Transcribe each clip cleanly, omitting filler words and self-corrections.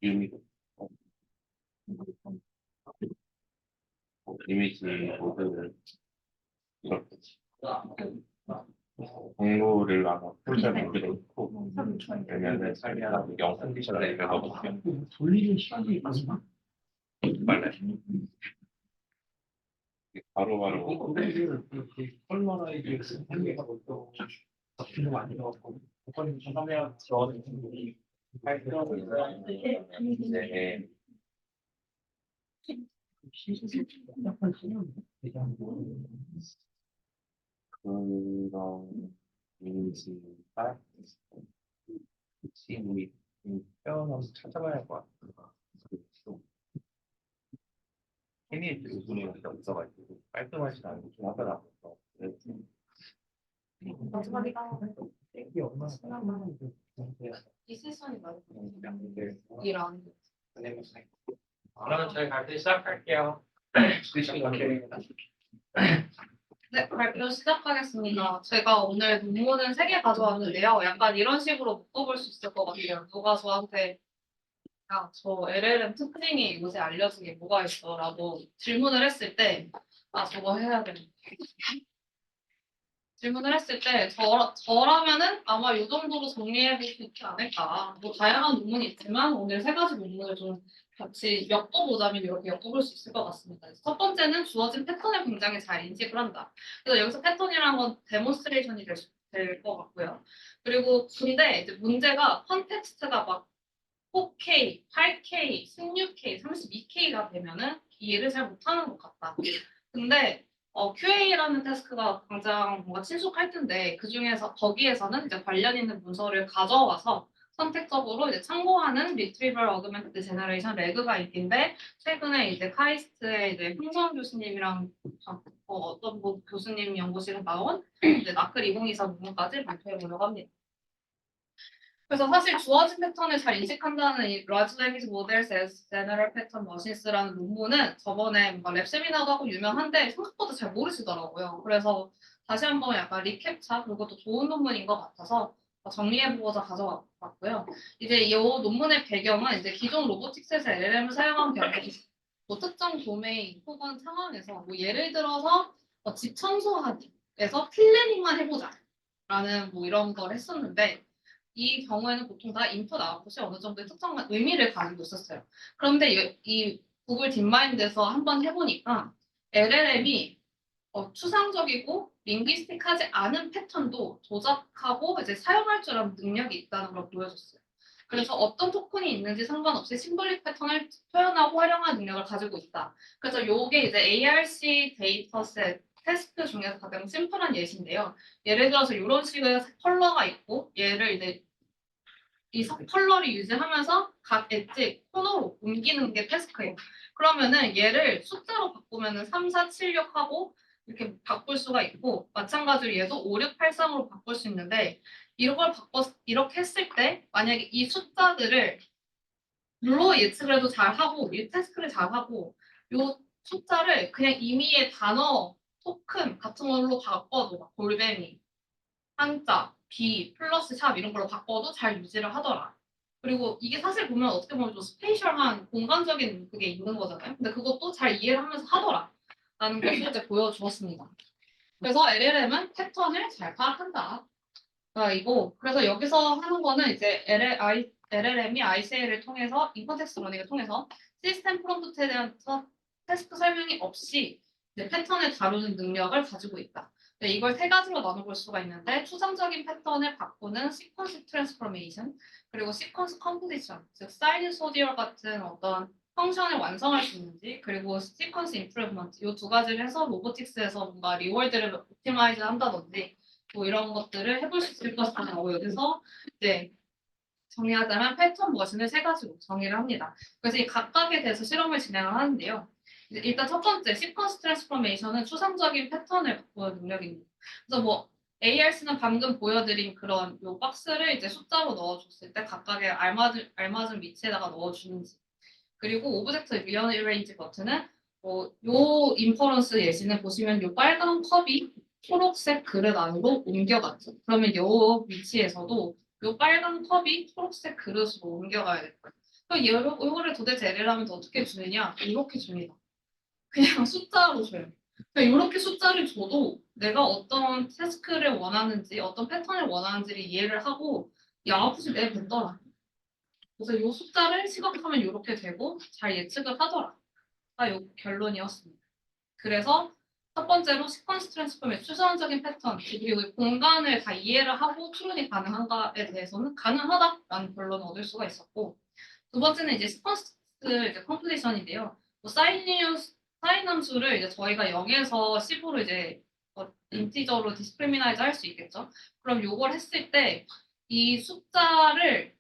이미지, 이미지 모드를 이렇게 공부를 아마 풀때 만들어 놓고 그러면은 살면 영상 기술을 읽어볼게요. 돌리는 시간이 있나? 빨리 바로바로 컬러라이즈 한개가 또 잡히는 거 아니라고 그건 전화면 저는 네, 그런 이미지가 우리 태어나서 찾아봐야 할 것 같아요. 케미의 부분이 없어가지고 깔끔하지 않고 좀 하더라고요. 그래서 이게 얼마나 이 세션이 맞아요. 네. 이랑 그러면 저희 발표 시작할게요. 네, 발표 시작하겠습니다. 제가 오늘 논문을 3개 가져왔는데요. 약간 이런 식으로 묶어볼 수 있을 것 같아요. 누가 저한테 야, 저 LLM 특징이 요새 알려진 게 뭐가 있어? 라고 질문을 했을 때 저거 해야 되는데. 질문을 했을 때 저라면은 아마 이 정도로 정리해 볼 수 있지 않을까. 뭐 다양한 논문이 있지만 오늘 3가지 논문을 좀 같이 엮어보자면 이렇게 엮어볼 수 있을 것 같습니다. 첫 번째는 주어진 패턴을 굉장히 잘 인식을 한다. 그래서 여기서 패턴이라는 건 데몬스트레이션이 될 것 같고요. 그리고 근데 이제 문제가 컨텍스트가 막 4K, 8K, 16K, 32K가 되면은 이해를 잘 못하는 것 같다. 근데 QA라는 태스크가 가장 뭔가 친숙할 텐데 그 중에서 거기에서는 이제 관련 있는 문서를 가져와서 선택적으로 이제 참고하는 Retrieval Augmented Generation 레그가 있긴데 최근에 이제 카이스트의 이제 흥선 교수님이랑 어떤 교수님 연구실에 나온 이제 나클 2024 논문까지 발표해 보려고 합니다. 그래서 사실 주어진 패턴을 잘 인식한다는 이 Large Language Models as General Pattern Machines라는 논문은 저번에 뭔가 랩 세미나도 하고 유명한데 생각보다 잘 모르시더라고요. 그래서 다시 한번 약간 리캡차 그리고 또 좋은 논문인 것 같아서 정리해보고자 가져왔고요. 이제 이 논문의 배경은 이제 기존 로보틱스에서 LLM을 사용한 경우에 뭐 특정 도메인 혹은 상황에서 뭐 예를 들어서 집 청소하기에서 플래닝만 해보자 라는 뭐 이런 걸 했었는데 이 경우에는 보통 다 인풋 아웃풋이 어느 정도의 특정한 의미를 가지고 있었어요. 그런데 이 구글 딥마인드에서 한번 해보니까 LLM이 추상적이고 링귀스틱하지 않은 패턴도 조작하고 이제 사용할 줄 아는 능력이 있다는 걸 보여줬어요. 그래서 어떤 토큰이 있는지 상관없이 심볼릭 패턴을 표현하고 활용하는 능력을 가지고 있다. 그래서 이게 이제 ARC 데이터셋 테스트 중에서 가장 심플한 예시인데요. 예를 들어서 이런 식의 컬러가 있고 얘를 이제 이 컬러를 유지하면서 각 엣지 코너로 옮기는 게 태스크예요. 그러면은 얘를 숫자로 바꾸면은 3, 4, 7, 6 하고 이렇게 바꿀 수가 있고 마찬가지로 얘도 5, 6, 8, 3으로 바꿀 수 있는데 이렇게 했을 때 만약에 이 숫자들을 룰로 예측을 해도 잘하고 이 태스크를 잘하고 요 숫자를 그냥 임의의 단어 토큰 같은 걸로 바꿔도 막 골뱅이 한자, 비, 플러스 샵 이런 걸로 바꿔도 잘 유지를 하더라. 그리고 이게 사실 보면 어떻게 보면 좀 스페이셜한 공간적인 그게 있는 거잖아요. 근데 그것도 잘 이해를 하면서 하더라. 라는 것을 이제 보여주었습니다. 그래서 LLM은 패턴을 잘 파악한다. 이거 그래서 여기서 하는 거는 이제 LLM이 ICA를 통해서 인컨텍스트 러닝을 통해서 시스템 프롬프트에 대한 테스트 설명이 없이 패턴을 다루는 능력을 가지고 있다. 이걸 3가지로 나눠볼 수가 있는데 추상적인 패턴을 바꾸는 시퀀스 트랜스포메이션 그리고 시퀀스 컴포지션 즉 사이드 소디얼 같은 어떤 펑션을 완성할 수 있는지 그리고 시퀀스 임프루브먼트 이 2가지를 해서 로보틱스에서 뭔가 리월드를 옵티마이즈 한다든지 뭐 이런 것들을 해볼 수 있을 것이라고 여기서 이제 정리하자면 패턴 머신을 3가지로 정의를 합니다. 그래서 이 각각에 대해서 실험을 진행을 하는데요. 일단 첫 번째 시퀀스 트랜스포메이션은 추상적인 패턴을 바꾸는 능력입니다. 그래서 뭐 ARC는 방금 보여드린 그런 요 박스를 이제 숫자로 넣어줬을 때 각각의 알맞은 위치에다가 넣어주는지 그리고 오브젝트 리어레인지 버튼은 요 인퍼런스 예시는 보시면 요 빨간 컵이 초록색 그릇 안으로 옮겨갔죠. 그러면 요 위치에서도 요 빨간 컵이 초록색 그릇으로 옮겨가야 될 거예요. 그럼 이거를 도대체 L이라면 어떻게 주느냐? 이렇게 줍니다. 그냥 숫자로 줘요. 그러니까 이렇게 숫자를 줘도 내가 어떤 태스크를 원하는지, 어떤 패턴을 원하는지를 이해를 하고 이 아웃풋이 내뱉더라. 그래서 이 숫자를 시각하면 이렇게 되고 잘 예측을 하더라. 이 결론이었습니다. 그래서 첫 번째로 시퀀스 트랜스폼의 추상적인 패턴, 그리고 이 공간을 다 이해를 하고 추론이 가능한가에 대해서는 가능하다라는 결론을 얻을 수가 있었고, 두 번째는 이제 시퀀스 이제 컴플리션인데요. 뭐 사인 함수를 이제 저희가 0에서 10으로 이제 인티저로 디스크리미나이즈 할 수 있겠죠. 그럼 요걸 했을 때 이 숫자를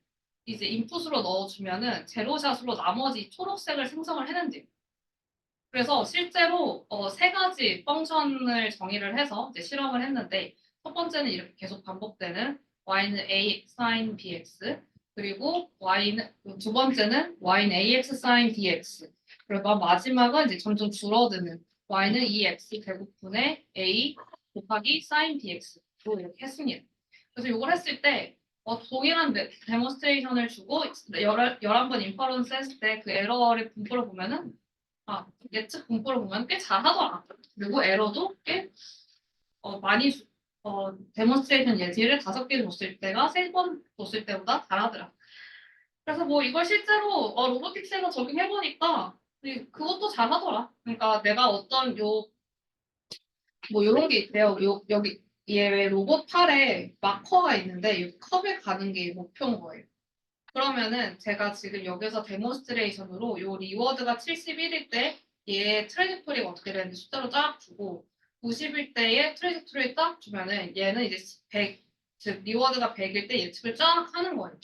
이제 인풋으로 넣어주면은 제로샷으로 나머지 초록색을 생성을 해낸대요. 그래서 실제로 세 가지 펑션을 정의를 해서 이제 실험을 했는데 첫 번째는 이렇게 계속 반복되는 y는 a sin bx 그리고 두 번째는 y는 ax sin bx 그리고 마지막은 이제 점점 줄어드는 y는 2x 제곱분의 a 곱하기 sin bx로 이렇게 했습니다. 그래서 이걸 했을 때 동일한 데몬스트레이션을 주고 11번 인퍼런스 했을 때 그 에러를 분포를 보면은 예측 분포를 보면 꽤 잘하더라. 그리고 에러도 꽤 많이 데몬스트레이션 예지를 5개 줬을 때가 3번 줬을 때보다 잘하더라. 그래서 뭐 이걸 실제로 로보틱스에서 적용해보니까 그것도 잘하더라. 그러니까 내가 어떤 요런 게 있대요. 여기 얘 로봇 팔에 마커가 있는데 이 컵에 가는 게 목표인 거예요. 그러면은 제가 지금 여기서 데몬스트레이션으로 요 리워드가 71일 때 얘 트레젝토리가 어떻게 되는지 숫자로 쫙 주고 90일 때의 트레젝토리를 딱 주면은 얘는 이제 100, 즉 리워드가 100일 때 예측을 쫙 하는 거예요.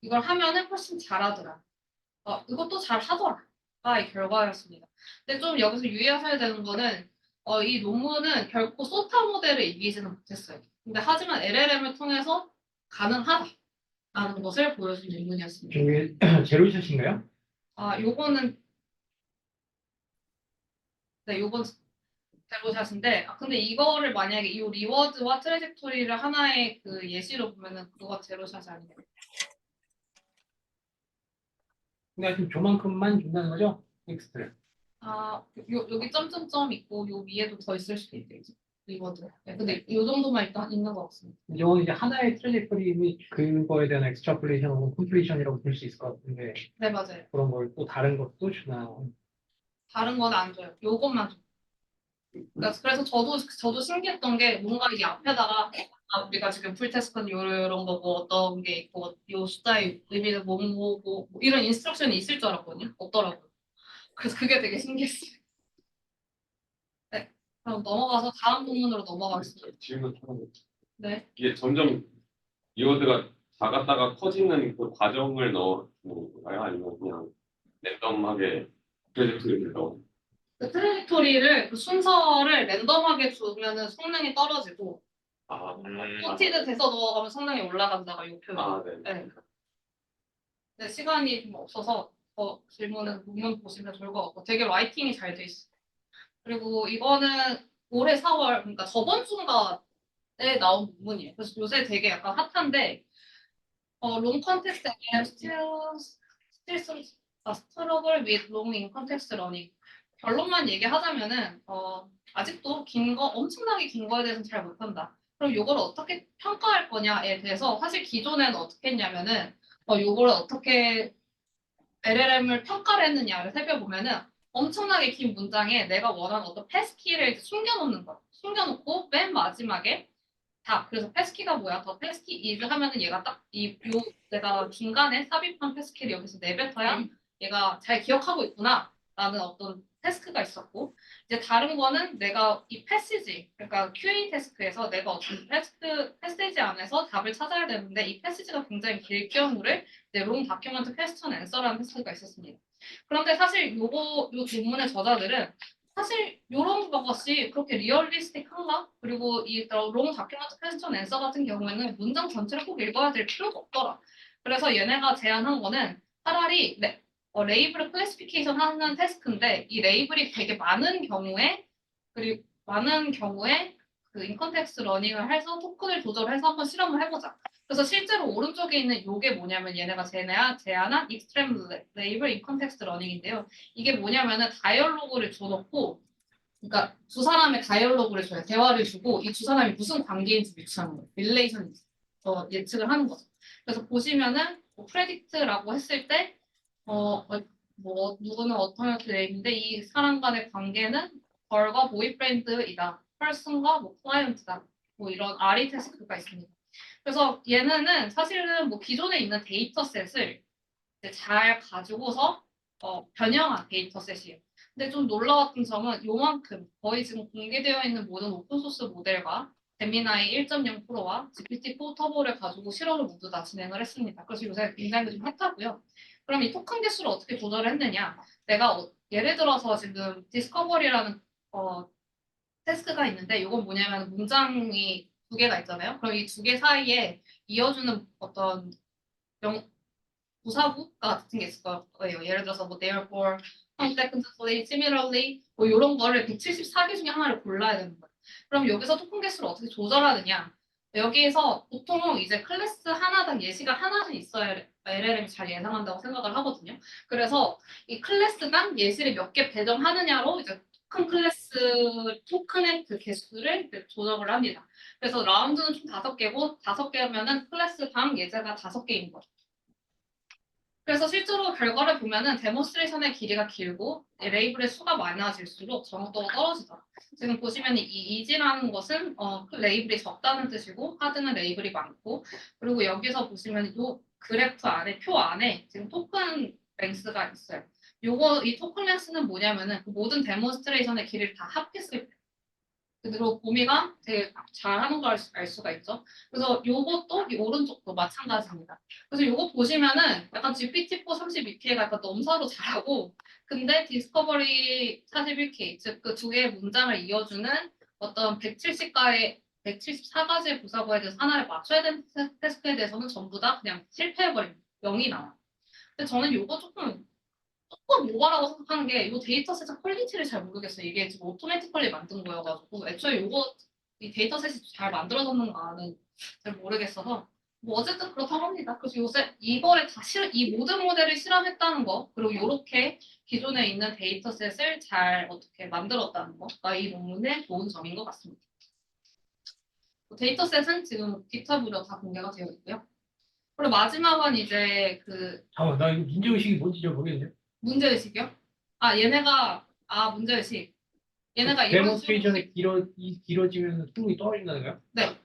이걸 하면은 훨씬 잘하더라. 이것도 잘 하더라. 이 결과였습니다. 근데 좀 여기서 유의하셔야 되는 거는 이 논문은 결코 소타 모델을 이기지는 못했어요. 근데 하지만 LLM을 통해서 가능하다라는 것을 보여준 논문이었습니다. 이게 제로샷인가요? 요거는 네, 요건 제로샷인데 근데 이거를 만약에 이 리워드와 트레젝토리를 하나의 그 예시로 보면은 그거가 제로샷이 아니에요. 근데 지금 조만큼만 준다는 거죠? 텍스트를. 여기 점점점 있고 요 위에도 더 있을 수도 있겠죠. 리워드. 네, 근데 요 정도만 일단 있는 것 같습니다. 이건 이제 하나의 트레젝토리 그거에 대한 엑스트라플레이션 혹은 컴플리션이라고 볼 수 있을 것 같은데 네, 맞아요. 그런 걸 또 다른 것도 주나요? 다른 건 안 줘요. 요것만 줘요. 그래서 저도 신기했던 게 뭔가 이 앞에다가 우리가 지금 풀테스트는 이런 거고 어떤 게 있고 요 숫자의 의미는 뭐고 뭐 이런 인스트럭션이 있을 줄 알았거든요. 없더라고요. 그래서 그게 되게 신기했어요. 네. 그럼 넘어가서 다음 부문으로 넘어가겠습니다. 질문 하나. 네. 이게 점점 리워드가 작았다가 커지는 그 과정을 넣어주는 건가요? 아니면 그냥 랜덤하게 프로젝트를 넣어? 그 트레젝토리를 그 순서를 랜덤하게 주면은 성능이 떨어지고 포티드 돼서 넣어가면 성능이 올라간다가 이 표현. 네. 네. 네, 시간이 좀 없어서 질문은 논문 보시면 좋을 것 같고 되게 라이팅이 잘 돼 있어. 그리고 이거는 올해 4월 그러니까 저번 주인가에 나온 논문이에요. 그래서 요새 되게 약간 핫한데 long context and struggle with long in context learning. 결론만 얘기하자면은 아직도 엄청나게 긴 거에 대해서는 잘 못한다. 그럼 이걸 어떻게 평가할 거냐에 대해서 사실 기존에는 어떻게 했냐면은 이걸 어떻게 LLM을 평가를 했느냐를 살펴보면은 엄청나게 긴 문장에 내가 원하는 어떤 패스키를 숨겨놓는 거야. 숨겨놓고 맨 마지막에 그래서 패스키가 뭐야? 더 패스키 is 하면은 얘가 딱 내가 중간에 삽입한 패스키를 여기서 내뱉어야 얘가 잘 기억하고 있구나 라는 어떤 태스크가 있었고 이제 다른 거는 내가 이 패시지 그러니까 QA 태스크에서 내가 어떤 패시지 안에서 답을 찾아야 되는데 이 패시지가 굉장히 길 경우를 롱 다큐먼트 퀘스천 앤서라는 태스크가 있었습니다. 그런데 사실 요 논문의 저자들은 사실 이런 것이 그렇게 리얼리스틱한가? 그리고 롱 다큐먼트 퀘스천 앤서 같은 경우에는 문장 전체를 꼭 읽어야 될 필요도 없더라. 그래서 얘네가 제안한 거는 차라리 레이블을 클래시피케이션 하는 태스크인데 이 레이블이 되게 많은 경우에 그 인컨텍스트 러닝을 해서 토큰을 조절해서 한번 실험을 해보자. 그래서 실제로 오른쪽에 있는 요게 뭐냐면 얘네가 제안한 익스트림 레이블 인컨텍스트 러닝인데요. 이게 뭐냐면은 다이얼로그를 줘놓고 그러니까 두 사람의 다이얼로그를 줘요. 대화를 주고 이 두 사람이 무슨 관계인지 유추하는 거예요. 릴레이션 예측을 하는 거죠. 그래서 보시면은 뭐 프레딕트라고 했을 때 뭐 누구는 어떤 레이인데 이 사람 간의 관계는 걸과 보이프렌드이다. 펄슨과 뭐 클라이언트다. 뭐 이런 RE 테스트가 있습니다. 그래서 얘네는 사실은 뭐 기존에 있는 데이터셋을 이제 잘 가지고서 변형한 데이터셋이에요. 근데 좀 놀라웠던 점은 요만큼 거의 지금 공개되어 있는 모든 오픈소스 모델과 제미나이 1.0%와 GPT-4 터보를 가지고 실험을 모두 다 진행을 했습니다. 그래서 요새 굉장히 좀 핫하고요. 그럼 이 토큰 개수를 어떻게 조절을 했느냐? 내가 예를 들어서 지금 디스커버리라는 태스크가 있는데 이건 뭐냐면 문장이 두 개가 있잖아요. 그럼 이 두 개 사이에 이어주는 어떤 부사구 같은 게 있을 거예요. 예를 들어서 뭐 therefore, consequently, similarly 뭐 이런 거를 174개 중에 하나를 골라야 되는 거예요. 그럼 여기서 토큰 개수를 어떻게 조절하느냐? 여기에서 보통 이제 클래스 하나당 예시가 하나는 있어야 LLM이 잘 예상한다고 생각을 하거든요. 그래서 이 클래스당 예시를 몇 개 배정하느냐로 이제 토큰의 그 개수를 조정을 합니다. 그래서 라운드는 총 5개고 5개면은 클래스당 예제가 5개인 거죠. 그래서 실제로 결과를 보면은 데몬스트레이션의 길이가 길고 레이블의 수가 많아질수록 정확도가 떨어지더라. 지금 보시면 이 이지라는 것은 레이블이 적다는 뜻이고 하드는 레이블이 많고 그리고 여기서 보시면 이 그래프 안에 표 안에 지금 토큰 랭스가 있어요. 이 토큰 랭스는 뭐냐면은 그 모든 데몬스트레이션의 길이를 다 합했을 때 그대로 봄이가 되게 잘하는 걸 알 수가 있죠. 그래서 요것도 이 오른쪽도 마찬가지입니다. 그래서 요거 보시면은 약간 GPT-4 32K가 약간 넘사로 잘하고 근데 디스커버리 41K 즉 그 두 개의 문장을 이어주는 어떤 174가지의 부사구에 대해서 하나를 맞춰야 되는 태스크에 대해서는 전부 다 그냥 실패해버립니다. 0이 나와요. 근데 저는 요거 조금 오버라고 생각하는 게 이 데이터셋의 퀄리티를 잘 모르겠어요. 이게 지금 오토매티컬리 만든 거여가지고 애초에 이 데이터셋이 잘 만들어졌는가는 잘 모르겠어서 뭐 어쨌든 그렇다고 합니다. 그래서 요새 이 모든 모델을 실험했다는 거 그리고 이렇게 기존에 있는 데이터셋을 잘 어떻게 만들었다는 거가 이 논문의 좋은 점인 것 같습니다. 데이터셋은 지금 깃허브로 다 공개가 되어 있고요. 그리고 마지막은 이제 나 이거 문제의식이 뭔지 잘 모르겠네. 문제의식이요? 문제의식. 얘네가 이런 식으로 데몬스트레이션이 길어지면 수능이 떨어진다는 거야? 네.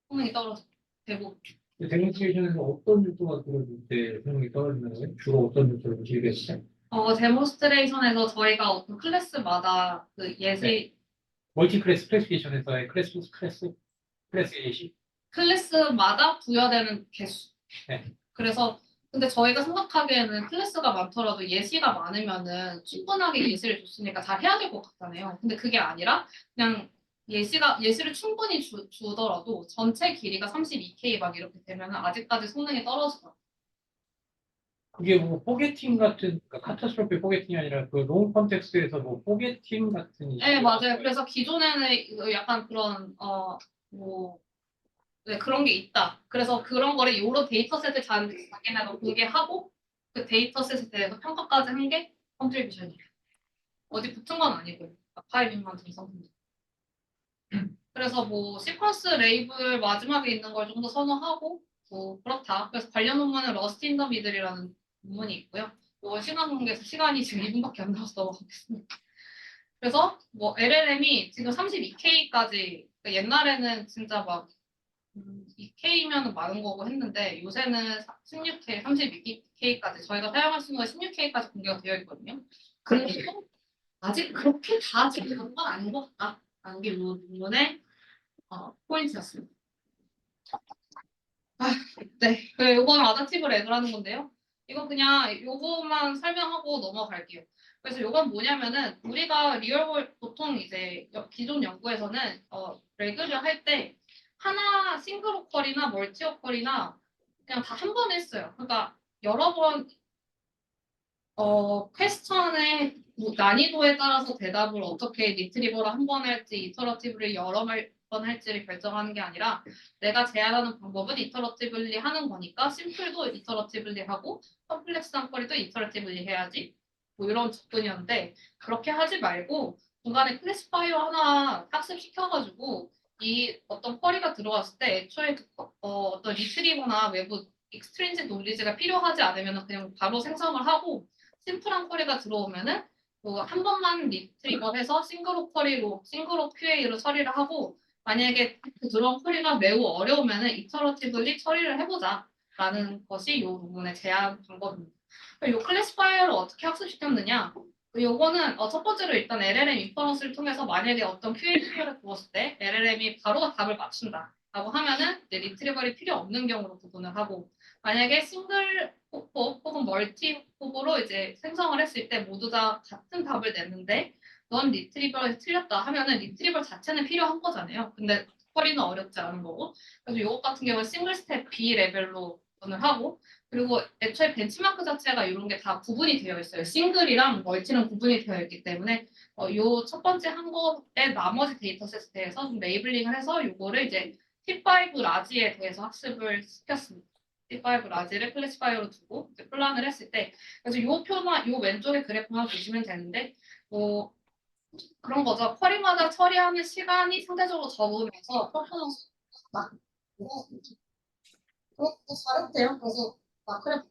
성능이 떨어져. 대부분. 데몬스트레이션에서 어떤 요소가 들어질 때 수능이 떨어진다는 거야? 주로 어떤 요소를 보시겠어요? 데몬스트레이션에서 저희가 어떤 클래스마다 그 예시 네. 멀티 클래스 클래시피케이션에서의 클래스 예시? 클래스마다 부여되는 개수. 네. 그래서 근데 저희가 생각하기에는 클래스가 많더라도 예시가 많으면은 충분하게 예시를 줬으니까 잘 해야 될 것 같잖아요. 근데 그게 아니라 그냥 예시를 충분히 주더라도 전체 길이가 32K 막 이렇게 되면은 아직까지 성능이 떨어지더라고요. 그게 뭐 포게팅 같은 그러니까 카타스트로피 포게팅이 아니라 그 롱 컨텍스트에서 뭐 포게팅 같은 네, 맞아요. 그래서 기존에는 약간 그런 뭐 네, 그런 게 있다. 그래서 그런 거를 여러 데이터셋을 자기네가 공개하고 그 데이터셋에 대해서 평가까지 한 게 컨트리뷰션이에요. 어디 붙은 건 아니고요. 아카이빙만 등록한 그래서 뭐 시퀀스 레이블 마지막에 있는 걸 좀 더 선호하고 뭐 그렇다. 그래서 관련 논문은 러스트 인더 미들이라는 논문이 있고요. 이거 시간 관계에서 시간이 지금 2분밖에 안 남아서 넘어가겠습니다. 그래서 뭐 LLM이 지금 32K까지 옛날에는 진짜 막 2K면 많은 거고 했는데 요새는 16K, 32K까지 저희가 사용할 수 있는 건 16K까지 공개가 되어 있거든요. 그래도 아직 그렇게 다 지금 건 아닌 것 같다라는 게 이 논문의 포인트였습니다. 네, 이건 아다티브 레그라는 건데요. 이건 그냥 요거만 설명하고 넘어갈게요. 그래서 요건 뭐냐면은 우리가 리얼월 보통 이제 기존 연구에서는 레그를 할 때 하나 싱글 오컬이나 멀티 오컬이나 그냥 다 한 번 했어요. 그러니까 여러 번 퀘스천에 뭐 난이도에 따라서 대답을 어떻게 리트리버를 한 번 할지 이터러티브를 여러 번 할지를 결정하는 게 아니라 내가 제안하는 방법은 이터러티블리 하는 거니까 심플도 이터러티블리 하고 컴플렉스한 쿼리도 이터러티블리 해야지 뭐 이런 접근이었는데 그렇게 하지 말고 중간에 클래시파이어 하나 학습시켜가지고 이 어떤 쿼리가 들어왔을 때 애초에 어떤 리트리버나 외부 익스트린식 논리지가 필요하지 않으면 그냥 바로 생성을 하고 심플한 쿼리가 들어오면은 한 번만 리트리버해서 싱글로 QA로 처리를 하고 만약에 그 들어온 쿼리가 매우 어려우면은 이터러티블리 처리를 해보자라는 것이 이 논문의 제안 방법입니다. 이 클래시파이어를 어떻게 학습시켰느냐? 요거는 첫 번째로 일단 LLM 인퍼런스를 통해서 만약에 어떤 QA를 부었을 때 LLM이 바로 답을 맞춘다라고 하면은 이제 리트리버리 필요 없는 경우로 구분을 하고 만약에 싱글 호프 혹은 멀티 호프로 이제 생성을 했을 때 모두 다 같은 답을 냈는데 넌 리트리버에서 틀렸다 하면은 리트리버 자체는 필요한 거잖아요. 근데 쿼리는 어렵지 않은 거고 그래서 이것 같은 경우는 싱글 스텝 B 레벨로 구분을 하고 그리고 애초에 벤치마크 자체가 이런 게 다 구분이 되어 있어요. 싱글이랑 멀티는 구분이 되어 있기 때문에 요 첫 번째 한 거에 나머지 데이터셋에 대해서 좀 레이블링을 해서 요거를 이제 T5 라지에 대해서 학습을 시켰습니다. T5 라지를 클래시파이어로 두고 이제 플란을 했을 때 그래서 요 표나 요 왼쪽에 그래프만 보시면 되는데 뭐 그런 거죠. 쿼리마다 처리하는 시간이 상대적으로 적으면서 퍼포먼스가 그것도 잘했대요. 그래서 마크레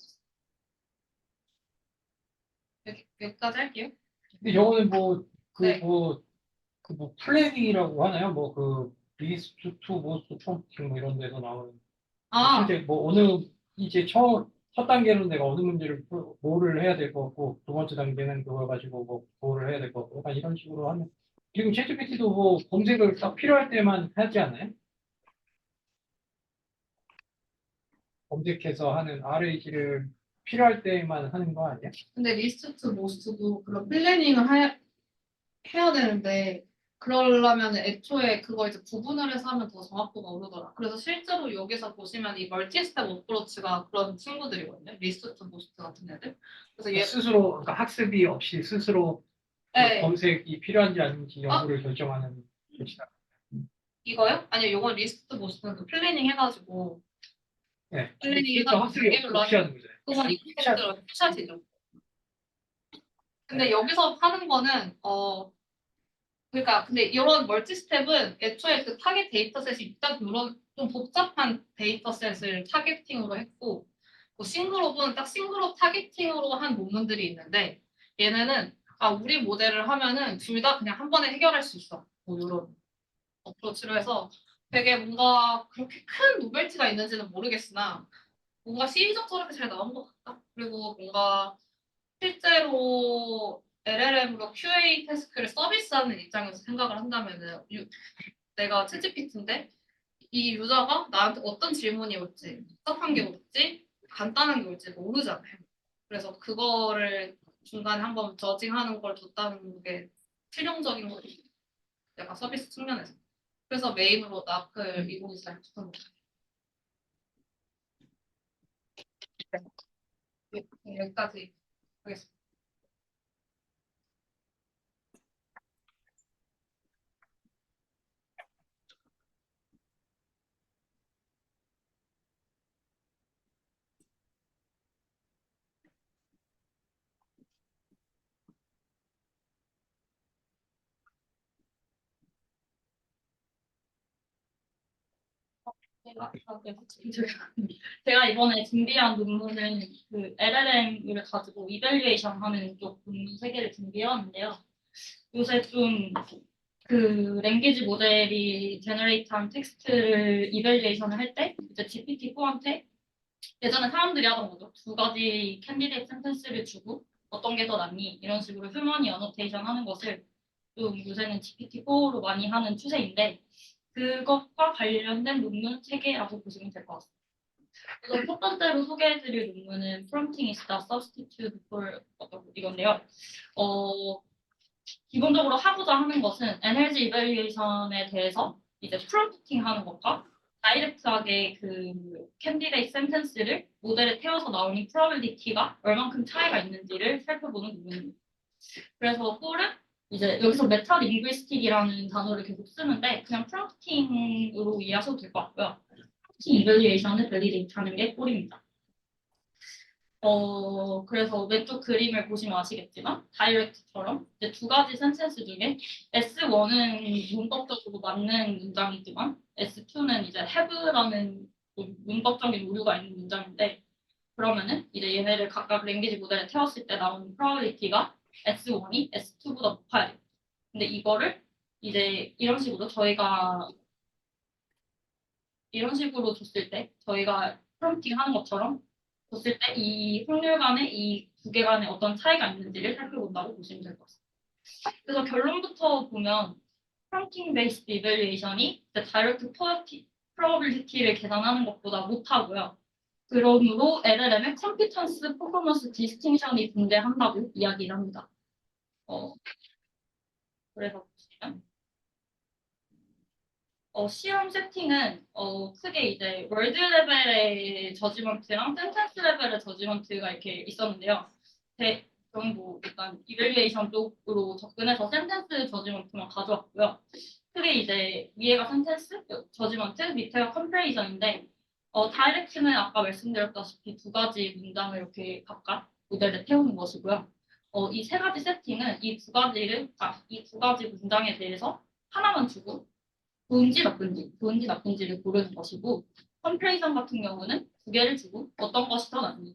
여기까지 할게요. 근데 저거는 뭐, 네. 플래닝이라고 하나요? 뭐, 리스트 투 모스트 프롬프팅 뭐 이런 데서 나오는. 아, 실제 뭐, 이제 첫 단계는 내가 어느 문제를, 뭐를 해야 될 것 같고, 두 번째 단계는 그걸 가지고 뭐를 해야 될 것 같고, 약간 이런 식으로 하는. 지금 챗GPT도 뭐, 검색을 딱 필요할 때만 하지 않나요? 검색해서 하는 RAG를 필요할 때만 하는 거 아니야? 근데 리스트 모스트도 그런 해야 되는데 그러려면 애초에 그걸 이제 구분을 해서 하면 더 정확도가 오르더라. 그래서 실제로 여기서 보시면 이 멀티 스텝 어프로치가 그런 친구들이거든요. 리스트 모스트 같은 애들. 그래서 얘 스스로, 그러니까 학습이 없이 스스로 그 네. 검색이 필요한지 아닌지 어? 여부를 결정하는 것이다. 이거요? 아니요, 요건 리스트 모스트는 그 플래닝 해가지고 네. 플래닝 그러니까 해가지고 학습이 단계별로 없이 하는 하는 거잖아요. 그건 이펙트로 푸샷이죠. 근데 여기서 하는 거는 그러니까 근데 이런 멀티 스텝은 애초에 그 타겟 데이터셋이 일단 이런 좀 복잡한 데이터셋을 타겟팅으로 했고 뭐 싱글옵은 딱 싱글옵 타겟팅으로 한 논문들이 있는데 얘네는 우리 모델을 하면은 둘 다 그냥 한 번에 해결할 수 있어. 뭐 이런 어프로치로 해서 되게 뭔가 그렇게 큰 노벨티가 있는지는 모르겠으나 뭔가 시의적절하게 잘 나온 것 같다. 그리고 뭔가 실제로 LLM으로 QA 태스크를 서비스하는 입장에서 생각을 한다면은 내가 챗GPT인데 이 유저가 나한테 어떤 질문이 올지, 복잡한 게 올지, 간단한 게 올지 모르잖아요. 그래서 그거를 중간에 한번 저징하는 걸 뒀다는 게 실용적인 거죠. 약간 서비스 측면에서. 그래서 메인으로 나클 2024를 추천을 여기까지 하겠습니다. 제가 이번에 준비한 논문은 그 LLM을 가지고 이밸류에이션 하는 쪽 논문 세 개를 준비해왔는데요. 요새 좀 그 랭귀지 모델이 제너레이트한 텍스트를 이밸류에이션을 할 때 이제 GPT-4한테 예전에 사람들이 하던 거죠. 두 가지 캔디데이트 센텐스를 주고 어떤 게 더 낫니? 이런 식으로 휴머니 어노테이션 하는 것을 좀 요새는 GPT-4로 많이 하는 추세인데 그것과 관련된 논문 3개라고 보시면 될 것 같습니다. 그래서 첫 번째로 소개해드릴 논문은 Prompting is the substitute for 이건데요. 기본적으로 하고자 하는 것은 에너지 이밸리에이션에 대해서 이제 프롬프팅 하는 것과 다이렉트하게 그 캔디데이트 센텐스를 모델에 태워서 나오는 프로버빌리티가 얼만큼 차이가 있는지를 살펴보는 부분입니다. 그래서 꼴은 이제 여기서 메타 링귀스틱이라는 단어를 계속 쓰는데 그냥 프롬프팅으로 이해하셔도 될 것 같고요. 프롬프팅 이밸리에이션을 밸리데이트 하는 게 꼴입니다. 그래서 왼쪽 그림을 보시면 아시겠지만 다이렉트처럼 이제 두 가지 센텐스 중에 S1은 문법적으로 맞는 문장이지만 S2는 이제 have라는 문법적인 오류가 있는 문장인데 그러면은 이제 얘네를 각각 랭귀지 모델에 태웠을 때 나오는 probability가 S1이 S2보다 높아야 돼요. 근데 이거를 이제 이런 식으로 줬을 때 저희가 프롬프팅 하는 것처럼 줬을 때 이 확률 간에 이 두 개 간에 어떤 차이가 있는지를 살펴본다고 보시면 될 것 같습니다. 그래서 결론부터 보면 프롬프팅 베이스드 이밸리에이션이 다이렉트 probability를 계산하는 것보다 못하고요. 그러므로 LLM의 컴피턴스 퍼포먼스 디스팅션이 존재한다고 이야기를 합니다. 그래서 보시면 시험 세팅은 크게 이제 월드 레벨의 저지먼트랑 센텐스 레벨의 저지먼트가 이렇게 있었는데요. 저는 뭐 일단 이밸리에이션 쪽으로 접근해서 센텐스 저지먼트만 가져왔고요. 크게 이제 위에가 센텐스 저지먼트, 밑에가 컴퍼레이션인데 다이렉트는 아까 말씀드렸다시피 두 가지 문장을 이렇게 각각 모델에 태우는 것이고요. 이 세 가지 세팅은 이 두 가지 문장에 대해서 하나만 주고 좋은지 나쁜지를 고르는 것이고, 컴프레이션 같은 경우는 두 개를 주고 어떤 것이 더 낫니?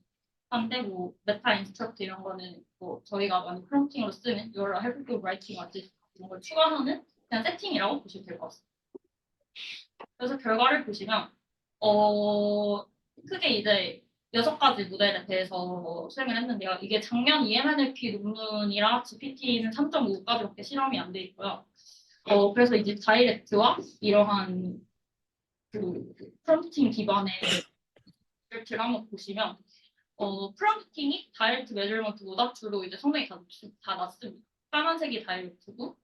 한데 뭐 메타 인스트럭트 이런 거는 뭐 저희가 많이 프롬프팅으로 쓰는 your help you writing artist 이런 걸 추가하는 그냥 세팅이라고 보시면 될 것 같습니다. 그래서 결과를 보시면 크게 이제 6가지 모델에 대해서 수행을 했는데요. 이게 작년 EMNLP 논문이라 GPT는 3.5까지밖에 실험이 안 돼 있고요. 그래서 이제 다이렉트와 이러한 그 프롬프팅 기반의 리서치를 한번 보시면 프롬프팅이 다이렉트 메저먼트보다 주로 이제 성능이 다 낮습니다. 까만색이 다이렉트고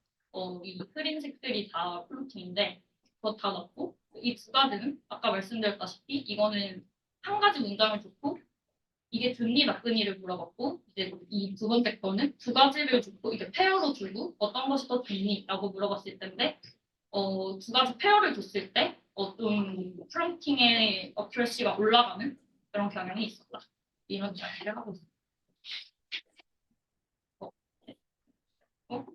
이 흐린 색들이 다 프롬프팅인데 그거 다 낮고 이 두 가지는 아까 말씀드렸다시피 이거는 한 가지 문장을 줬고 이게 듣니 나쁘니를 물어봤고 이제 이 두 번째 거는 두 가지를 줬고 이게 페어로 주고 어떤 것이 더 좋니?라고 물어봤을 텐데 두 가지 페어를 줬을 때 좀 프롬프팅의 어큐러시가 올라가는 그런 경향이 있었다. 이런 이야기를 하고 있습니다. 어?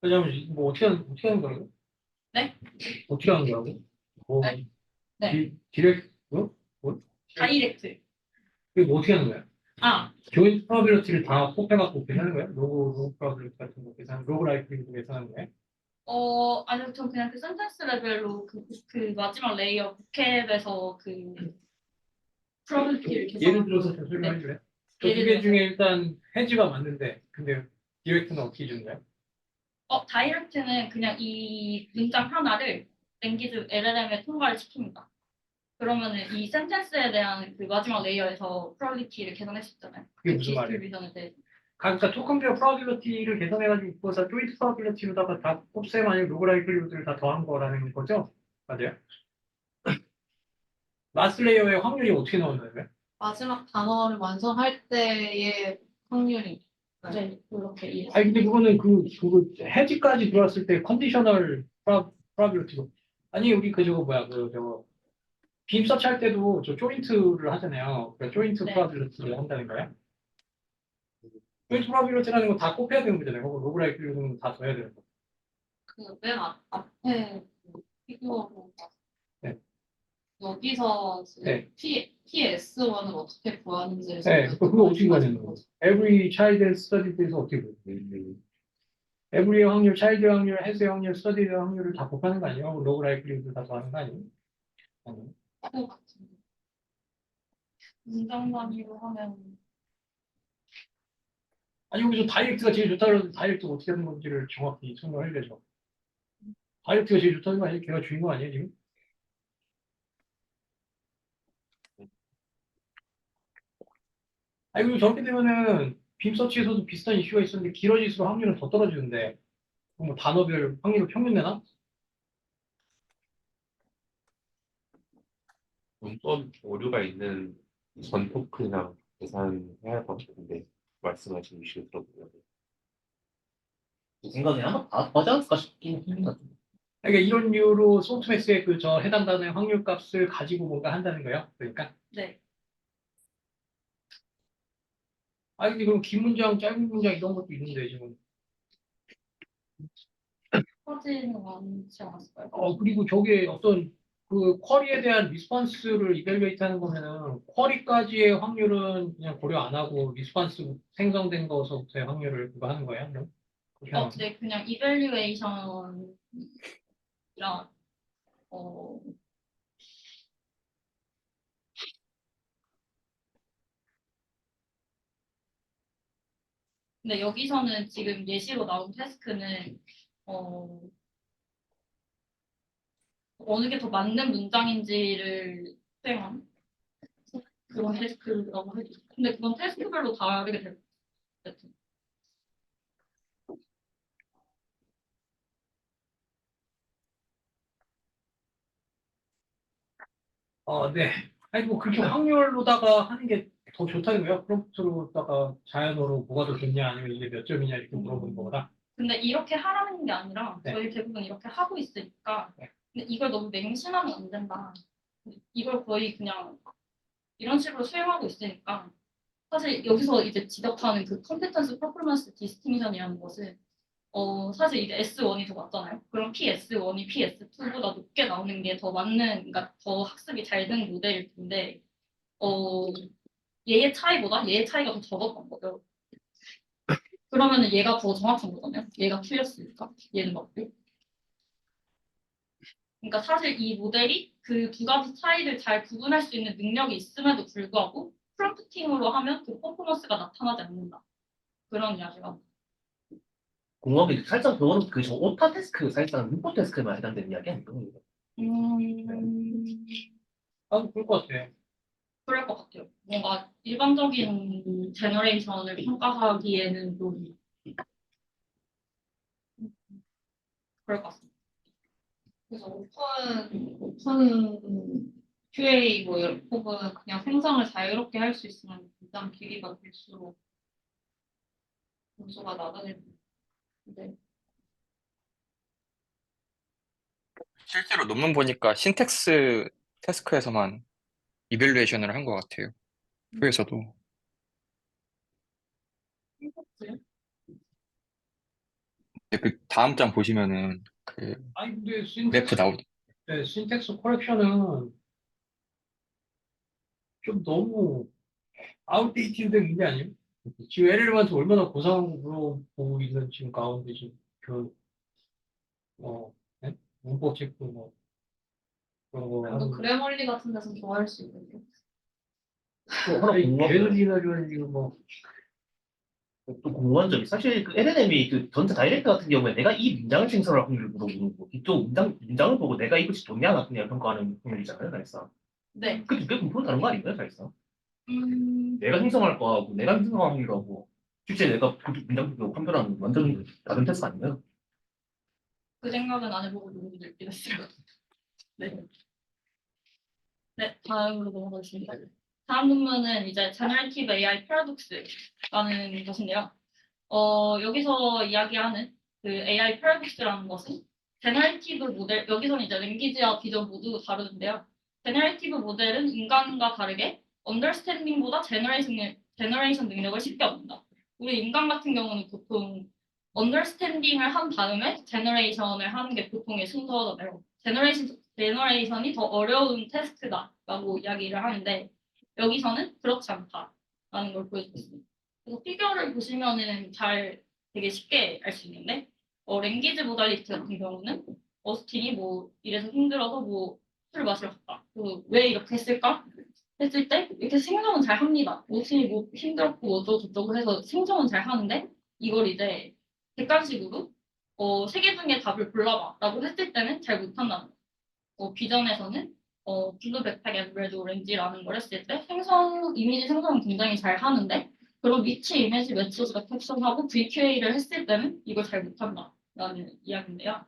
왜냐면 뭐 어떻게 하는 거라고? 네? 어떻게 하는 거라고? 뭐 네. 네. 디렉트 뭐? 다이렉트. 그게 뭐 어떻게 하는 거야? 아, 조인트 프로비러티를 다 곱해갖고 계산하는 거야? 로그 프로비러티 같은 거 계산, 로그 라이크리도 계산하는 거야? 아니요, 전 그냥 그 센텐스 레벨로 그 마지막 레이어 부캡에서 그 프로비티를 예를 계산. 들어서 좀 설명해 줄래? 예를 그 두 개 들어서. 중에 일단 해지가 맞는데 근데 디렉트는 어떻게 주는 거야? 다이렉트는 그냥 이 문장 하나를 랭귀지 LLM에 통과를 시킵니다. 그러면은 이 센텐스에 대한 그 마지막 레이어에서 프로비티를 계산했었잖아요. 그게 무슨 말이야? 디스트리뷰션에 대해서. 그러니까 토큰비어 프로비러티를 계산해가지고 그거서 조인트 프로비러티로다가 다 곱셈 아니면 로그 라이크리들을 다 더한 거라는 거죠? 맞아요? 라스트 레이어의 확률이 어떻게 나오는 거예요? 마지막 단어를 완성할 때의 확률이. 네, 그렇게 이해해요. 아니 근데 그거는 그거 해지까지 들어왔을 때 컨디셔널 프로비러티고 아니 우리 그 저거 뭐야 그 저거 빔 서치 할 때도 저 조인트를 하잖아요. 그러니까 조인트 네. 프로비러티를 한다는 거야. 조인트 프로비러티라는 건 다 곱해야 되는 거잖아요. 그거 로그 라이크리는 다 더해야 되는 거. 그맨 앞에 그 피규어로 네. 여기서 네. TS1을 어떻게 구하는지를 네, 그거 어떻게 구하냐는 거죠. Every child studied에서 어떻게 구해요? Every의 확률, child의 확률, has의 확률, studied의 확률을 다 곱하는 거 아니에요? 로그 라이크리도 다 더하는 거 아니에요? 아니요. 것 같은데. 문장 단위로 하면 아니 여기서 다이렉트가 제일 좋다 그러는데 다이렉트가 어떻게 하는 건지를 정확히 설명해야죠. 다이렉트가 제일 좋다는 거 아니에요? 걔가 주인공 아니에요 지금? 아니 그리고 저렇게 되면은 빔 서치에서도 비슷한 이슈가 있었는데 길어질수록 확률은 더 떨어지는데 그럼 뭐 단어별 확률을 평균 내나? 문법 오류가 있는 전 토큰이랑 계산해야 할 것 같은데 말씀하신 이슈 들어보면 제 생각에 아마 다 하지 않을까 싶긴 합니다. 그러니까 이런 이유로 소프트맥스의 그 저 해당 단어의 확률값을 가지고 뭔가 한다는 거예요. 그러니까 네. 근데 그럼 긴 문장, 짧은 문장 이런 것도 있는데 지금 퍼지는 않지 않았을까요? 그리고 저게 어떤 그 쿼리에 대한 리스폰스를 이벨리에이트 하는 거면은 쿼리까지의 확률은 그냥 고려 안 하고 리스폰스 생성된 거서부터의 확률을 그거 하는 거예요? 그럼? 그렇게 하는 거예요? 네, 그냥 이밸류에이션이랑 어, 근데 여기서는 지금 예시로 나온 태스크는 어, 어느 게 더 맞는 문장인지를 수행한 그런 테스크라고 해도 근데 그건 테스크별로 다르게 될 것 같아요. 네. 아니 뭐 그렇게 확률로다가 하는 게 더 좋다는 거예요? 프롬프트로다가 자연어로 뭐가 더 좋냐 아니면 이게 몇 점이냐 이렇게 물어보는 거보다. 근데 이렇게 하라는 게 아니라 네. 저희 대부분 이렇게 하고 있으니까 네. 근데 이걸 너무 맹신하면 안 된다. 이걸 거의 그냥 이런 식으로 수행하고 있으니까 사실 여기서 이제 지적하는 그 컴피턴스 퍼포먼스 디스팅션이라는 것은 사실 이제 S1이 더 맞잖아요. 그럼 PS1이 PS2보다 높게 나오는 게 더 맞는, 그러니까 더 학습이 잘 된 모델일 텐데, 얘의 차이가 더 적었던 거죠. 그러면은 얘가 더 정확한 거잖아요. 얘가 틀렸으니까. 얘는 맞고. 그러니까 사실 이 모델이 그 두 가지 차이를 잘 구분할 수 있는 능력이 있음에도 불구하고 프롬프팅으로 하면 그 퍼포먼스가 나타나지 않는다. 그런 이야기가. 공학이 살짝 그거는 그저 오타 태스크 사실상 루퍼 태스크에만 해당되는 이야기 아닌가? 그럴 것 같아요. 그럴 것 같아요. 뭔가 일반적인 제너레이션을 평가하기에는 좀 그럴 것 같습니다. 그래서 오픈 QA 뭐 혹은 그냥 생성을 자유롭게 할 수 있으면 문장 길이가 될수록 점수가 낮아질 텐데 실제로 논문 보니까 신텍스 태스크에서만 이밸루에이션을 한 것 같아요. 표에서도. 그 다음 장 보시면은 그 근데 그래프 나오. 신텍스 커렉션은 좀 너무 아웃데이티드 게 아니에요? 지금 LLM한테 얼마나 고상으로 보고 있는 지금 가운데 지금 네? 문법 체크 뭐 그런 거 또 하는 그래멀리 같은 데서 좋아할 수 있는데 하나 궁금한 계속 게 이나저나 지금 뭐 또 궁금한 점이 사실 그 LLM이 그 전자 다이렉트 같은 경우에 내가 이 문장을 생성할 확률을 물어보는 거고 이쪽 문장을 보고 내가 이것이 좋냐 나쁘냐 평가하는 확률이잖아요, 사실상. 네. 그 두 개 공포는 다른 거 아닌가요, 사실상? 음, 내가 생성할 거하고 내가 생성할 확률하고 실제 내가 그 문장 보고 판별하는 완전 다른 테스트 아닌가요? 그 생각은 안 해보고 너무 느끼겠어요. 네. 네, 다음으로 넘어가겠습니다. 다음 논문은 이제 Generative AI Paradox라는 것인데요. 여기서 이야기하는 그 AI Paradox라는 것은 제너레이티브 모델, 여기서는 이제 랭귀지와 비전 모두 다루는데요. 제너레이티브 모델은 인간과 다르게 언더스탠딩보다 제너레이션 능력을 쉽게 얻는다. 우리 인간 같은 경우는 보통 언더스탠딩을 한 다음에 제너레이션을 하는 게 보통의 순서잖아요. 제너레이션이 더 어려운 테스트다라고 이야기를 하는데 여기서는 그렇지 않다라는 걸 보여주고 있습니다. 그래서 피겨를 보시면은 잘 되게 쉽게 알 수 있는데 랭귀지 모달리티 같은 경우는 어스틴이 뭐 이래서 힘들어서 뭐 술을 마시러 갔다. 왜 이렇게 했을까? 했을 때 이렇게 생성은 잘 합니다. 어스틴이 뭐 힘들었고 어쩌고 저쩌고 해서 생성은 잘 하는데 이걸 이제 객관식으로 세 개 중에 답을 골라봐라고 했을 때는 잘 못한다는 거예요. 비전에서는 블루 백팩 앤 레드 오렌지라는 걸 했을 때 이미지 생성은 굉장히 잘 하는데 그럼 위치 이미지 매치가 캡션하고 VQA를 했을 때는 이걸 잘 못한다라는 이야기인데요.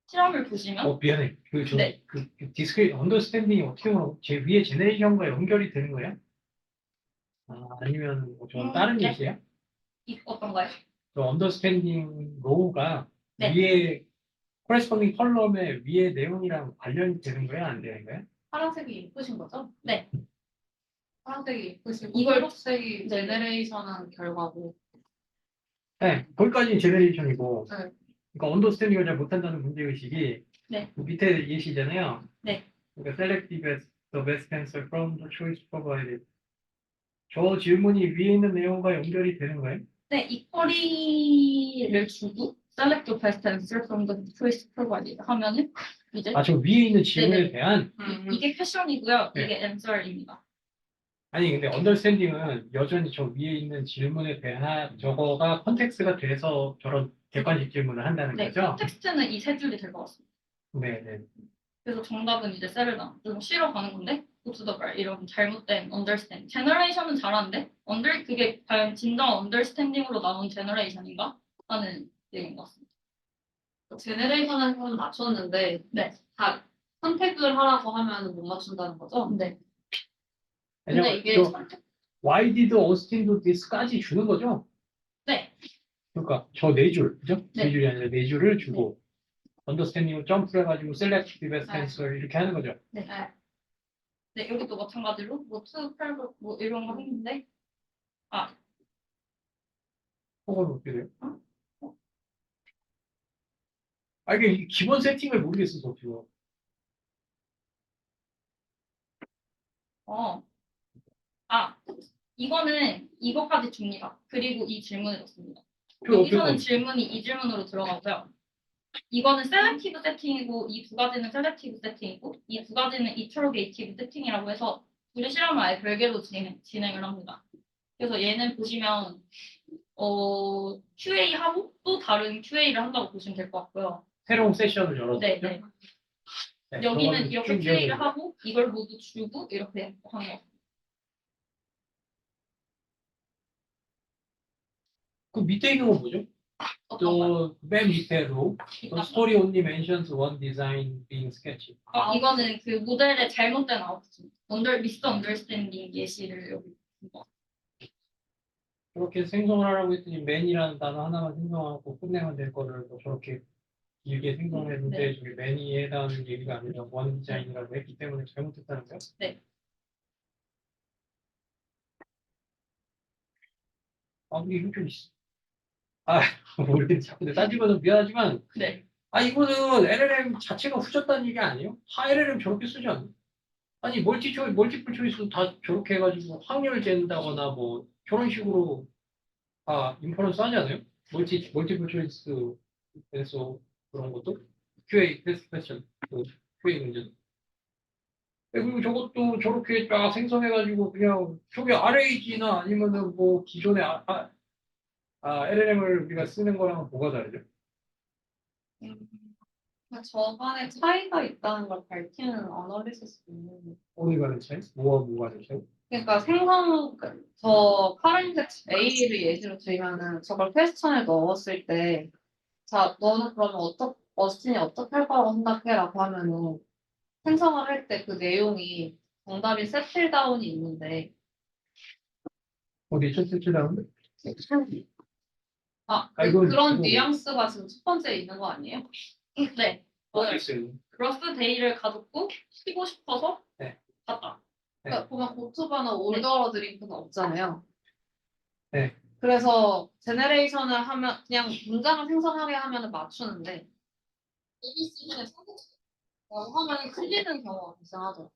실험을 보시면 미안해. 네. 디스크릿 언더스탠딩이 어떻게 보면 제 위에 제네레이션과 연결이 되는 거예요? 아니면 저 다른 네. 예시야? 어떤가요? 그 언더스탠딩 로우가 네. 위에 코레스폰딩 컬럼의 위에 내용이랑 관련이 되는 거야, 안 되는 거야? 파란색이 예쁘신 거죠? 네. 파란색이 예쁘시고 이걸- 초록색이 네. 제네레이션한 결과고. 네, 거기까지는 제너레이션이고, 네. 그러니까 언더스탠딩을 잘 못한다는 문제의식이 네. 그 밑에 예시잖아요. 네. 그러니까 selective as the best answer from the choice provided. 저 질문이 위에 있는 내용과 연결이 되는 거예요? 네, 이쿼리를 주고 select the best answer from the choice provided 하면은 이제 아, 저 위에 있는 질문에 네네. 대한 이게 퀘션이고요. 네. 이게 answer입니다. 아니 근데 언더스탠딩은 여전히 저 위에 있는 질문에 대한 저거가 컨텍스트가 돼서 저런 객관식 질문을 한다는 네, 거죠? 텍스트는 이 세 줄이 될 것 같습니다. 네, 네. 그래서 정답은 이제 셀르다. 좀 쉬러 가는 건데, go to the bar 이런 잘못된 understand. 제너레이션은 잘하는데, 그게 과연 진정 understanding으로 나온 제너레이션인가? 하는 얘기인 것 같습니다. 제네레이션에서는 맞췄는데 네. 다 선택을 하라고 하면 못 맞춘다는 거죠? 네. 근데 왜냐면 이게 저 Why did Austin do this까지 주는 거죠? 네. 그러니까 저 네 줄, 그죠? 네. 네 줄이 아니라 네 줄을 주고 언더스탠딩을 점프를 해가지고 select the best 네. answer 이렇게 하는 거죠. 네. 네, 여기도 마찬가지로 뭐 to, paragraph 뭐 이런 거 했는데, 그건 어떻게 돼요? 아, 이게 기본 세팅을 모르겠어서 지금. 이거는 이거까지 줍니다. 그리고 이 질문을 넣습니다. 그 여기서는 어떻게 질문이 이 질문으로 들어가고요. 이거는 셀렉티브 세팅이고 이 두 가지는 셀렉티브 세팅이고 이 두 가지는 인터로게이티브 세팅이라고 해서 둘이 실험을 아예 별개로 진행을 합니다. 그래서 얘는 보시면 QA하고 또 다른 QA를 한다고 보시면 될 것 같고요. 새로운 세션을 열어서 네, 네. 네, 여기는 그거는 이렇게 쭉 QA를 이어져요. 하고 이걸 모두 주고 이렇게 하는 거. 그 밑에 있는 건 뭐죠? 어떤 거? 또 맨 밑에로 story only mentions one design being sketched. 이거는 그 모델의 잘못된 아웃풋. 미스 언더스탠딩 예시를 여기 준 거. 저렇게 생성을 하라고 했더니 man이라는 단어 하나만 생성하고 끝내면 될 거를 뭐 저렇게 길게 생성했는데 네. 저게 man이 해당하는 얘기가 아니라 one design이라고 했기 때문에 잘못했다는 거야? 네. 근데 이거 좀 있어. 모르겠네. 자꾸 내가 따지면서 미안하지만 네. 이거는 LLM 자체가 후졌다는 얘기 아니에요? LLM 저렇게 쓰지 않나? 아니 멀티플 초이스도 다 저렇게 해가지고 확률 잰다거나 뭐 저런 식으로 인퍼런스 하지 않아요? 멀티플 초이스에서 그런 것도 QA 테스트 패션 그 QA 문제도 그리고 저것도 저렇게 쫙 생성해가지고 그냥 저게 RAG나 아니면은 뭐 기존의 LLM을 우리가 쓰는 거랑 뭐가 다르죠? 저 간에 차이가 있다는 걸 밝히는 어널리시스도 있는. 어디 가는 차이? 뭐가 다른 차이? 그러니까 저 파란색 A를 예시로 들면은 저걸 퀘스천에 넣었을 때, 자, 너는 그러면 어스틴이 어떻게 할 거라고 생각해라고 하면은 생성을 할 때 그 내용이 정답이 세틀다운이 있는데, 어디 쳤을지 나는데? 이건 그런 그거고. 뉘앙스가 지금 첫 번째에 있는 거 아니에요? 네. 뭐가 있어요? 러스 데이를 가졌고 쉬고 싶어서 네. 갔다. 그러니까 보면 고투바나 올더러 드링크는 없잖아요. 네. 그래서 제네레이션을 하면 그냥 문장을 생성하게 하면 맞추는데 ABC중에 선택라고 하면 틀리는 경우가 발생하죠.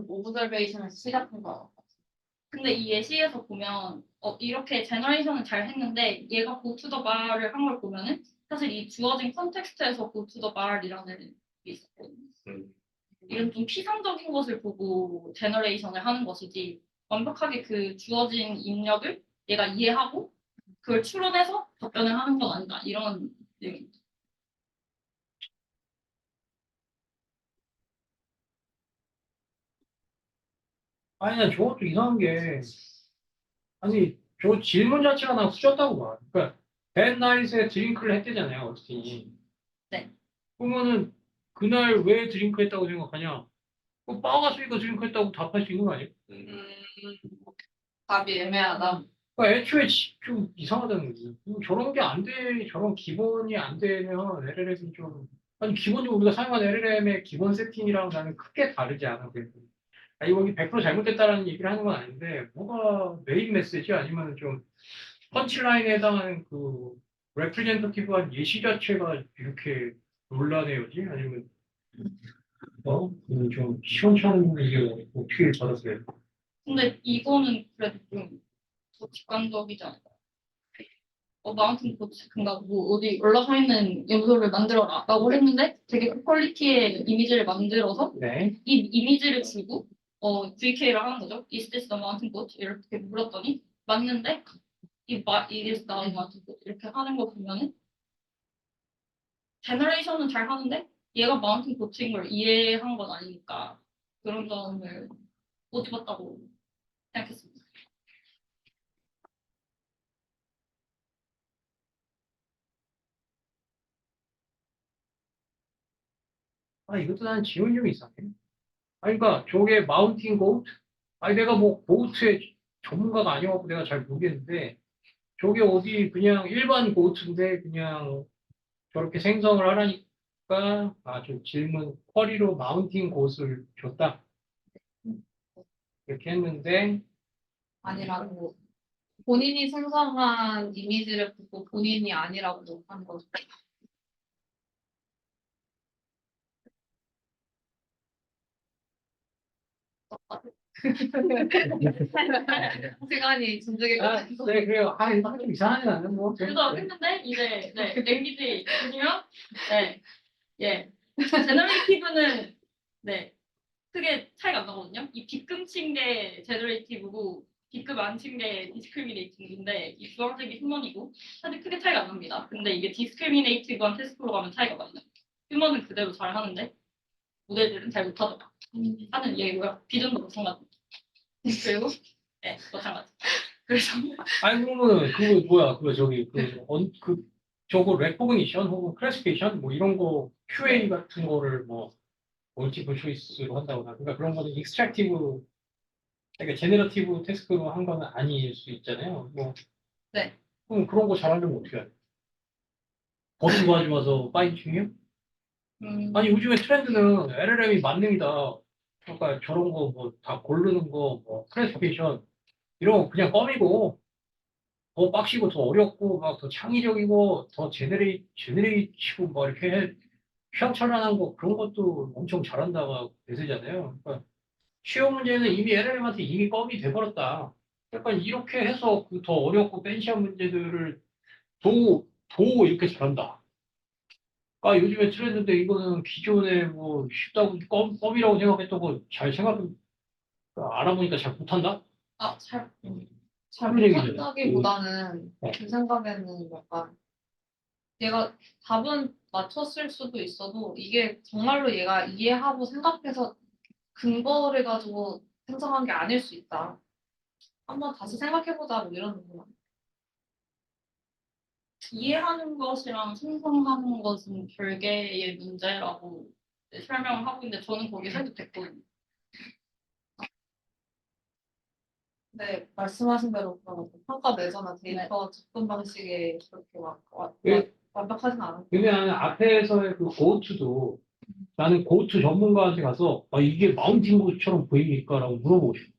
오브저베이션에서 시작한 거. 근데 이 예시에서 보면 이렇게 제너레이션을 잘 했는데 얘가 go to the bar을 한 걸 보면은 사실 이 주어진 컨텍스트에서 go to the bar이라는 게 있었거든요. 이런 좀 피상적인 것을 보고 제너레이션을 하는 것이지 완벽하게 그 주어진 입력을 얘가 이해하고 그걸 추론해서 답변을 하는 건 아니다. 이런 얘기입니다. 난 저것도 이상한 게 저 질문 자체가 난 후졌다고 봐. 그러니까 벤 나잇에 드링크를 했대잖아요, 어스틴이. 네. 그러면은 그날 왜 드링크 했다고 생각하냐? 그 빠가스니까 징크했다고 답할 수 있는 거 아니에요? 답이 애매하다. 그러니까 애초에 좀 이상하다는 거지. 저런 게 안 돼, 저런 기본이 안 되면 LLM이 좀, 아니, 기본적으로 우리가 사용하는 LLM의 기본 세팅이랑 나는 크게 다르지 않아. 그래도. 아, 이거 100% 잘못됐다라는 얘기를 하는 건 아닌데, 뭐가 메인 메시지 아니면 좀 펀치라인에 해당하는 그, 레프레젠터티브한 예시 자체가 이렇게 논란해요지? 아니면, 좀 시원찮은 게 어떻게 받았어요? 근데 이거는 그래도 좀 더 객관적이지 않을까? 마운틴 고치, 그러니까 뭐 어디 올라가 있는 요소를 만들어라라고 했는데 되게 퀄리티의 이미지를 만들어서 네. 이 이미지를 주고 VK를 하는 거죠. Is this the mountain goat? 이렇게 물었더니 맞는데 it is the mountain goat 이렇게 하는 거 보면은 제너레이션은 잘 하는데 얘가 마운틴 고트인 걸 이해한 건 아니니까 그런 점을 못 입었다고 생각했습니다. 아, 이것도 나는 지원이 좀 이상해. 아니, 그러니까 저게 마운틴 고트? 아니, 내가 뭐 고트의 전문가가 아니어서 내가 잘 모르겠는데 저게 어디 그냥 일반 고트인데 그냥 저렇게 생성을 하라니까 저 질문 쿼리로 마운틴 고트를 줬다. 이렇게 했는데 아니라고. 본인이 생성한 이미지를 보고 본인이 아니라고 한 거죠. 시간이 진작에 네, 그래요. 이거 좀 이상하지 않는 뭐. 그래서 했는데 이제 랭귀지 보시면 예 제너레이티브는 크게 차이가 안 나거든요. 이 빗금 친 게 제너레이티브고 빗금 안 친 게 디스크리미네이티브인데 이 주황색이 휴먼이고 사실 크게 차이가 안 납니다. 근데 이게 디스크리미네이티브한 태스크로 가면 차이가 많이 나요. 휴먼은 그대로 잘 하는데 모델들은 잘 못하더라 하는 얘기고요. 비전도 마찬가지. 그리고 마찬가지. 그래서 아니, 그러면 그거 뭐야? 저거 레코그니션 혹은 클래시피케이션 뭐 이런 거 QA 같은 거를 뭐 멀티플 초이스로 한다거나 그러니까 그런 거는 익스트랙티브 그러니까 제네러티브 태스크로 한 거는 아닐 수 있잖아요. 뭐 네. 그럼 그런 거 잘하려면 어떻게 해야 돼? 버튼 가지고서 파인 튜닝이요? 아니 요즘에 트렌드는 LLM이 만능이다. 그러니까 저런 거 뭐 다 고르는 거 뭐 클래시피케이션 이런 거 그냥 껌이고 더 빡시고 더 어렵고 막 더 창의적이고 더 제네레이티브 뭐 이렇게 휘황찬란한 거 그런 것도 엄청 잘한다가 대세잖아요. 그러니까 쉬운 문제는 이미 LLM한테 이미 껌이 돼버렸다. 약간 이렇게 해서 그 더 어렵고 팬시한 문제들을 도 이렇게 잘한다. 아, 요즘에 트렌드인데 이거는 기존에 뭐 쉽다고 껌이라고 생각했던 거 알아보니까 잘 못한다? 잘 그런 얘기잖아요. 못한다기보다는 네. 제 생각에는 약간 얘가 답은 맞췄을 수도 있어도 이게 정말로 얘가 이해하고 생각해서 근거를 가지고 생성한 게 아닐 수 있다. 한번 다시 생각해보자 뭐 이런 거. 이해하는 것이랑 생성하는 것은 별개의 문제라고 설명을 하고 있는데 저는 거기에 설득됐거든요. 네, 말씀하신 대로 그런 평가 내거나 데이터 접근 방식에 그렇게 예. 완벽하진 않아요. 근데 나는 앞에서의 그 고투도 나는 고투 전문가한테 가서 이게 마운틴 고투처럼 보입니까? 라고 물어보고 싶어.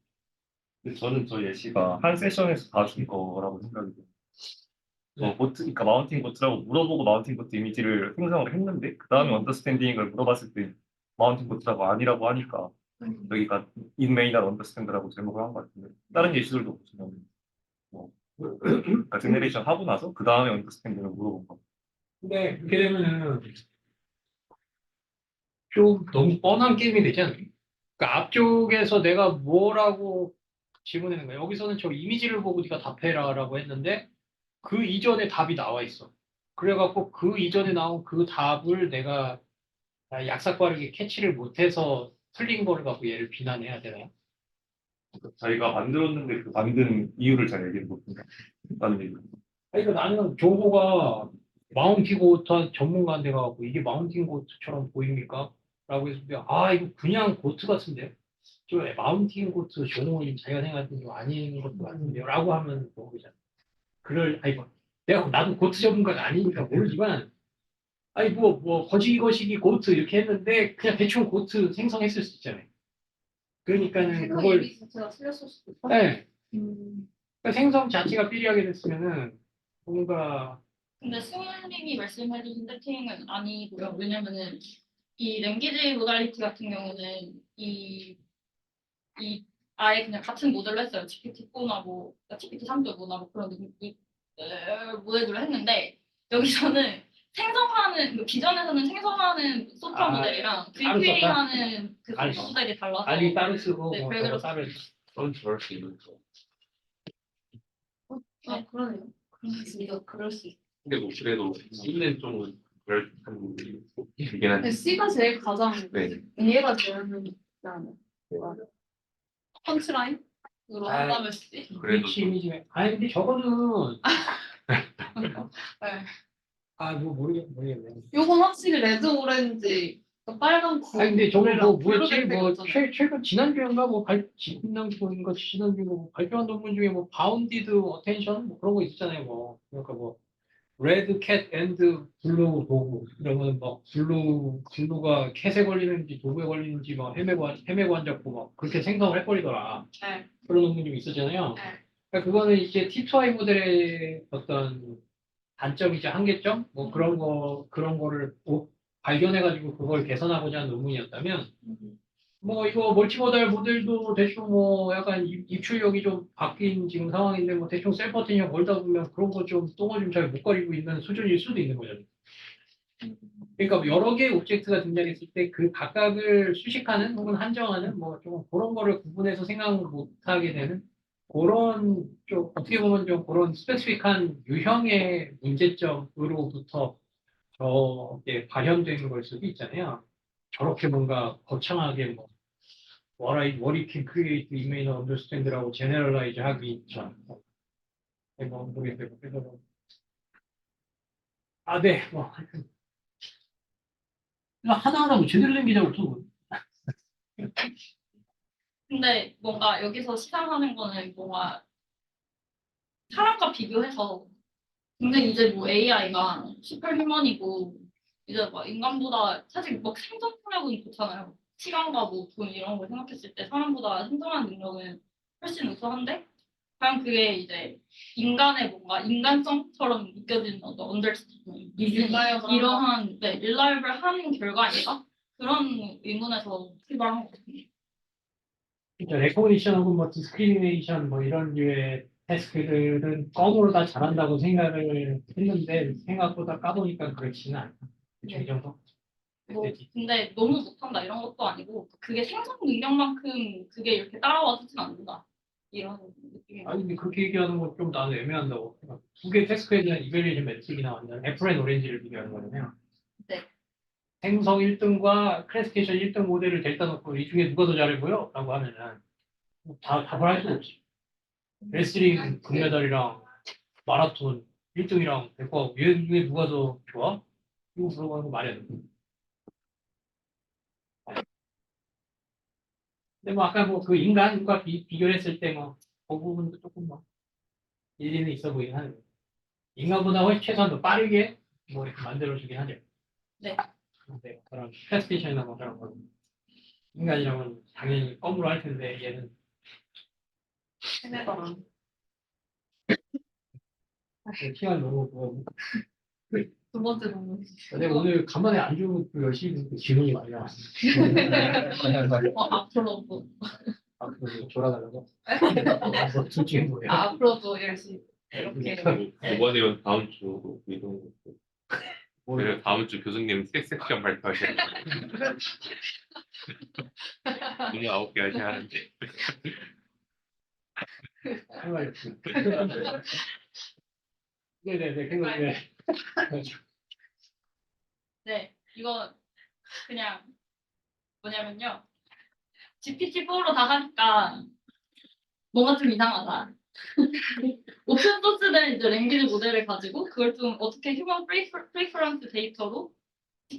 근데 저는 저 예시가 한 세션에서 다 준 거라고 생각이 돼요. 네. 그러니까 마운틴 고트라고 물어보고 마운틴 고트 이미지를 생성을 했는데 그 다음에 언더스탠딩을 물어봤을 때 마운틴 고트라고 아니라고 하니까 여기가 인메인한 언더스탠드라고 제목을 한 것 같은데 다른 예시들도 보시면 뭐 그러니까 제네레이션 하고 나서 그 다음에 언더스탠딩을 물어본 거. 근데 그렇게 되면은 좀 너무 뻔한 게임이 되지 않나요? 그러니까 앞쪽에서 내가 뭐라고 질문하는 거야. 여기서는 저 이미지를 보고 네가 답해라라고 했는데 그 이전에 답이 나와 있어. 그래갖고 그 이전에 나온 그 답을 내가 약삭빠르게 캐치를 못해서 틀린 거를 갖고 얘를 비난해야 되나요? 자기가 만들었는데 그 만든 이유를 잘 얘기를 못한다. 라는 얘기. 아니, 그러니까 나는 조고가 마운틴 고트 전문가한테 가갖고 이게 마운틴 고트처럼 보입니까? 라고 했는데, 아, 이거 그냥 고트 같은데요? 저 마운틴 고트 저는 자기가 생각했던 게 아닌 것도 같은데요? 라고 하면 모르잖아. 아니, 뭐, 나도 고트 전문가가 아니니까 모르지만, 아니, 거시기 고트 이렇게 했는데, 그냥 대충 고트 생성했을 수 있잖아요. 그러니까는 생각 그걸, 예비 자체가 틀렸을 수도 있어. 네. 음. 그러니까 생성 자체가 삐리하게 됐으면은, 뭔가, 근데 승우님이 말씀해주신 세팅은 아니고요. 왜냐면은 이 랭귀지 모달리티 같은 경우는 이 아예 그냥 같은 모델로 했어요. GPT-4나 뭐 GPT-3.5나 뭐 그런 모델로 했는데 여기서는 생성하는 기존에서는 생성하는 소프트웨어 모델이랑 따로 VQA하는 그 아니, 소프트웨어 모델이 달라서 알리 따로 쓰고, 네, 뭐, 별개로 저거 따로 그건 저럴 수 있는 거. 아, 그러네요. 그럴 수 있어. 근데 뭐 그래도 C는 좀 그럴 듯한 부분이 있긴 한데. C가 제일 가장 네. 이해가 되는 펀치라인으로 아, 한다면 C. 그래도 그렇지, 이미지. 아니, 근데 저거는, 네. 모르겠네. 요건 확실히 레드 오렌지 그 빨간 아니, 근데 저거 뭐였지? 블루베리가 최근, 지난주인가, 지난주인가, 발표한 논문 중에 바운디드 어텐션? 뭐 그런 거 있었잖아요, 뭐. 그러니까 레드 캣 앤드 블루 도구. 이러면 블루가 캣에 걸리는지 도구에 걸리는지 헤매고 앉았고, 그렇게 생성을 해버리더라. 네. 그런 논문이 좀 있었잖아요. 네. 그러니까 그거는 이제 T2I 모델의 어떤 단점이자 한계점? 그런 거를 발견해가지고 그걸 개선하고자 하는 논문이었다면, 이거 멀티모달 모델도 대충 약간 입출력이 좀 바뀐 지금 상황인데, 대충 셀프 어테인션 걸다 보면 그런 거 좀 똥을 좀 잘 못 가리고 있는 수준일 수도 있는 거잖아요. 그러니까 여러 개의 오브젝트가 등장했을 때 그 각각을 수식하는 혹은 한정하는 좀 그런 거를 구분해서 생각을 못 하게 되는 그런 좀 어떻게 보면 좀 그런 스페시픽한 유형의 문제점으로부터 저게 발현되는 걸 수도 있잖아요. 저렇게 뭔가 거창하게 what it can create, we may not understand라고 제너럴라이즈 하기 전. 모르겠어요. 그래서 네, 하여튼 하나하나 제대로 된 기자가 없어. 근데 뭔가 여기서 시상하는 거는 뭔가 사람과 비교해서 근데 이제 AI가 슈퍼휴먼이고 이제 인간보다 사실 생존력은 좋잖아요. 시간과 돈 이런 걸 생각했을 때 사람보다 생존하는 능력은 훨씬 우수한데 과연 그게 이제 인간의 뭔가 인간성처럼 느껴지는 어떤 언더스탠딩 이러한 릴라이블한 결과인가? 그런 의문에서 출발한 것 같아요. 그러니까 레코니션하고 디스크리미네이션 이런 류의 태스크들은 껌으로 다 잘한다고 생각을 했는데 생각보다 까보니까 그렇지는 않다. 이 정도? 근데 너무 못한다 이런 것도 아니고 그게 생성 능력만큼 그게 이렇게 따라와 주진 않는다 이런 느낌이. 아니 근데 그렇게 얘기하는 건 좀 나는 애매한다고. 두 개 태스크에 대한 이벨리에이션 매트릭이 나왔는데 애플 앤 오렌지를 비교하는 거잖아요. 네. 생성 1등과 클래시피케이션 1등 모델을 데려다 놓고 이 중에 누가 더 잘해 보여? 라고 하면은 답을 할 수가 없지. 레슬링 금메달이랑 마라톤 1등이랑 데리고 얘 중에 누가 더 좋아? 이거 물어보는 거 말이 안 돼. 근데 아까 그 인간과 비교를 했을 때 그 부분도 조금 일리는 있어 보이긴 하네요. 인간보다 훨씬 최소한 더 빠르게 이렇게 만들어주긴 하죠. 네. 근데 그런 플레이스테이션이나 그런 거 인간이라면 당연히 껌으로 할 텐데 얘는 헤매거랑. 시간 너무 두 번째 논문. 내가 오늘 간만에 안 주고 열심히 질문이 많이 나왔어. 앞으로도. 앞으로 졸아달라고? 둘 중에 뭐예요? 앞으로도 열심히. 이렇게. 이번이면 다음 주 이동. 그래서 다음 주 교수님 섹션 발표하셔야 돼요. 오늘 9개 하셔야 하는데. 네네네. 네, 이거 그냥 뭐냐면요. GPT-4로 다 하니까 뭔가 좀 이상하다. 오픈 소스된 이제 랭귀지 모델을 가지고 그걸 좀 어떻게 휴먼 프리퍼런스 데이터로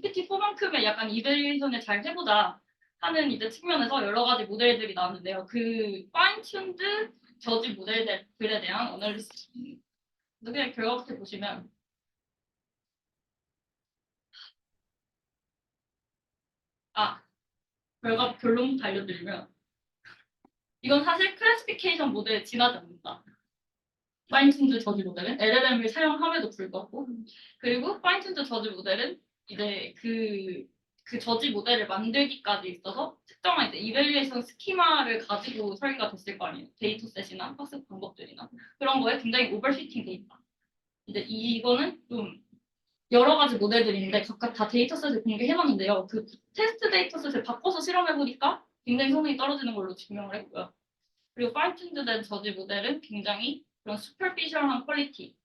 GPT-4만큼의 약간 이벨리에이션을 잘 해보자 하는 이제 측면에서 여러 가지 모델들이 나왔는데요. 그 파인튠드 저지 모델들에 대한 어널리시스 그냥 결과부터 보시면 결과 결론 알려드리면 이건 사실 클래시피케이션 모델에 지나지 않는다. 파인튠드 저지 모델은 LLM을 사용함에도 불구하고 그리고 파인튠드 저지 모델은 이제 그 저지 모델을 만들기까지 있어서 특정한 이제 이밸리에이션 스키마를 가지고 설계가 됐을 거 아니에요. 데이터셋이나 학습 방법들이나 그런 거에 굉장히 오버피팅 돼 있다. 이제 이거는 좀 여러 가지 모델들인데 각각 다 데이터셋을 공개해놨는데요. 그 테스트 데이터셋을 바꿔서 실험해보니까 굉장히 성능이 떨어지는 걸로 증명을 했고요. 그리고 파인튠드된 저지 모델은 굉장히 그런 슈퍼피셜한 퀄리티,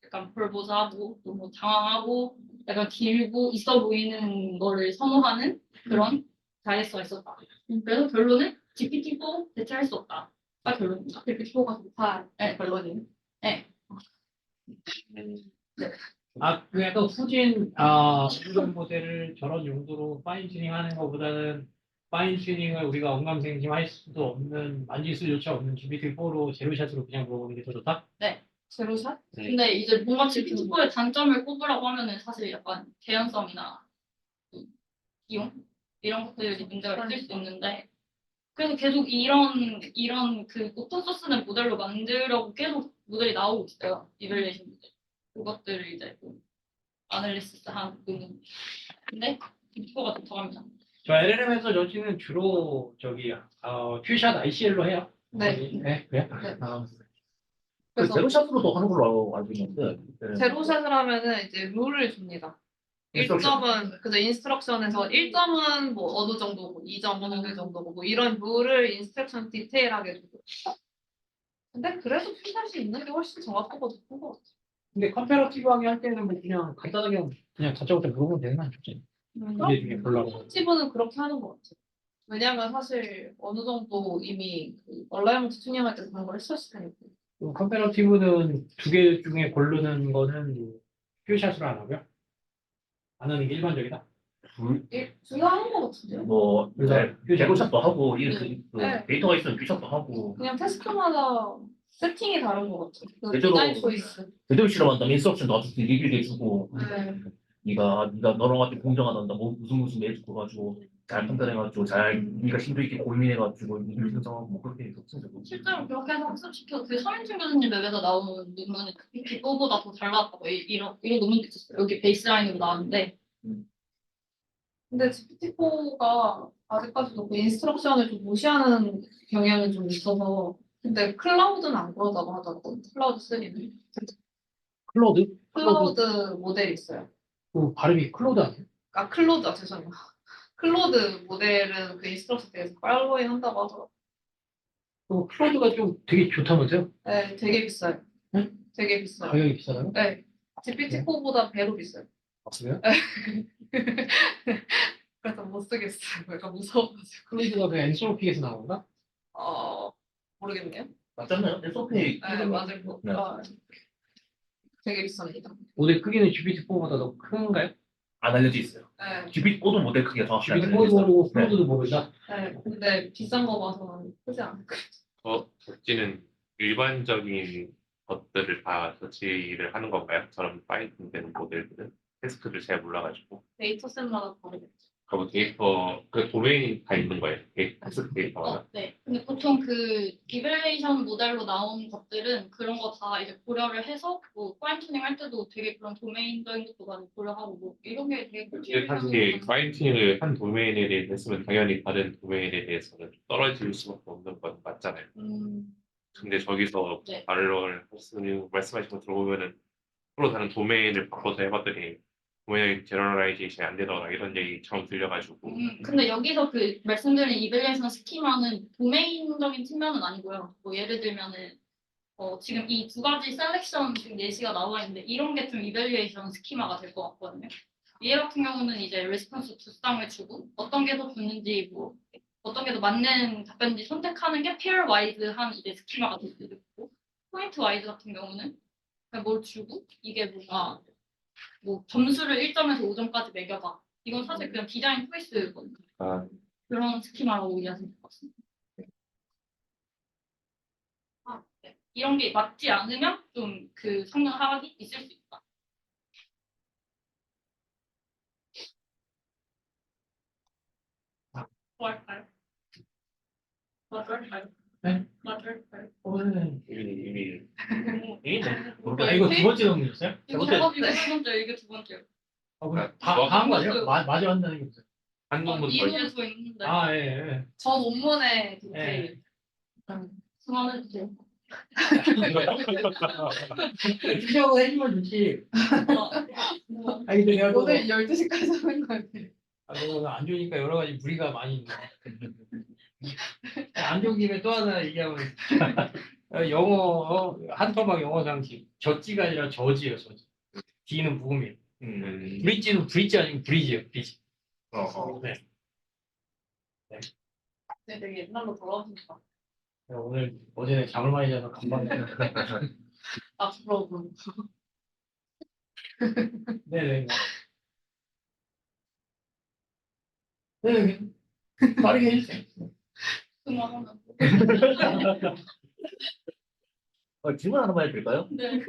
약간 벌보자하고 너무 장황하고 약간 길고 있어 보이는 거를 선호하는 그런 자릿수가 있었다. 그래서 결론은 GPT-4 대체할 수 없다. 가 결론입니다. GPT-4가 좋다. 네. 결론이. 네. 그 약간 수정 모델을 저런 용도로 파인 튜닝하는 것보다는 파인 튜닝을 우리가 언감생심할 수도 없는 만질 수조차 없는 GPT-4로 제로샷으로 그냥 물어보는 게 더 좋다? 제로샷? 근데 이제 뭔가 GPT-4의 단점을 꼽으라고 하면은 사실 약간 개연성이나 비용 이런 것들이 문제가 있을 수 있는데 그래서 계속 이런 그 오픈소스는 모델로 만들려고 계속 모델이 나오고 있어요. 이밸리에이션 모델. 그것들을 이제 좀 아날리시스 하는 부분. 근데 GPT-4가 더 더합니다. 저 LLM에서 저지는 주로 큐샷 ICL로 해요. 네. 네, 그래요? 네. 그 그래서 제로샷으로도 하는 걸로 알고 있는데. 네. 제로샷을 하면은 이제 룰을 줍니다. 1점은 그저 인스트럭션에서 1점은 뭐 어느 정도고 2점은 어느 정도고 뭐 이런 룰을 인스트럭션 디테일하게 주고. 근데 그래도 큐샷이 있는 게 훨씬 정확하고 좋은 것 같아요. 근데 컴패러티브하게 할 때는 뭐 그냥 간단하게 그냥 다짜고짜 물어보면 되는 거 아니죠? 이게 중에 별로라고. 팁은 그렇게 하는 것 같아요. 왜냐하면 사실 어느 정도 이미 그 얼라이먼트 튜닝할 때 그런 걸 했었을 테니까. 컴패러티브는 두 개 중에 고르는 거는 큐샷으로 안 하고요? 안 하는 게 일반적이다? 둘다 하는 것 같은데요? 뭐 그래서 제로샷도 하고 네. 데이터가 있으면 큐샷도 하고 그냥 테스트마다 세팅이 다른 것 같아요. 그 제대로- 디자인 초이스. 제대로 실험한다면 인스트럭션도 아주 되게 길게 주고 네. 네가 너랑 같이 공정하단다 뭐 무슨 내주고 가지고 잘 판단해가지고 잘 네가 심도 있게 고민해가지고 이걸 생성하고 뭐 그렇게 해서 실제로 그렇게 해서 학습시켜 그 서민준 교수님 웹에서 나오는 논문이 GPT-4보다 더 잘 나왔다고 이런 논문도 있었어요. 여기 베이스라인으로 나왔는데 근데 GPT-4가 아직까지도 그 인스트럭션을 좀 무시하는 경향이 좀 있어서 근데 클라우드는 안 그러다고 하더라고요. 클라우드 3는. 클로드? 클라우드 모델이 있어요. 그 발음이 클로드 아니에요? 클로드, 죄송해요. 클로드 모델은 그 인스트럭션 되게 팔로잉 한다고 하더라고요. 클로드가 좀 되게 좋다면서요? 네, 되게 비싸요. 응? 되게 비싸요. 가격이 비싸요? 네. GPT-4보다 배로 비싸요. 그래요? 그래서 못 쓰겠어요. 약간 무서워가지고. 클로드가 그 엔트로피에서 나온 건가? 모르겠네요. 맞잖아요. SOP 네, 맞아요. 네. 되게 비쌉니다. 모델 크기는 GPT-4보다 더 큰가요? 안 알려져 있어요. 네. GPT-4도 모델 크기가 정확히 안 알려져 GPT-4도 있어요. 모르고 네. 클로드도 모른다? 네. 근데 비싼 거 봐서는 크지 않을까. 저지는 일반적인 것들을 다 저지를 하는 건가요? 저런 파이썬 모델들은 테스트를 잘 몰라가지고 데이터셋마다 다르겠죠. 그리고 데이터 그 도메인이 다 있는 거예요. 테스트 데이터가. 네. 근데 보통 그 이밸리에이션 모델로 나온 것들은 그런 거 다 이제 고려를 해서 뭐 파인튜닝 할 때도 되게 그런 도메인적인 것도 많이 고려하고 뭐 이런 게 되게 근데 사실 파인튜닝을 한 도메인에 대해서 했으면 당연히 다른 도메인에 대해서는 좀 떨어질 수밖에 없는 건 맞잖아요. 근데 저기서 네. 말을 말씀하신 거 들어보면은 서로 다른 도메인을 바꿔서 해봤더니 도메인 제너럴라이제이션이 안 되더라 이런 얘기처럼 들려가지고 근데 여기서 그 말씀드린 이밸리에이션 스키마는 도메인적인 측면은 아니고요. 뭐 예를 들면은 지금 이 두 가지 셀렉션 지금 예시가 나와 있는데 이런 게 좀 이밸리에이션 스키마가 될 것 같거든요. 얘 같은 경우는 이제 레스폰스 두 쌍을 주고 어떤 게 더 좋는지 뭐 어떤 게 더 맞는 답변인지 선택하는 게 페어 와이즈한 이제 스키마가 될 수도 있고 포인트 와이즈 같은 경우는 그냥 뭘 주고 이게 뭔가 뭐 점수를 1점에서 5점까지 매겨봐 이건 사실 그냥 디자인 초이스거든요. 아, 그런 스키마라고 이해하시면 될 것 같습니다. 네. 이런 게 맞지 않으면 좀 그 성능 하락이 있을 수 있다. 뭐 할까요? 맞을까요? 네? 맞을까요? 오늘 이미 아 이거 두 번째 정리였어요? 이거 두 번째, 이게 두 번째요. 아, 그럼 다한 거 아니에요? 마저 한다는 게 없어요. 한 놈은 더 이해할 수 있는데. 아, 예, 예. 전 논문에 예. 그만해주세요. 주자고 해주면 좋지. 아니, 근데 내가 오늘 12시까지 하는 거예요. 그거 안 좋으니까 여러 가지 무리가 많이 있네. 안 좋은 김에 또 하나 얘기하면 영어 한토막 영어 상식 젖지가 아니라 저지예요. 저지. D는 부음이에요. 브릿지는 브릿지 아니면 브리지예요. 브리지. 네. 네, 되게 옛날로 돌아오시니까. 오늘 어제 잠을 많이 자서 금방 앞으로도. 네네. 네, 빠르게 해주세요. 그만하면. 질문 하나만 해도 될까요? 네.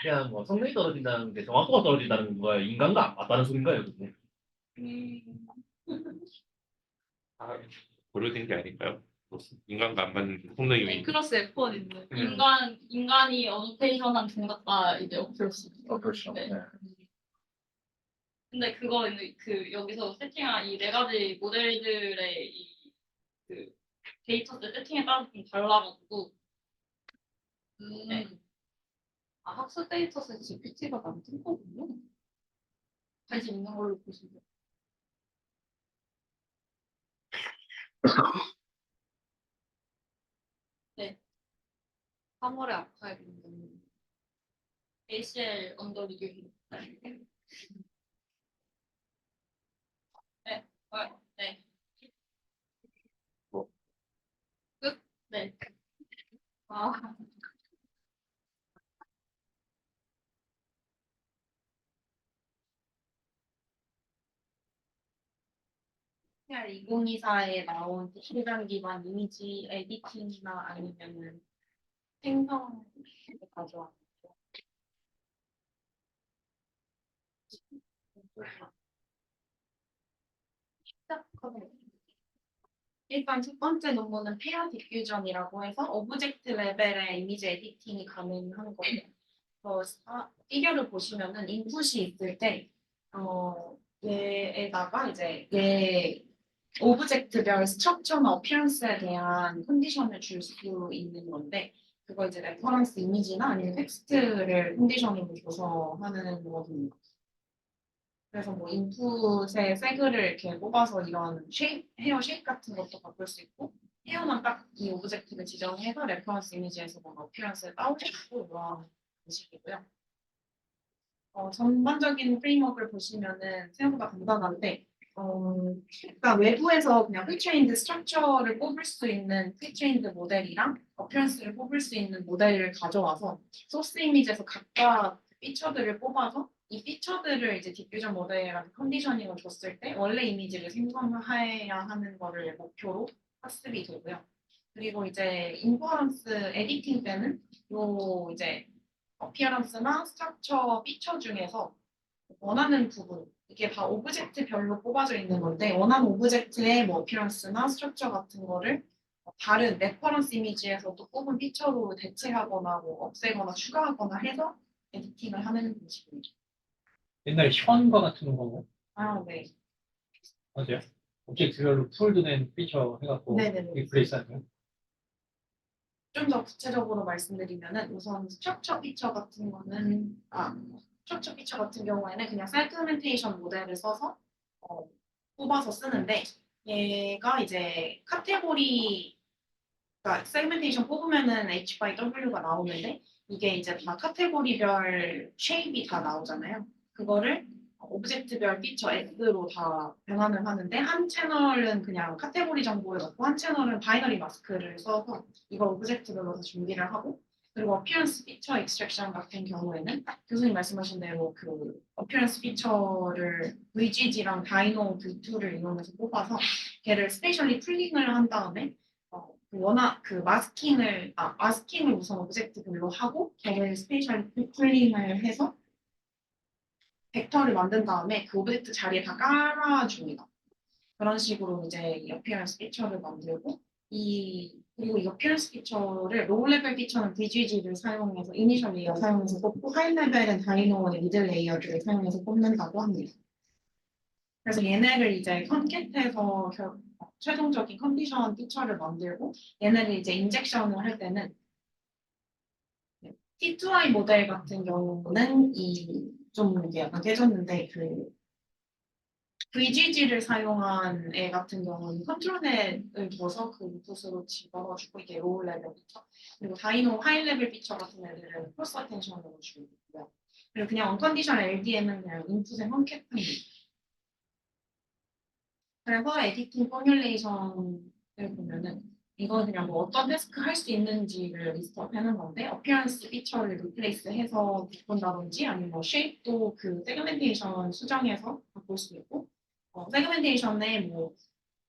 그냥 뭐 성능이 떨어진다는 게 정확도가 떨어진다는 거야 인간과 안 맞다는 소린가요? 그게? 아, 고려된 게 아닐까요? 인간과 안 맞는 성능이 왜 있는 크로스 F1인데. 인간이 어노테이션한 종 같다 이제 어플스. 그렇죠. 네. 근데 그거 이제 그 여기서 세팅한 이 네 가지 모델들의 이그 데이터들 세팅에 따라서 좀 달라가지고 네. 아, 학습 데이터셋 GPT가 만든 거군요. 관심 있는 걸로 보시면. 3월에 아카이브인데. ACL 언더 리뷰. 네. 네. 뭐? 끝? 네. 아, PR 2024에 나온 실감 기반 이미지 에디팅이나 아니면은 생성을 가져왔죠. 시작하겠습니다. 일단 첫 번째 논문은 페어 디퓨전이라고 해서 오브젝트 레벨의 이미지 에디팅이 가능한 거예요. 피겨를 보시면은 인풋이 있을 때, 얘에다가 이제 얘 오브젝트별 스트럭처나 어피언스에 대한 컨디션을 줄 수 있는 건데, 그거 이제 레퍼런스 이미지나 아니면 텍스트를 컨디션으로 줘서 하는 거거든요. 그래서 뭐 인풋에 세그를 이렇게 뽑아서 이런 쉐입, 헤어 쉐입 같은 것도 바꿀 수 있고, 헤어만 딱 이 오브젝트를 지정해서 레퍼런스 이미지에서 뭔가 어피언스를 따올 수 있고, 이런 방식이고요. 전반적인 프레임워크를 보시면은 생각보다 간단한데, 그러니까 외부에서 그냥 프리트레인드 스트럭처를 뽑을 수 있는 프리트레인드 모델이랑 어피언스를 뽑을 수 있는 모델을 가져와서 소스 이미지에서 각각 피처들을 뽑아서 이 피처들을 이제 디퓨전 모델이랑 컨디셔닝을 줬을 때 원래 이미지를 생성해야 하는 거를 목표로 학습이 되고요. 그리고 이제 인퍼런스 에디팅 때는 요 이제 어피어런스나 스트럭처 피처 중에서 원하는 부분 이게 다 오브젝트별로 뽑아져 있는 건데 원하는 오브젝트의 뭐 어피어런스나 스트럭처 같은 거를 다른 레퍼런스 이미지에서 또 뽑은 피처로 대체하거나 뭐 없애거나 추가하거나 해서 에디팅을 하는 방식입니다. 옛날에 션과 같은 거 아, 네. 맞아요? 오브젝트별로 풀드된 피처 해갖고 네네네. 리플레이스 하는 좀 더 구체적으로 말씀드리면은 우선 스트럭처 피처 같은 거는 스트럭처 피처 같은 경우에는 그냥 세그멘테이션 모델을 써서 뽑아서 쓰는데 얘가 이제 카테고리 그러니까 세그멘테이션 뽑으면은 H by W가 나오는데 이게 이제 다 카테고리별 쉐입이 다 나오잖아요. 그거를 오브젝트별 피처 X로 다 변환을 하는데 한 채널은 그냥 카테고리 정보를 넣고 한 채널은 바이너리 마스크를 써서 이걸 오브젝트별로 다 준비를 하고 그리고 appearance feature extraction 같은 경우에는 교수님 말씀하신 대로 그 appearance feature를 VGG랑 다이노 그 툴을 이용해서 뽑아서 걔를 스페셜리 풀링을 한 다음에 그 마스킹을 우선 오브젝트별로 하고 걔를 스페셜리 풀링을 해서 벡터를 만든 다음에 그 오브젝트 자리에 다 깔아줍니다. 그런 식으로 이제 이 appearance feature를 만들고 그리고 이 appearance feature를 로우 레벨 피처는 VGG를 사용해서 이니셜 레이어 사용해서 뽑고 하이 레벨은 다이노의 미들 레이어를 사용해서 뽑는다고 합니다. 그래서 얘네를 이제 컨캣해서 최종적인 컨디션 피처를 만들고 얘네를 이제 인젝션을 할 때는 T2I 모델 같은 경우는 좀 이게 약간 깨졌는데 그 VGG를 사용한 애 같은 경우는 컨트롤넷을 둬서 그 인풋으로 집어넣어주고 이게 로우 레벨 피처 그리고 다이노 하이 레벨 피처 같은 애들은 크로스 어텐션으로 주고요. 그리고 그냥 언컨디션 LDM은 그냥 인풋에 홈캡합니다. 그래서 에디팅 포뮬레이션을 보면은 이건 그냥 뭐 어떤 태스크 할 수 있는지를 리스트업 해놓은 건데 어피어런스 피처를 리플레이스해서 바꾼다든지 아니면 뭐 쉐입도 그 세그멘테이션 수정해서 바꿀 수 있고 세그멘테이션에 뭐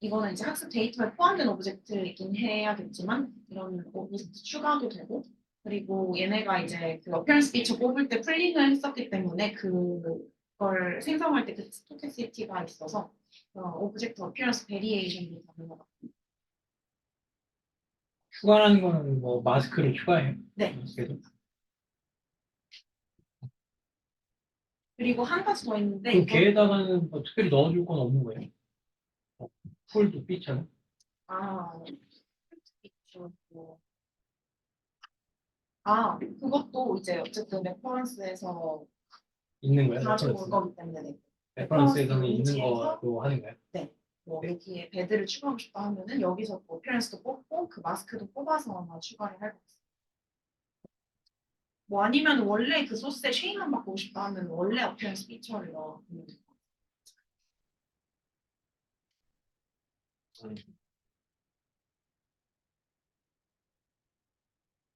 이거는 이제 학습 데이터에 포함된 오브젝트이긴 해야겠지만 이런 오브젝트 추가도 되고 그리고 얘네가 이제 그 어피어런스 피처 뽑을 때 풀링을 했었기 때문에 그걸 생성할 때 그 스토캐시티가 있어서 오브젝트 어피어런스 베리에이션이 가능하다. 추가하는 거는 뭐 마스크를 추가해요. 네. 마스크도. 그리고 한 가지 더 있는데 그 걔에다가는 뭐 특별히 넣어줄 건 없는 거예요. 폴드 피처는. 그것도 이제 어쨌든 레퍼런스에서 있는 거예요. 가지고 올 레퍼런스. 거기 때문에 레퍼런스에서는 있는 인지해서 거로 하는 거예요. 뭐 여기에 배드를 추가하고 싶다 하면은 여기서 뭐 어피어런스도 뽑고 그 마스크도 뽑아서 아마 추가를 할 것 같아요. 뭐 아니면 원래 그 소스에 쉐임만 바꾸고 싶다 하면 원래 어피어런스 피처를 넣으면 될 것 같아요.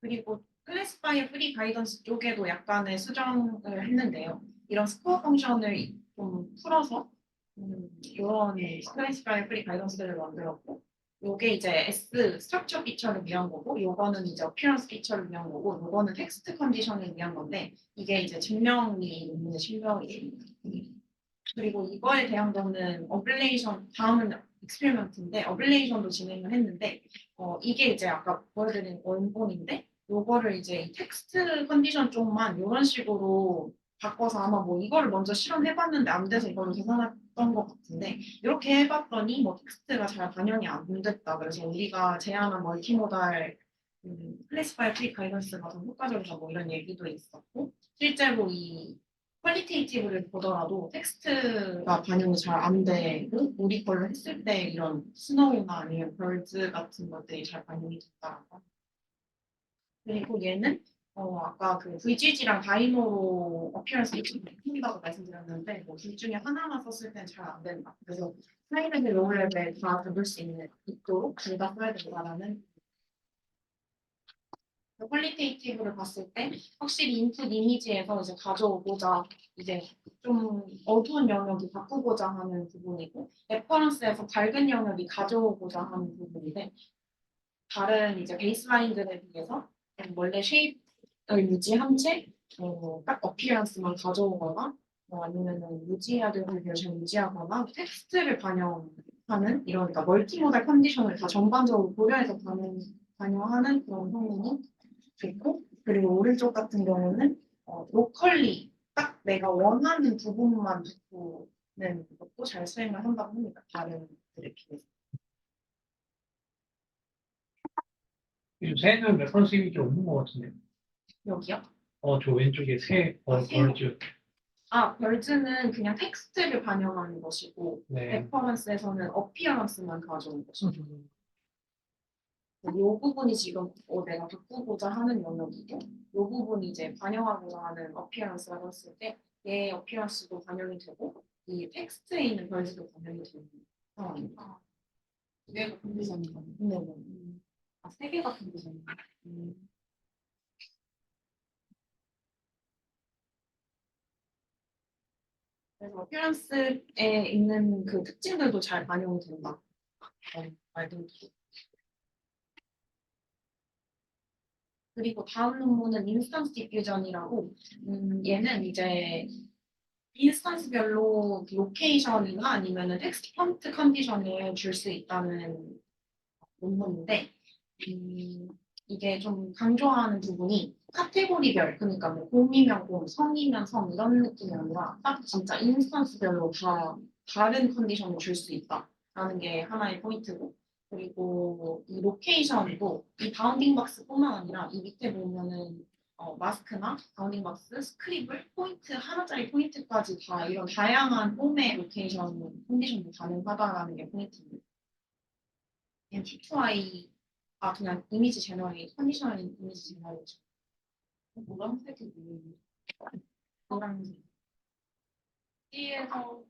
그리고 클래시파이어 프리 가이던스 쪽에도 약간의 수정을 했는데요. 이런 스코어 펑션을 좀 풀어서 이런 클래시파이어 프리 가이던스를 만들었고 요게 이제 S 스트럭처 피처를 위한 거고 요거는 이제 어피어런스 피처를 위한 거고 요거는 텍스트 컨디션을 위한 건데 이게 이제 증명이 있는 실명이에요. 그리고 이거에 대한 거는 어블레이션 다음은 익스페리먼트인데 어블레이션도 진행을 했는데 이게 이제 아까 보여드린 원본인데 요거를 이제 텍스트 컨디션 쪽만 이런 식으로 바꿔서 아마 뭐 이거를 먼저 실험해봤는데 안 돼서 이거를 계산했던 것 같은데 이렇게 해봤더니 뭐 텍스트가 잘 반영이 안 됐다. 그래서 우리가 제안한 멀티모달 클래시파이 프리 가이던스가 더 효과적이다 뭐 이런 얘기도 있었고 실제로 이 퀄리테이티브를 보더라도 텍스트가 반영이 잘 안 되고 우리 걸로 했을 때 이런 스노우나 아니면 벌즈 같은 것들이 잘 반영이 됐다라고. 그리고 얘는 아까 그 VGG랑 다이노로 어피어런스 입힌다고 말씀드렸는데 뭐 둘 중에 하나만 썼을 땐 잘 안 된다. 그래서 하이 레벨, 로우 레벨 다 잡을 수 있도록 둘 다 써야 된다라는. 퀄리테이티브를 봤을 때 확실히 인풋 이미지에서 이제 가져오고자 이제 좀 어두운 영역이 바꾸고자 하는 부분이고 레퍼런스에서 밝은 영역이 가져오고자 하는 부분인데 다른 이제 베이스라인들에 비해서 원래 쉐입을 유지한 채 딱 어피어런스만 가져오거나 아니면은 유지해야 되는 걸 잘 유지하거나 텍스트를 반영하는 이런 그러니까 멀티모달 컨디션을 다 전반적으로 고려해서 반영하는 그런 성능이 있고 그리고 오른쪽 같은 경우는 로컬리 딱 내가 원하는 부분만 바꾸는 것도 잘 수행을 한다고 합니다. 다른 들에 비해서. 새는 레퍼런스 이미지 없는 것 같은데. 여기요? 저 왼쪽에 새 새. 벌즈. 벌즈는 그냥 text를 반영하는 것이고 네. 레퍼런스에서는 어피어런스만 가져온 것이죠. 이 부분이 지금 내가 바꾸고자 하는 영역이고 이 부분이 이제 반영하고자 하는 어피어런스라고 했을 때 얘 어피어런스도 반영이 되고 이 텍스트에 있는 벌즈도 반영이 되는 상황입니다. 두 개가 컨디션인 거네. 네. 세 개가 컨디션인 거네. 그래서 어피어런스에 있는 그 특징들도 잘 반영이 된다. 말도. 그리고 다음 논문은 인스턴스 디퓨전이라고, 얘는 이제 인스턴스별로 로케이션이나 아니면은 텍스트 폰트 컨디션을 줄 수 있다는 논문인데, 이게 좀 강조하는 부분이 카테고리별, 그러니까 뭐 곰이면 곰, 성이면 성 이런 느낌이 아니라 딱 진짜 인스턴스별로 다 다른 컨디션을 줄 수 있다라는 게 하나의 포인트고, 그리고 이 로케이션이고 이 바운딩 박스뿐만 아니라 이 밑에 보면은 마스크나 바운딩 박스, 스크립을 포인트 하나짜리 포인트까지 다 이런 다양한 폼의 로케이션 컨디션이 가능하다라는 게 포인트입니다. 그냥 T2I 그냥 이미지 제너레이트 컨디셔널 이미지 제너레이트 노란색이 뭐예요? 노란색 C에서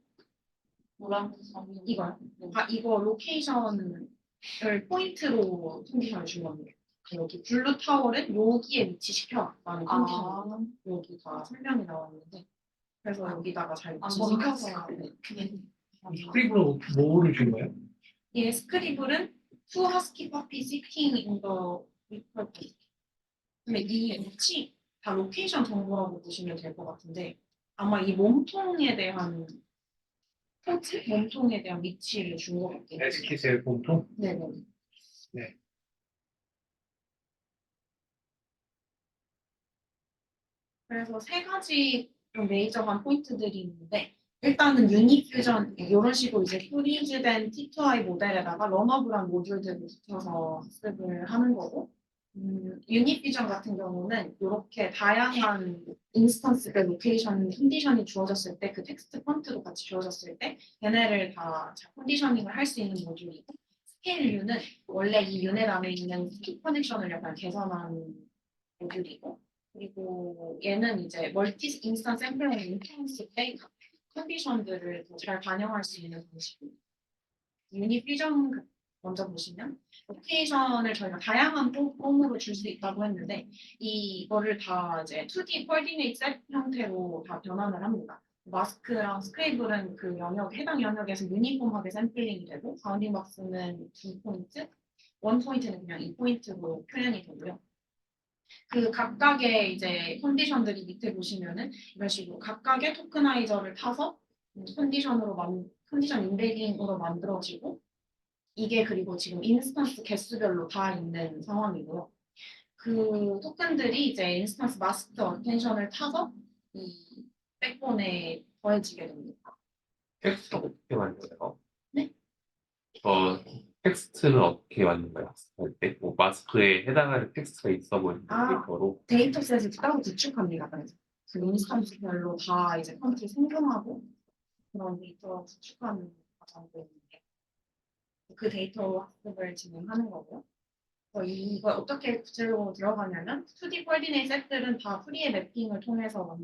노란색 점이 이거요? 이거 로케이션을 포인트로 컨디션을 준 겁니다. 여기 블루 타월은 여기에 위치시켜라는 컨디션 여기가 설명이 나와 있는데 그래서 여기다가 잘 위치시켜서 스크립으로 뭐를 준 거예요? 예, 스크리블은 two husky puppy sitting in the report. 근데 이 위치 다 로케이션 정보라고 보시면 될 것 같은데 아마 이 몸통에 대한 포즈, 몸통에 대한 위치를 준 것 같긴 해요. 에스키스의 공통? 네네. 네. 그래서 세 가지 좀 메이저한 포인트들이 있는데 일단은 유니퓨전 이런 식으로 이제 프리즈된 T2I 모델에다가 런어블한 모듈들을 붙여서 학습을 하는 거고 유니퓨전 같은 경우는 이렇게 다양한 인스턴스별 로케이션 컨디션이 주어졌을 때 그 텍스트 폰트도 같이 주어졌을 때 얘네를 다 컨디셔닝을 할 수 있는 모듈이고 스케일 U는 원래 이 유닛 안에 있는 스킵 커넥션을 약간 개선한 모듈이고 그리고 얘는 이제 멀티 인스턴 샘플링 인스턴스 때 컨디션들을 더 잘 반영할 수 있는 방식입니다. 유니퓨전 먼저 보시면 로케이션을 저희가 다양한 폼으로 줄 수 있다고 했는데 이거를 다 이제 2D 코디네이트 셋 형태로 다 변환을 합니다. 마스크랑 스크레이블은 그 영역 해당 영역에서 유니폼하게 샘플링이 되고 바운딩 박스는 2포인트, 1포인트는 그냥 2포인트로 표현이 되고요. 그 각각의 이제 컨디션들이 밑에 보시면은 이런 식으로 각각의 토크나이저를 타서 컨디션 인베딩으로 만들어지고 이게 그리고 지금 인스턴스 개수별로 다 있는 상황이고요. 그 토큰들이 이제 인스턴스 마스터 어텐션을 타서 이 백본에 더해지게 됩니다. 텍스트는 어떻게 만들어요? 네? 텍스트는 어떻게 만든가요? 학습할 때? 뭐 마스크에 해당하는 텍스트가 있어 보이는 데이터로 데이터셋을 따로 구축합니다. 그래서 그 인스턴스별로 다 이제 펀트를 생성하고 그런 데이터 구축하는 과정도 있는데 그 데이터로 학습을 진행하는 거고요. 이걸 어떻게 구체적으로 들어가냐면 2D 코디네이트 셋들은 다 프리의 매핑을 통해서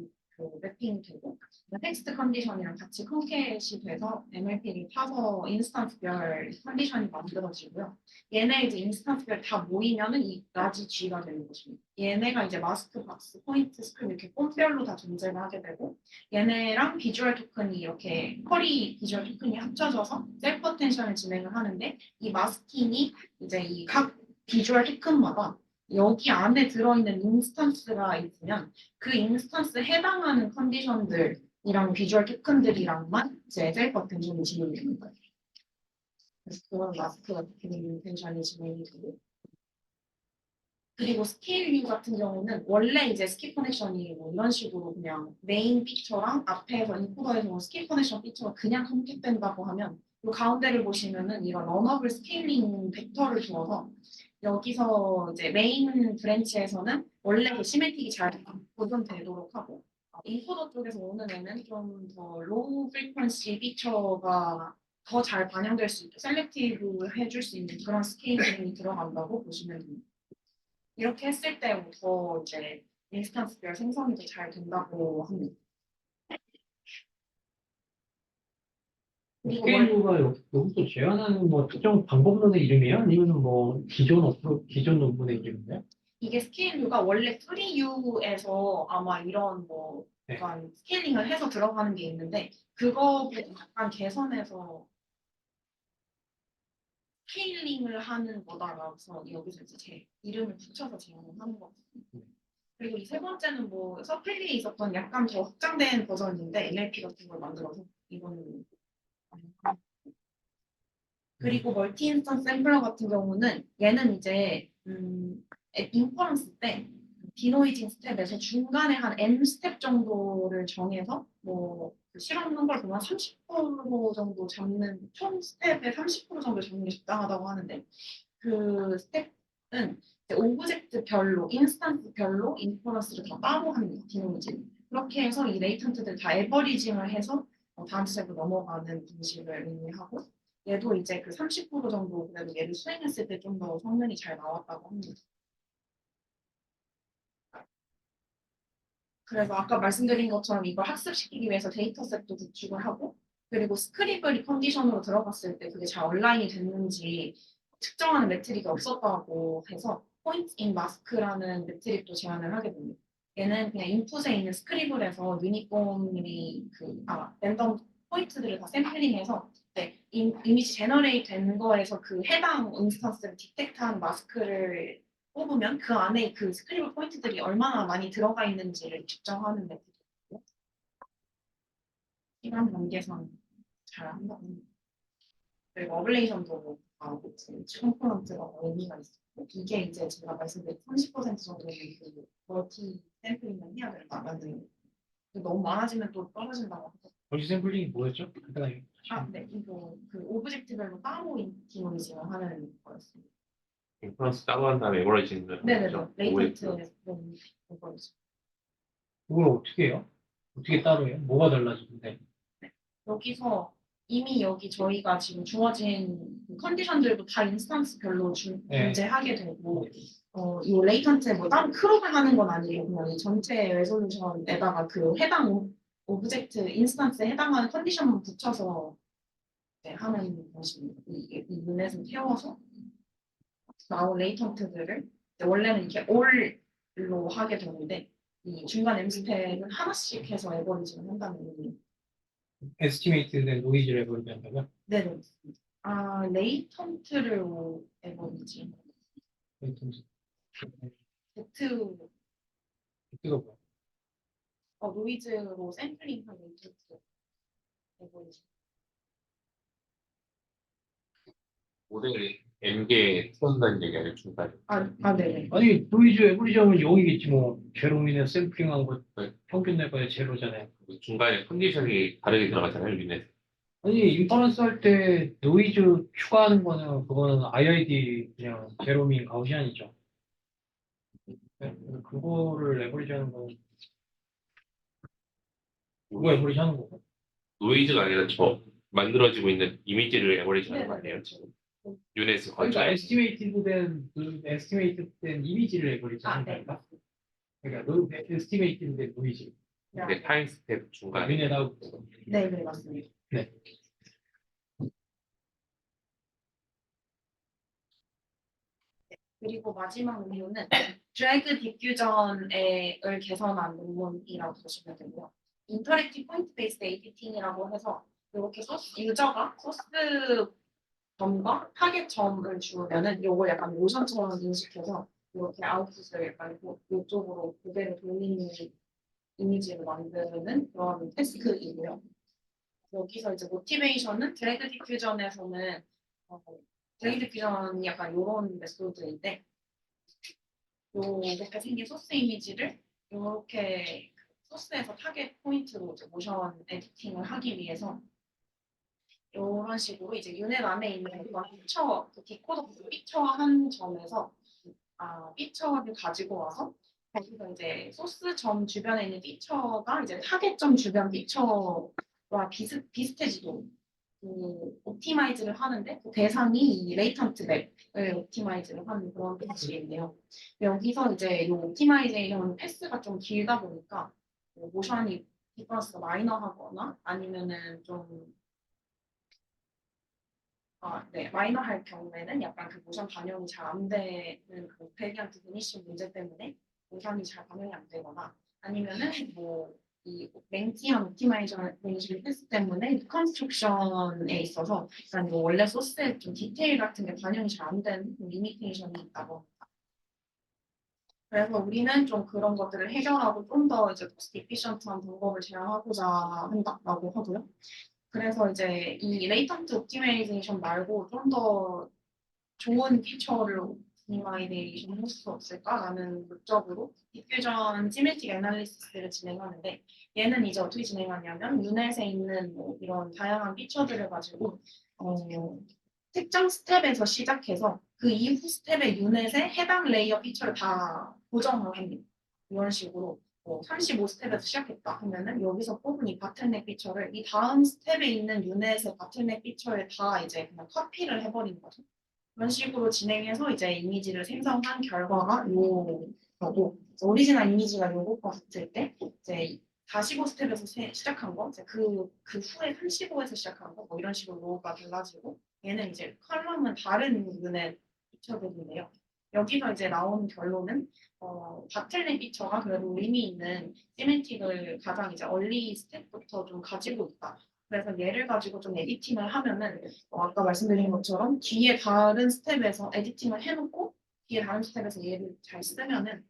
매핑이 되고 텍스트 컨디션이랑 같이 컨캣이 돼서 MLP를 타서 인스턴스별 컨디션이 만들어지고요. 얘네 이제 인스턴스별 다 모이면은 이 라지 G가 되는 것입니다. 얘네가 이제 마스크, 박스, 포인트, 스크립 이렇게 폼별로 다 존재를 하게 되고 얘네랑 비주얼 토큰이 이렇게 쿼리 비주얼 토큰이 합쳐져서 셀프 어텐션을 진행을 하는데 이 마스킹이 이제 이 각 비주얼 토큰마다 여기 안에 들어있는 인스턴스가 있으면 그 인스턴스에 해당하는 컨디션들이랑 비주얼 토큰들이랑만 이제 셀프 어텐션이 진행되는 거예요. 그래서 그런 마스크 같은 인텐션이 진행이 되고 그리고 스케일 뷰 같은 경우는 원래 이제 스킵 커넥션이 뭐 이런 식으로 그냥 메인 피처랑 앞에서 인코더에서 스킵 커넥션 피처가 그냥 선택된다고 하면 이 가운데를 보시면은 이런 런어블 스케일링 벡터를 주어서 여기서 이제 메인 브랜치에서는 원래 그 시메틱이 잘 보존되도록 하고 인코더 쪽에서 오는 애는 좀 더 로우 프리퀀시 피처가 더 잘 반영될 수 있게 셀렉티브 해줄 수 있는 그런 스케일링이 들어간다고 보시면 됩니다. 이렇게 했을 때 더 이제 인스턴스별 생성이 더 잘 된다고 합니다. 스케일류가 여기서 제안하는 뭐 특정 방법론의 이름이에요? 아니면 뭐 기존 논문의 이름이에요? 이게 스케일류가 원래 프리유에서 아마 이런 뭐 약간 스케일링을 해서 들어가는 게 있는데 그거보다 약간 개선해서 스케일링을 하는 거다라서 여기서 이제 제 이름을 붙여서 제안을 하는 거 같아요. 그리고 이 세 번째는 뭐 서플리에 있었던 약간 더 확장된 버전인데 NLP 같은 걸 만들어서 이거는 그리고 멀티 인스턴스 샘플러 같은 경우는 얘는 이제 인퍼런스 때 디노이징 스텝에서 중간에 한 n 스텝 정도를 정해서 뭐그 실험한 걸 보면 30% 정도 잡는 총 스텝의 30% 정도 잡는 게 적당하다고 하는데 그 스텝은 이제 오브젝트별로 인스턴스별로 인퍼런스를 다 따로 하는 거예요. 디노이징 그렇게 해서 이 레이턴트들 다 에버리징을 해서 다음 스텝으로 넘어가는 방식을 의미하고 얘도 이제 그 30% 정도 그래도 얘를 수행했을 때 좀 더 성능이 잘 나왔다고 합니다. 그래서 아까 말씀드린 것처럼 이걸 학습시키기 위해서 데이터셋도 구축을 하고 그리고 스크리블이 컨디션으로 들어갔을 때 그게 잘 온라인이 됐는지 측정하는 매트릭이 없었다고 해서 포인트 인 마스크라는 매트릭도 제안을 하게 됩니다. 얘는 그냥 인풋에 있는 스크리블에서 유니폼이 랜덤 포인트들을 다 샘플링해서 이미지 제너레이트 된 거에서 그 해당 인스턴스를 디텍트한 마스크를 뽑으면 그 안에 그 스크리블 포인트들이 얼마나 많이 들어가 있는지를 측정하는 메시지고요. 시간 단계상 잘 한다고 합니다. 그리고 어블레이션도 컴포넌트가 의미가 있었고 이게 이제 제가 말씀드린 30% 정도의 그 멀티 샘플링을 해야 된다라는 너무 많아지면 또 떨어진다고 하고 멀티 샘플링이 뭐였죠? 간단하게. 네, 이거 그 오브젝트별로 따로 디노이징을 하는 거였습니다. 인퍼런스 따로 한 다음에 에버리지는 네네네, 거죠. 레이턴트 이거죠. 그걸 어떻게 해요? 어떻게 따로 해요? 뭐가 달라지는데? 여기서 이미 여기 저희가 지금 주어진 그 컨디션들도 다 인스턴스별로 네. 존재하게 되고 이 레이턴트에 뭐 따로 크롭을 하는 건 아니고 그냥 이 전체 레솔루션에다가 그 해당 오브젝트 인스턴스에 해당하는 컨디션만 붙여서 하는 방식입니다. 이 유넷을 태워서 나온 레이턴트들을 원래는 이렇게 올로 하게 되는데 이 중간 엠스택은 하나씩 해서 에버리징을 한다는 의미. 에스티메이트된 노이즈를 해버린다고요? 네네. 레이턴트를 에버리징. Z 그거 뭐야? 노이즈로 샘플링한 레이턴트 에버리징. 모델이 M개 투선다는 얘기 아니에요, 중간에. 네네. 아니 노이즈 에버리즘은 0이겠지 뭐. 제로미는 샘플링한 거 네. 평균 내봐야 제로잖아요. 중간에 컨디션이 다르게 들어가잖아요, 유닛. 아니 인퍼런스 할 때 노이즈 추가하는 거는 그거는 IID 그냥 제로미 가우시안이죠. 네? 그거를 에버리지 하는 건 그거 에버리지 하는 거고. 노이즈가 아니라 저 만들어지고 있는 이미지를 에버리지 하는 거 아니에요, 지금? 유닛을 그러니까 거쳐. 에스티메이트 된 이미지를 에버리지 하는 네. 거니까. 그러니까 에스티메이트 된 노이즈. 근데 타임 스텝 중간에. 유닛 아웃. 네, 맞습니다. 네. 그리고 마지막 논문은 드래그 디퓨전을 개선한 논문이라고 보시면 되고요. 인터랙티브 포인트 베이스드 에디팅이라고 해서 이렇게 유저가 소스 점과 타겟 점을 주면은 이걸 약간 모션처럼 인식해서 이렇게 아웃풋을 약간 이쪽으로 고개를 돌리는 이미지를 만드는 그런 태스크이고요. 여기서 이제 모티베이션은 드래그 디퓨전에서는 드래그 디퓨전이 약간 이런 메소드인데 이렇게 생긴 소스 이미지를 이렇게 소스에서 타겟 포인트로 이제 모션 에디팅을 하기 위해서 이런 식으로 이제 유닛 안에 있는 이런 피처, 그 디코더 피처한 점에서 피처를 가지고 와서 거기서 이제 소스 점 주변에 있는 피처가 이제 타겟 점 주변 피처와 비슷해지도록 그 옵티마이즈를 하는데 그 대상이 이 레이턴트 맵을 옵티마이즈를 하는 그런 패스인데요. 여기서 이제 이 옵티마이제이션 패스가 좀 길다 보니까 모션이 디퍼런스가 마이너하거나 아니면은 좀 마이너할 경우에는 약간 그 모션 반영이 잘 안 되는 그 그레디언트 드니시 문제 때문에 모션이 잘 반영이 안 되거나 아니면은 뭐 이 랭키한 옵티마이제이션 패스 때문에 리컨스트럭션에 있어서 일단 뭐 원래 소스에 좀 디테일 같은 게 반영이 잘 안 되는 리미테이션이 있다고. 그래서 우리는 좀 그런 것들을 해결하고 좀 더 이제 코스트 이피션트한 방법을 제안하고자 한다라고 하고요. 그래서 이제 이 레이턴트 옵티마이제이션 말고 좀 더 좋은 피처를 옵티마이제이션 할 수 없을까라는 목적으로 디퓨전 시메트릭 애널리시스를 진행하는데 얘는 이제 어떻게 진행하냐면 유넷에 있는 뭐 이런 다양한 피처들을 가지고 특정 스텝에서 시작해서 그 이후 스텝의 유넷에 해당 레이어 피처를 다 고정을 합니다. 이런 식으로 35스텝에서 시작했다 하면은 여기서 뽑은 이 바틀넥 피처를 이 다음 스텝에 있는 유넷의 바틀넥 피처에 다 이제 그냥 커피를 해버리는 거죠. 그런 식으로 진행해서 이제 이미지를 생성한 결과가 요거고 오리지널 이미지가 요것과 같을 때 이제 45스텝에서 시작한 거, 이제 그 후에 35에서 시작한 거, 뭐 이런 식으로 로우가 달라지고 얘는 이제 컬럼은 다른 유닛 피처들인데요. 여기서 이제 나오는 결론은 바틀넥 피처가 그래도 의미 있는 시멘틱을 가장 이제 얼리 스텝부터 좀 가지고 있다. 그래서 얘를 가지고 좀 에디팅을 하면은 아까 말씀드린 것처럼 뒤에 다른 스텝에서 에디팅을 해놓고 뒤에 다른 스텝에서 얘를 잘 쓰면은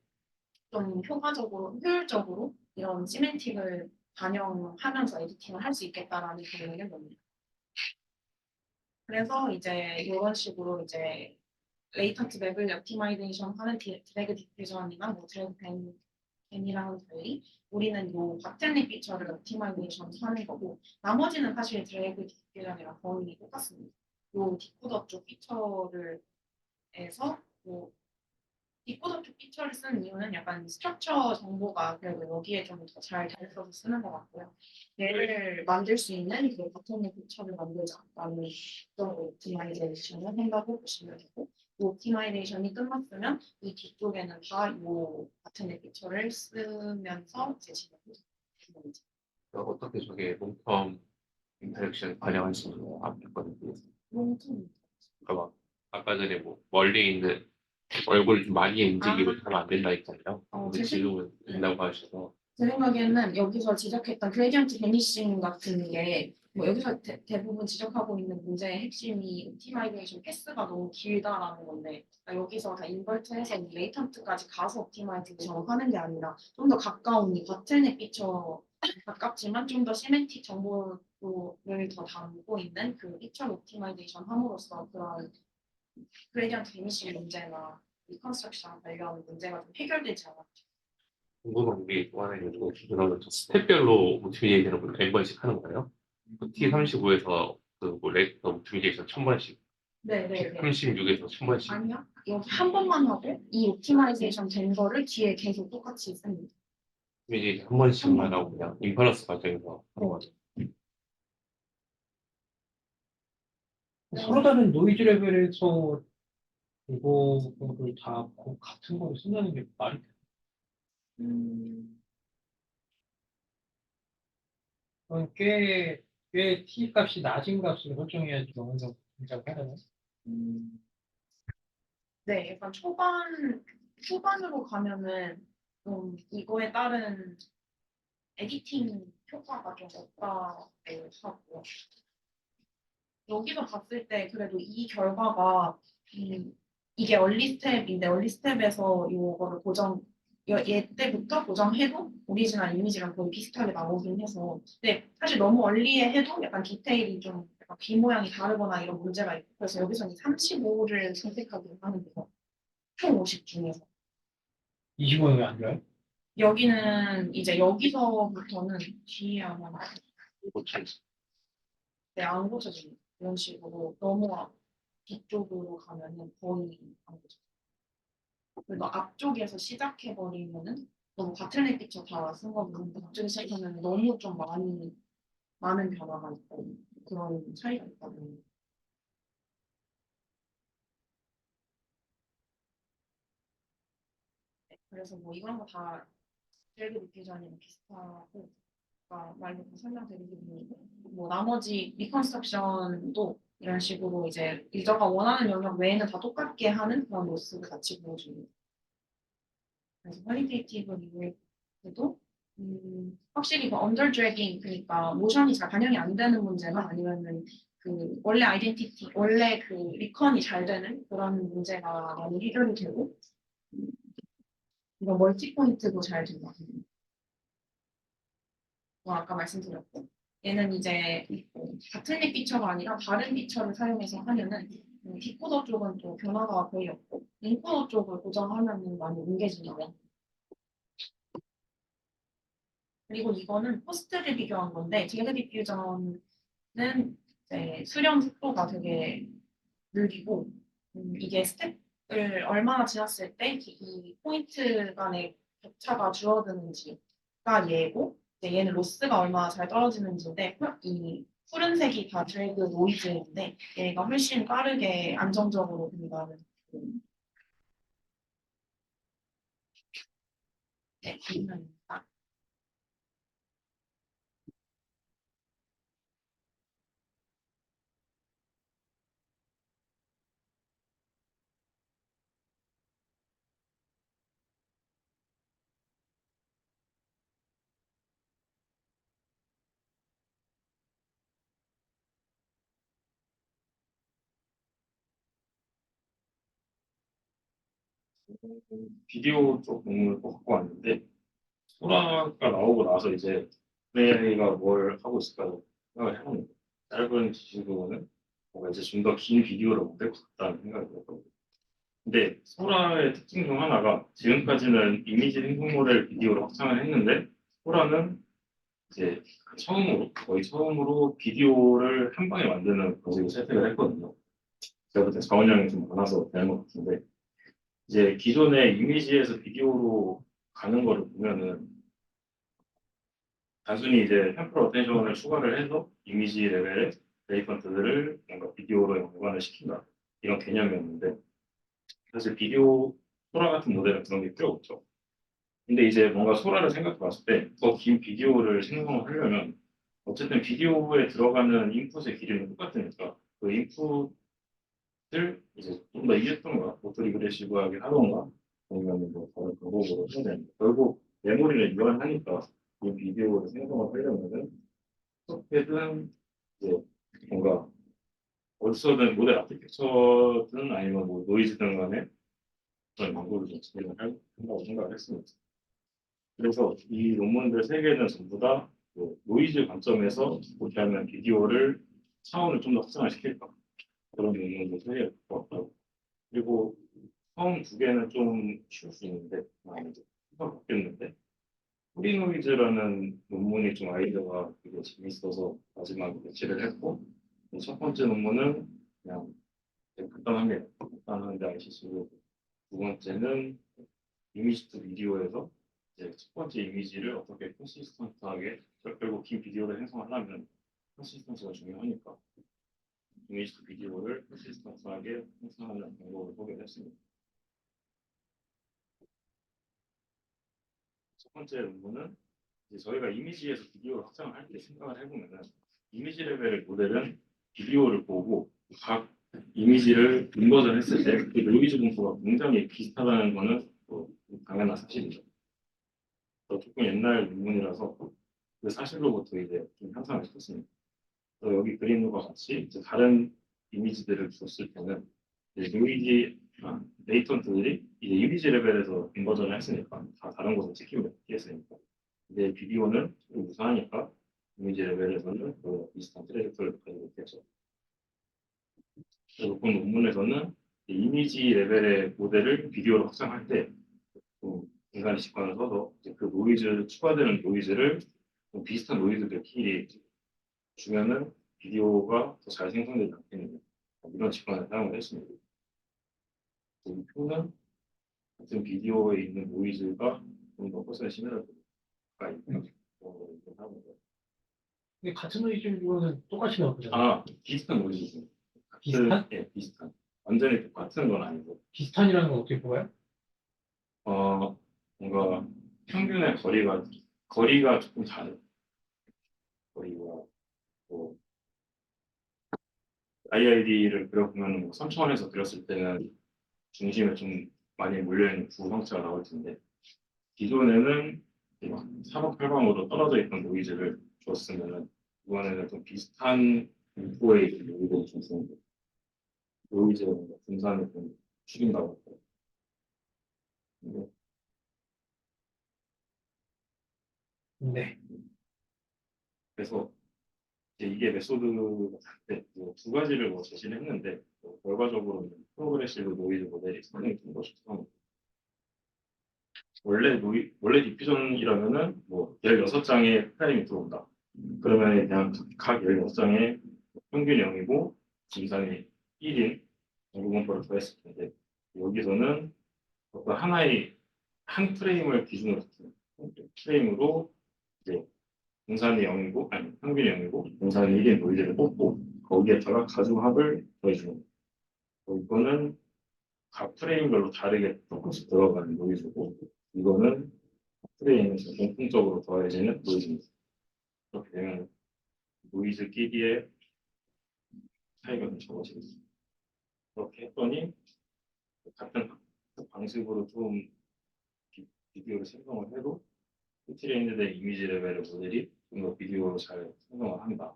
좀 효율적으로 이런 시멘틱을 반영하면서 에디팅을 할 수 있겠다라는 결론을 냅니다. 그래서 이제 이런 식으로 이제 레이턴트 레벨 옵티마이제이션 하는 드래그 디퓨전이나 뭐 드래그 밴이랑은 달리 우리는 요 바틀릭 피처를 옵티마이제이션 하는 거고 나머지는 사실 드래그 디퓨전이랑 거의 똑같습니다. 요 디코더 쪽 피처를 해서 뭐 디코더 쪽 피처를 쓰는 이유는 약간 스트럭처 정보가 그래도 여기에 좀 더 잘 달려서 쓰는 것 같고요. 얘를 만들 수 있는 그 바틀릭 피처를 만들자라는 그런 옵티마이제이션을 생각해 보시면 되고 이 옵티마이제이션이 끝났으면 이 뒤쪽에는 다 이 바틀넥 피처를 쓰면서 이제 진행을 어떻게 저게 롱텀 인터랙션 반영할 수 있는 앞이거든요. 그러니까 막 아까 전에 뭐 멀리 있는 얼굴을 좀 많이 움직이고 하면 안 된다 했잖아요. 근데 지금은 된다고 하셔서 제 생각에는 여기서 지적했던 그레디언트 베니싱 같은 게 뭐 여기서 대부분 지적하고 있는 문제의 핵심이 옵티마이제이션 패스가 너무 길다라는 건데 그러니까 여기서 다 인버트해서 레이턴트까지 가서 옵티마이제이션을 하는 게 아니라 좀 더 가까운 이 바틀넥 피처 가깝지만 좀 더 시멘틱 정보를 더 담고 있는 그 피처 옵티마이제이션 함으로써 그런 그레디언트 베니싱 문제나 리컨스트럭션 관련 문제가 좀 해결되지 않았죠. 궁금한 게 또 하나 있는데 그러면 저 스텝별로 옵티미제이션을 멤버씩 하는 거예요? T35에서 그뭐 레이터 옵티미제이션 1000번씩, 네네네. T36에서 1000번씩. 아니요. 여기 한 번만 하고 이 옵티마이제이션 된 거를 뒤에 계속 똑같이 씁니다. 옵티미제이션 한 번씩만 하고 그냥 인퍼런스 과정에서 하는 거죠. 서로 다른 노이즈 레벨에서 이거를 다 같은 걸 쓴다는 게 말이 돼. 그건 꽤 T 값이 낮은 값으로 설정해야지 어느 정도 진짜로 하려면. 네, 약간 초반으로 가면은 좀 이거에 따른 에디팅 효과가 좀 없다고 하고 여기서 봤을 때 그래도 이 결과가 이게 얼리 스텝인데 얼리 스텝에서 이거를 얘 때부터 고정해도 오리지널 이미지랑 거의 비슷하게 나오긴 해서 근데 사실 너무 얼리에 해도 약간 디테일이 좀 약간 귀 모양이 다르거나 이런 문제가 있고 그래서 여기서는 35를 선택하긴 하는데요. 총 50 중에서 25는 왜 안 좋아요? 여기는 이제 여기서부터는 뒤에 아마 안 고쳐지는 이런 식으로 너무 뒤쪽으로 가면은 거의 안 고쳐. 그래도 앞쪽에서 시작해버리면은 너무 바틀넥 피처 다 쓴 거면 앞쪽에 시작하면 너무 좀 많은 변화가 있고 그런 차이가 있거든요. 그래서 뭐 이런 거 다 드래그 디퓨전이랑 비슷하고 말로 설명드리기는 뭐 나머지 리컨스트럭션도 이런 식으로 이제 유저가 원하는 영역 외에는 다 똑같게 하는 그런 모습을 같이 보여줍니다. 그래서 퀄리테이티브 리뷰에도 확실히 그 언더 드래깅 그러니까 모션이 잘 반영이 안 되는 문제나 아니면은 그 원래 아이덴티티 원래 그 리컨이 잘 되는 그런 문제가 많이 해결이 되고 이거 멀티 포인트도 잘 된다. 뭐 아까 말씀드렸고 얘는 이제 같은 립 피처가 아니라 다른 피처를 사용해서 하면은 디코더 쪽은 또 변화가 거의 없고 인코더 쪽을 고정하면은 많이 뭉개지더라고요. 그리고 이거는 포스트를 비교한 건데 제그 디퓨전은 이제 수렴 속도가 되게 느리고 이게 스텝을 얼마나 지났을 때 이 포인트 간의 격차가 줄어드는지가 얘고 이제 얘는 로스가 얼마나 잘 떨어지는지인데 이 푸른색이 다 드래그 노이즈인데 얘가 훨씬 빠르게 안정적으로 된다는 기능입니다. 비디오 쪽 공을 또 갖고 왔는데 소라가 나오고 나서 이제 플레이가 뭘 하고 있을까 생각을 해봤는데 짧은 지식으로는 뭔가 이제 좀 더 긴 비디오를 만들 것 같다는 생각이 들었거든요. 근데 소라의 특징 중 하나가 지금까지는 이미지 생성 모델 비디오로 확장을 했는데 소라는 이제 거의 처음으로 비디오를 한 방에 만드는 방식을 채택을 했거든요. 제가 볼때 자원량이 좀 많아서 되는 것 같은데 이제 기존의 이미지에서 비디오로 가는 거를 보면은 단순히 이제 템포럴 어텐션을 추가를 해서 이미지 레벨의 레이펀트들을 뭔가 비디오로 연관을 시킨다 이런 개념이었는데 사실 비디오 소라 같은 모델은 그런 게 필요 없죠. 근데 이제 뭔가 소라를 생각해 봤을 때 더 긴 비디오를 생성을 하려면 어쨌든 비디오에 들어가는 인풋의 길이는 똑같으니까 그 인풋을 이제 좀 더 이해했던가 뭐 리그레시브하게 하던가 아니면 뭐 다른 방법으로 해야 되는데 결국 메모리를 이완하니까 이 비디오를 생성을 하려면은 어떻게든 이제 뭔가 어디서든 모델 아키텍처든 아니면 뭐 노이즈든 간에 그런 방법을 좀 진행을 한다고 생각을 했습니다. 그래서 이 논문들 세 개는 전부 다 노이즈 관점에서 어떻게 하면 비디오를 차원을 좀 더 확장을 시킬까 그런 논문들 세 개를 갖고 왔다고. 그리고 처음 두 개는 좀 쉬울 수 있는데 많이 바뀌었는데 프리노이즈라는 논문이 좀 아이디어가 되게 재밌어서 마지막에 배치를 했고 첫 번째 논문은 그냥 간단한데 아시시고 두 번째는 이미지 투 비디오에서 이제 첫 번째 이미지를 어떻게 컨시스턴트하게 결국 긴 비디오를 생성하려면 컨시스턴트가 중요하니까 이미지 투 비디오를 컨시스턴트하게 생성하는 방법을 소개했습니다. 첫 번째 논문은 이제 저희가 이미지에서 비디오를 확장을 할 때 생각을 해보면은 이미지 레벨의 모델은 비디오를 보고 각 이미지를 인버전 했을 때 그 노이즈 분포가 굉장히 비슷하다는 거는 뭐 당연한 사실이죠. 조금 옛날 논문이라서 그 사실로부터 이제 좀 향상을 시켰습니다. 여기 그림과 같이 이제 다른 이미지들을 줬을 때는 노이즈 레이턴트들이 이제 이미지 레벨에서 인버전을 했으니까 다 다른 곳에 찍히고 했으니까 근데 비디오는 좀 유사하니까 이미지 레벨에서는 비슷한 트레이저를 가지고 있겠죠. 그래서 본 논문에서는 이미지 레벨의 모델을 비디오로 확장할 때 인간의 직관을 써서 이제 그 노이즈 추가되는 노이즈를 좀 비슷한 노이즈들끼리 주면은 비디오가 더 잘 생성되지 않겠느냐 이런 직관을 사용을 했습니다. 이 표는 같은 비디오에 있는 노이즈가 좀 더 퍼센트 시너지가 있는 이렇게 하는 거예요. 근데 같은 노이즈는 똑같이 나오잖아요. 아 비슷한 노이즈 비슷한? 예 비슷한 완전히 똑같은 건 아니고 비슷한이라는 건 어떻게 보아요? 뭔가 평균의 거리가 조금 다르. 거리가 뭐 IID를 그려보면 뭐 3차원에서 그렸을 때는 중심에 좀 많이 몰려있는 두 형체가 나올 텐데 기존에는 사법 활방으로 떨어져 있던 노이즈를 줬으면은 이번에는 좀 비슷한 공포의 노이즈를 줬으면 노이즈가 뭔가 분산을 좀 줄인다고 할까요? 근데 네. 그래서 이제 이게 메소드 같은 두 가지를 뭐 제시를 했는데 결과적으로는 프로그레시브 노이즈 모델이 상당히 좀 더 좋습니다. 원래 디퓨전이라면은 뭐 16장의 프레임이 들어온다. 그러면 그냥 각 16장의 평균이 0이고 진산이 1인 정보분포를 더했을 텐데 여기서는 어떤 하나의 한 프레임을 기준으로 프레임으로 이제 분산이 0이고 아니 평균이 0이고 분산이 1인 노이즈를 뽑고 거기에다가 가중합을 더해주는 거예요. 이거는 각 프레임별로 다르게 조금씩 들어가는 노이즈고 이거는 프레임에서 공통적으로 더해지는 노이즈입니다. 그렇게 되면 노이즈끼리의 차이가 좀 적어지겠습니다. 그렇게 했더니 같은 방식으로 좀 비디오를 생성을 해도 트레인드된 이미지 레벨의 모델이 좀 더 비디오로 잘 생성을 한다.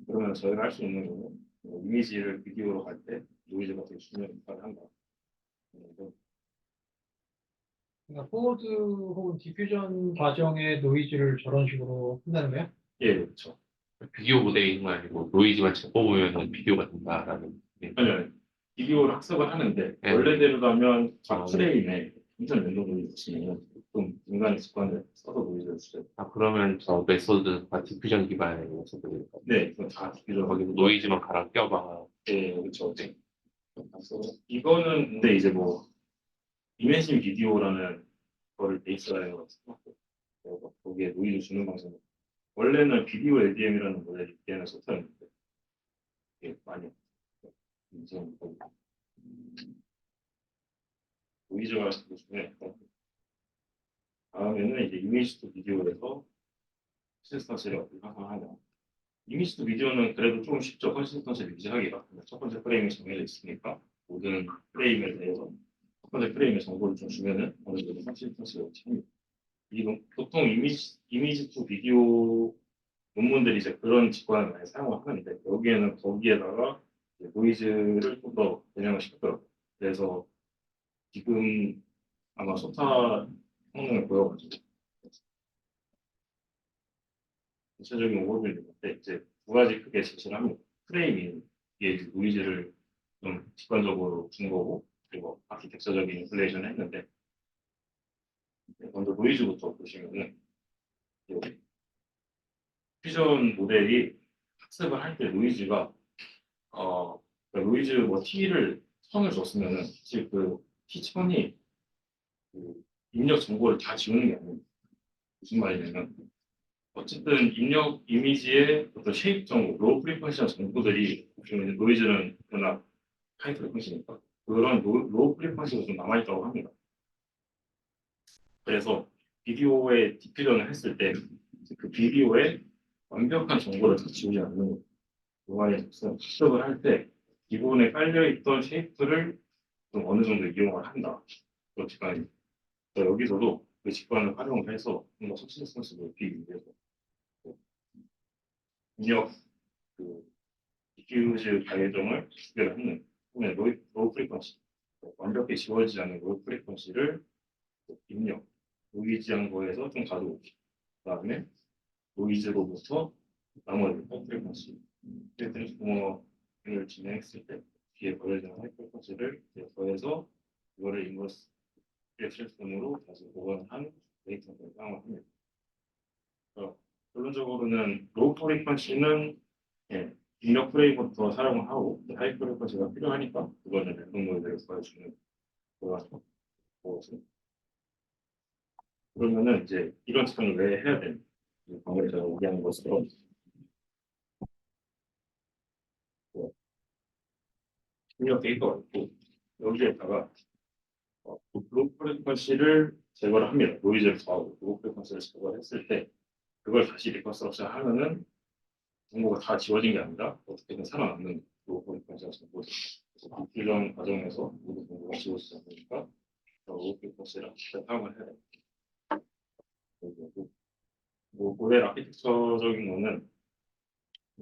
그러면 저희가 할 수 있는 거는 이미지를 비디오로 갈 때 노이즈가 되게 중요한 역할을 한다. 그러니까 포워드 혹은 디퓨전 과정의 노이즈를 저런 식으로 한다는 거예요? 예, 그렇죠. 비디오 모델이 있는 거 아니고 노이즈만 잘 뽑으면 비디오가 된다라는. 아니요, 비디오를 학습을 하는데 네. 원래대로라면 각 아, 프레임에 인터넷 랜덤 노이즈 쓰시면 좀 인간의 습관을 써서 노이즈를 주죠. 그러면 저 메소드가 디퓨전 기반의 메소드. 네, 그건 다 비디오 거기 노이즈만 갈아 껴봐. 네, 그렇죠. 네. 그래서 이거는 근데 이제 뭐 이미지 비디오라는 거를 베이스라인으로 생각하고 거기에 노이즈 주는 방식은 원래는 비디오 LDM이라는 모델이 있는 소프트웨어인데 이게 많이 이제 노이즈가 중에 다음에는 이제 이미지 투 비디오에서 컨시스턴시를 어떻게 형성하냐. 이미지 투 비디오는 그래도 좀 쉽죠. 컨시스턴시를 유지하기가. 첫 번째 프레임이 정해져 있으니까 모든 프레임에 대해서 첫 번째 프레임의 정보를 좀 주면은 어느 정도 컨시스턴시가 챙깁니다. 이건 보통 이미지 투 비디오 논문들이 이제 그런 직관을 많이 사용을 하는데 여기에는 거기에다가 이제 노이즈를 좀 더 변형을 시켰더라고요. 그래서 지금 아마 소타 성능을 보여가지고 전체적인 오버뷰를 냈는데 이제 두 가지 크게 제시를 합니다. 프레임이 이게 이제 노이즈를 좀 직관적으로 준 거고 그리고 아키텍처적인 인플레이션을 했는데 먼저 노이즈부터 보시면은 퓨전 모델이 학습을 할 때 노이즈가 그러니까 노이즈 뭐 t를 선을 줬으면은 사실 그 t 천이 그 입력 정보를 다 지우는 게 아닙니다. 무슨 말이냐면 어쨌든 입력 이미지의 어떤 쉐입 정보, 로우 프리퀀시한 정보들이 보시면 노이즈는 그러나 하이 프리퀀시니까 그런 로우 프리퀀시가 좀 남아있다고 합니다. 그래서 비디오에 디퓨전을 했을 때 그 비디오에 완벽한 정보를 다 지우지 않는 동안에 학습을 할 때 기본에 깔려있던 쉐이프를 좀 어느 정도 이용을 한다. 그 직관이. 여기서도 그 직관을 활용을 해서 뭔가 컨시스턴시를 높이기 위해서 입력 그 디퓨즈 과정을 구별을 하는 그러면 로우 프리퀀시 완벽히 지워지지 않는 로우 프리퀀시를 입력 노이즈한 거에서 좀 가져오기. 그다음에 노이즈로부터 나머지 하이 프리퀀시 트랜스포머를 진행했을 때 뒤에 버려지는 하이 프리퀀시를 더해서 이거를 인버스 트랜스포머로 다시 보관한 데이터를 사용을 합니다. 결론적으로는 로우 프리퀀시는 입력 프레임부터 사용을 하고 하이 프리퀀시가 필요하니까 그거는 랜덤 모델을 보여주는 거라서 그러면은 이제 이런 측정을 왜 해야 되는 방금 제가 얘기하는 것처럼 입력 데이터가 있고 여기에다가 로우 프리퀀시를 제거를 합니다. 노이즈를 더하고 로우 프리퀀시를 제거를 했을 때 그걸 다시 리컨스트럭션 하면은 정보가 다 지워진 게 아니라 어떻게든 살아남는 로우 프리퀀시가 정보죠. 디퓨전 과정에서 모든 정보가 지워지지 않으니까 로우 프리퀀시 것이라 사용을 해야 돼요. 그리고 뭐 모델 아키텍처적인 거는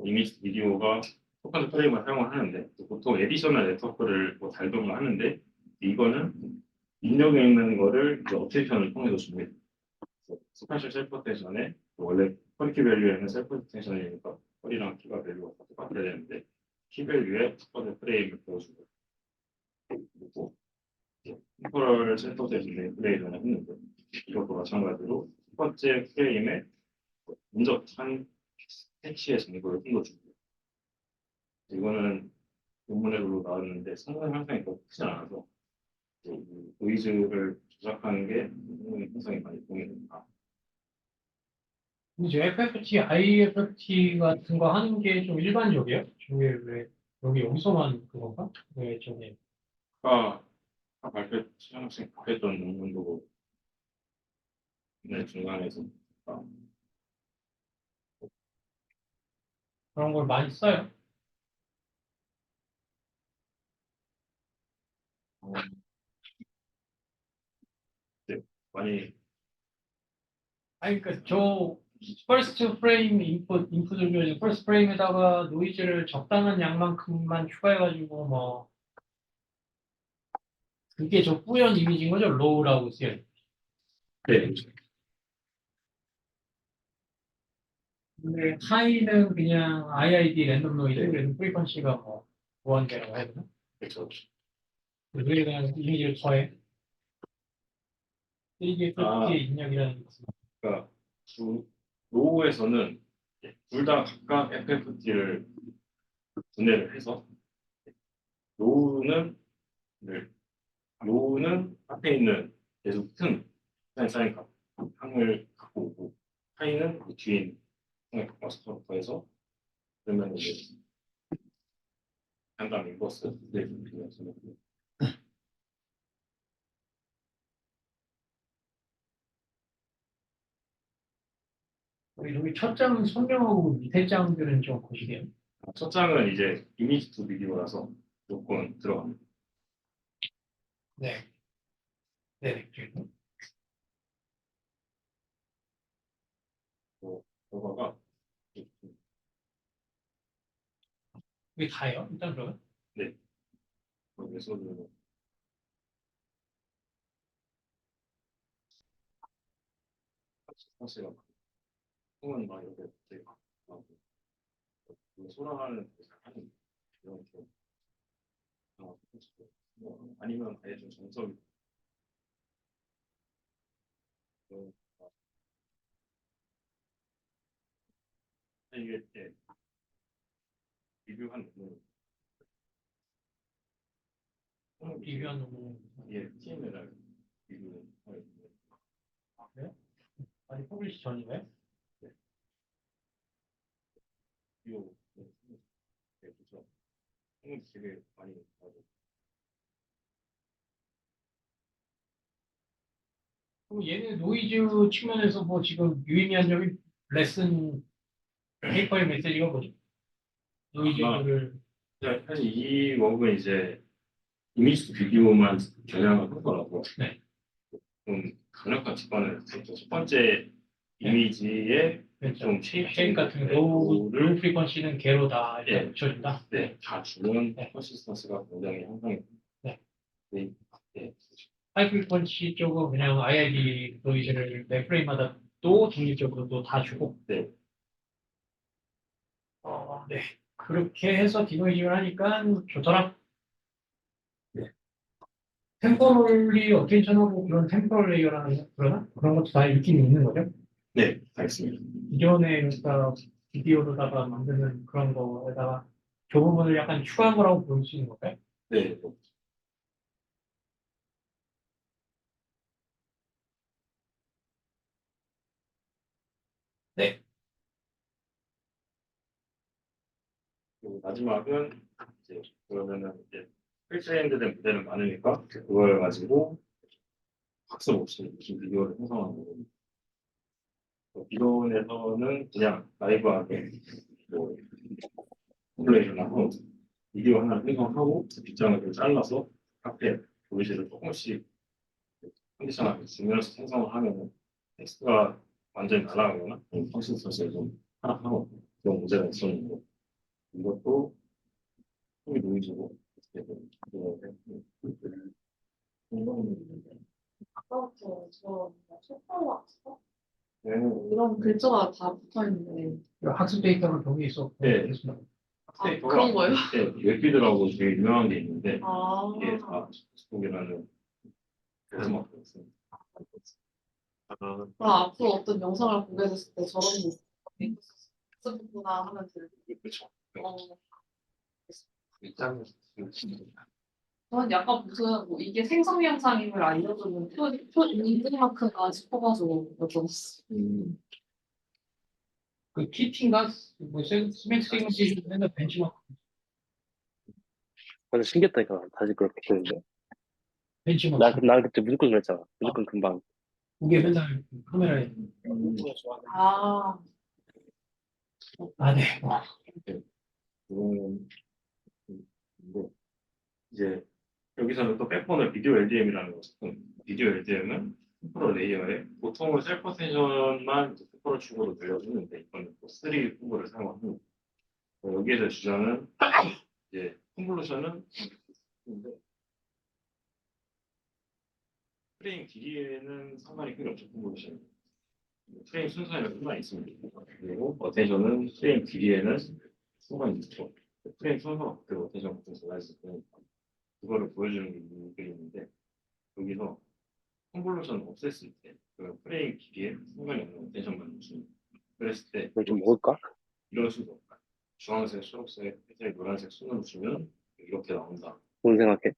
이미지 비디오가 첫 번째 프레임을 사용을 하는데 보통 에디셔널 네트워크를 뭐 달동을 하는데 이거는 입력에 있는 거를 이제 어플리케이션을 통해서 줍니다. 스페셜 셀프어텐션에 원래 퀄리티 밸류에는 셀프어텐션이니까 퀄이랑 키가 밸류가 똑같아야 되는데 키 밸류에 첫 번째 프레임을 보여주고 그리고 템포럴 셀프어텐션에 프레임을 했는데 이것도 마찬가지로 첫 번째 프레임에 운적한 패치의 정보를 숨겨줍니다. 이거는 논문에도 나왔는데 성능 향상이 그렇게 크지 않아서 이 노이즈를 조작하는 게 성능 향상에 많이 도움이 됩니다. 이제 FFT, IFFT 같은 거 하는 게 좀 일반적이에요? 저게 왜 여기서만 그건가? 왜 저게 발표 시험생 발표했던 논문도 중간에서 그런 걸 많이 써요? 네, 많이 아니 그러니까 저 퍼스트 프레임 인풋을 줘야지 퍼스트 프레임에다가 노이즈를 적당한 양만큼만 추가해가지고 뭐 그게 저 뿌연 이미지인 거죠? 로우라고 써요. 네, 근데 하이는 그냥 IID 랜덤 노이즈 그래서 프리퀀시가 뭐 무한대라고 해야 되나? 그렇죠. 그게 그냥 이미지를 더해. 이게 아. FFT의 입력이라는 게 있습니다. 그러니까 로우에서는 둘 다 각각 FFT를 분해를 해서 로우는 로우는 앞에 있는 계속 쌓인 항을 갖고 오고 하이는 그 뒤에 있는 항을 갖고 와서 더해서 그러면 이제 잠깐 인버스 네, 여기 첫 장은 선명하고 밑에 장들은 좀 거시기해요. 첫 장은 이제 이미지 투 비디오라서 무조건 들어갑니다. 네. 네. 저거가 이게 다예요? 일단 그러면? 거기서는 사실 통은 막 이렇게 되게 하고 소라하는 하는 이렇게 아니면 아예 좀 정석이 이게 리뷰한 리뷰한 놈은 이게 TMLR 리뷰는 아, 그래요? 아니 퍼블리시 전이네. 비디오 그렇죠. 되게 많이 나고 그럼 얘는 노이즈 측면에서 뭐 지금 유의미한 점이 레슨 페이퍼의 메시지가 뭐죠? 노이즈를 사실 이 웍은 이제 이미지 비디오만 겨냥을 한 거라고 네. 좀 강력한 직관을 했죠. 첫 번째 이미지에 좀 쉐입 같은 로우 프리퀀시는 개로 다 예. 붙여준다. 네, 다 주는 네. 컨시스턴스가 굉장히 향상이 네. 네. 네. 하이 프리퀀시 쪽은 그냥 IID 노이즈를 매 프레임마다 또 독립적으로 또 다 주고. 네. 네. 그렇게 해서 디노이징을 하니까 좋더라. 네. 템포럴리 어텐션하고 그런 템포럴 레이어라는 그런 것도 다 있긴 있는 거죠. 네, 알겠습니다. 기존에 그러니까 비디오로다가 만드는 그런 거에다가 저 부분을 약간 추가한 거라고 볼 수 있는 걸까요? 네. 네. 그리고 마지막은 이제 그러면은 이제 프리트레인드된 모델은 많으니까 그걸 가지고 학습 없이 무슨 비디오를 형성하는 거고 비디오에서는 그냥 라이브하게 뭐 컴플레이션 하고 비디오 하나를 생성하고 그 빗장을 좀 잘라서 앞에 보이지를 조금씩 컨디션 앞에 주면서 생성을 하면은 텍스트가 완전히 날아가거나 펑션 서스에 좀 하락하고 그런 문제가 있었는데 이것도 힘이 노이즈고 어떻게든 아까부터 저 초코와 네. 이런 글자가 다 붙어 있는데 학습 데이터가 거기 있어. 네. 그런 거예요? 네, 웹피드라고 되게 유명한 게 있는데 아, 이게 다 스톡이라는 그래서 막 그랬어요. 그럼 앞으로 어떤 영상을 보게 됐을 때 저런 게 있었구나 하면 그렇죠. 일단 저는 약간 무슨 뭐 이게 생성 영상임을 알려주는 인증마크가 싶어가지고 여쭤봤어. 그 키팅가 뭐 시멘트 세그멘테이션 맨날 벤치마크 완전 신기했다니까. 다시 그렇게 되는데. 벤치마크 난 그때 무조건 그랬잖아. 무조건 금방. 그게 맨날 카메라에 아, 안에 그거는 뭐 이제 여기서는 또 백번을 비디오 LDM이라는 거 썼고 비디오 LDM은 템포럴 레이어에 보통은 셀프 텐션만 템포럴 축으로 들려주는데 이거는 또 3 후보를 사용하고 여기에서 주장은 이제 컨볼루션은 프레임 길이에는 상관이 크게 없죠. 컨볼루션 프레임 순서에는 상관이 있습니다. 그리고 어텐션은 프레임 길이에는 상관이 있죠. 프레임 순서가 그 어텐션 같은 달라질 거니까 그거를 보여주는 게 이 그림인데 여기서 컨볼루션 없앴을 때 그 프레임 길이에 상관이 없는 어텐션만 주는 그랬을 때 이걸 좀 먹을까? 이런 식으로 주황색, 초록색, 회색, 노란색 순으로 주면 이렇게 나온다. 뭔 생각해?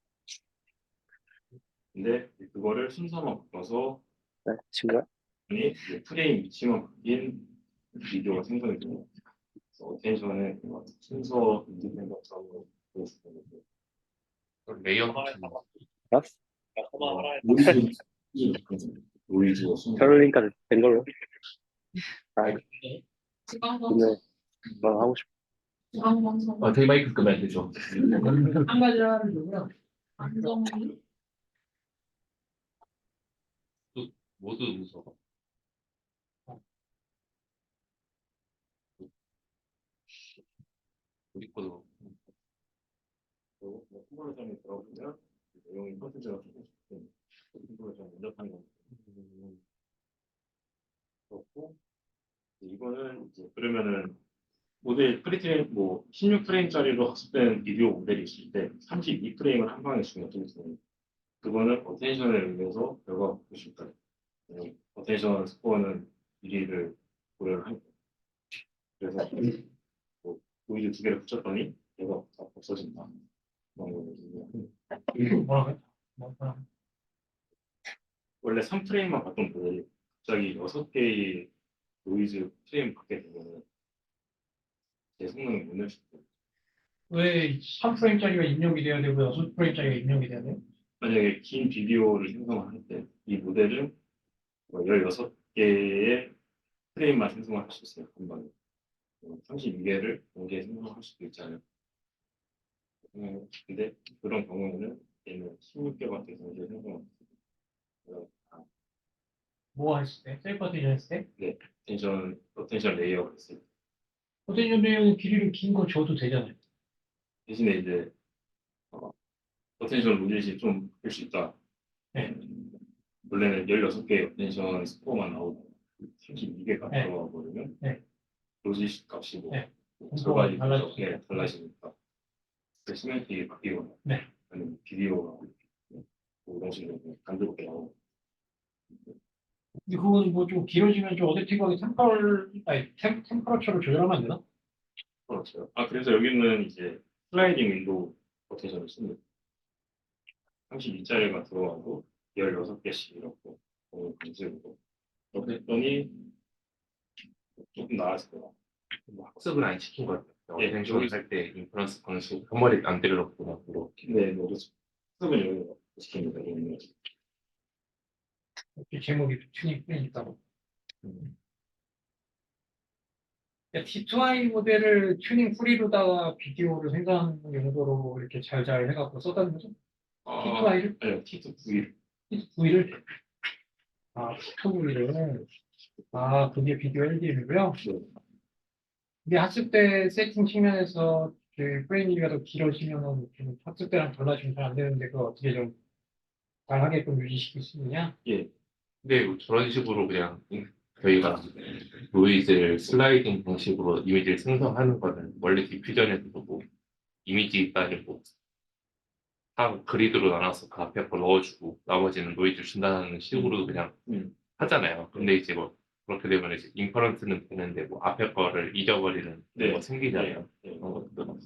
근데 그거를 순서만 바꿔서 네, 친구야? 아니 이제 프레임 위치만 바뀐 비디오가 생성이 되고 어텐션의 순서 인디펜던트하고 보여주는 레이어 알았어? 노이즈와 순서 결혼까지 된 걸로. 아, 지방방송, 근데 뭐 하고 싶어. 지방방송, 되게 마이크 끄면 안 되죠. 한 가지 하는 거구나. 안정, 모두 음소거. 우리 거도 컨버전에 들어보면 내용이 컨텐츠가 조금씩 컨버전 먼저 하는 거 그렇고 이거는 이제 그러면은 모델 프리트레인 뭐 16프레임짜리로 학습된 비디오 모델이 있을 때 32프레임을 한 방에 주면 어떻게 되는 그거는 어텐션에 의해서 결과가 바뀔 수 있다. 어텐션 스코어는 1위를 고려를 하니까 그래서 뭐 노이즈 2개를 붙였더니 얘가 다 없어진다. 그런 거거든요. 뭐라고? 원래 3프레임만 봤던 모델이 갑자기 6개의 노이즈 프레임 받게 되면 제 성능을 못 낼 수 있고 왜 3프레임짜리가 입력이 돼야 되고 6프레임짜리가 입력이 돼야 돼? 만약에 긴 비디오를 생성할 때 이 모델은 16개의 프레임만 생성할 수 있어요. 한 번에 32개를 동시에 생성할 수도 있잖아요. 근데 그런 경우에는 얘는 16개밖에 동시에 생성할 수 있어요. 뭐 했을 때? 셀프 어텐션 했을 때? 로테이션 레이어가 있어요. 어텐션 레이어는 길이를 긴 거 줘도 되잖아요. 대신에 이제 어텐션 로짓이 좀 바뀔 수 있다. 네. 원래는 16개의 어텐션 스코어만 나오고 32개가 네. 들어가 버리면 네. 로짓 값이 뭐 네. 절반이 달라지죠. 달라지니까 그 시멘틱이 바뀌거나 네. 아니면 비디오가 뭐 이런 식으로 간접하게 나오고 근데 그건 뭐 좀 길어지면 좀 어댑티브하게 템퍼러처를 조절하면 안 되나? 그렇죠. 그래서 여기는 이제 슬라이딩 윈도우 어텐션을 씁니다. 32짜리가 들어가고 16개씩 이렇게 검색으로 이렇게 했더니 조금 나았을 거야. 뭐 학습을 안 시킨 것 같아요. 예, 여기서 할 때 인퍼런스 방식 한 마리 안 때려놓고 이렇게. 네, 뭐 학습은 여기가 시킵니다. 여기는. 이렇게 제목이 튜닝 프레임이니까. T2i 모델을 튜닝 프리로다가 비디오를 생성하는 용도로 이렇게 잘 해갖고 썼다는 거죠? T2i를? 아니요, T2V를. T2V를? 포토블리를. 그게 비디오 LD이고요. 이게 학습 때 세팅 측면에서 그 프레임 길이가 더 길어지면은 좀 학습 때랑 달라지면 잘 안 되는데 그거 어떻게 좀 잘 하게끔 유지시킬 수 있느냐? 근데 뭐 저런 식으로 그냥 저희가 노이즈를 슬라이딩 방식으로 이미지를 생성하는 거는 원래 디퓨전에서도 뭐 이미지 있다니 뭐한 그리드로 나눠서 그 앞에 걸 넣어주고 나머지는 노이즈를 준다는 식으로도 그냥 하잖아요. 근데 이제 뭐 그렇게 되면 이제 인퍼런스는 되는데 뭐 앞에 거를 잊어버리는 뭐 생기잖아요. 그런 것도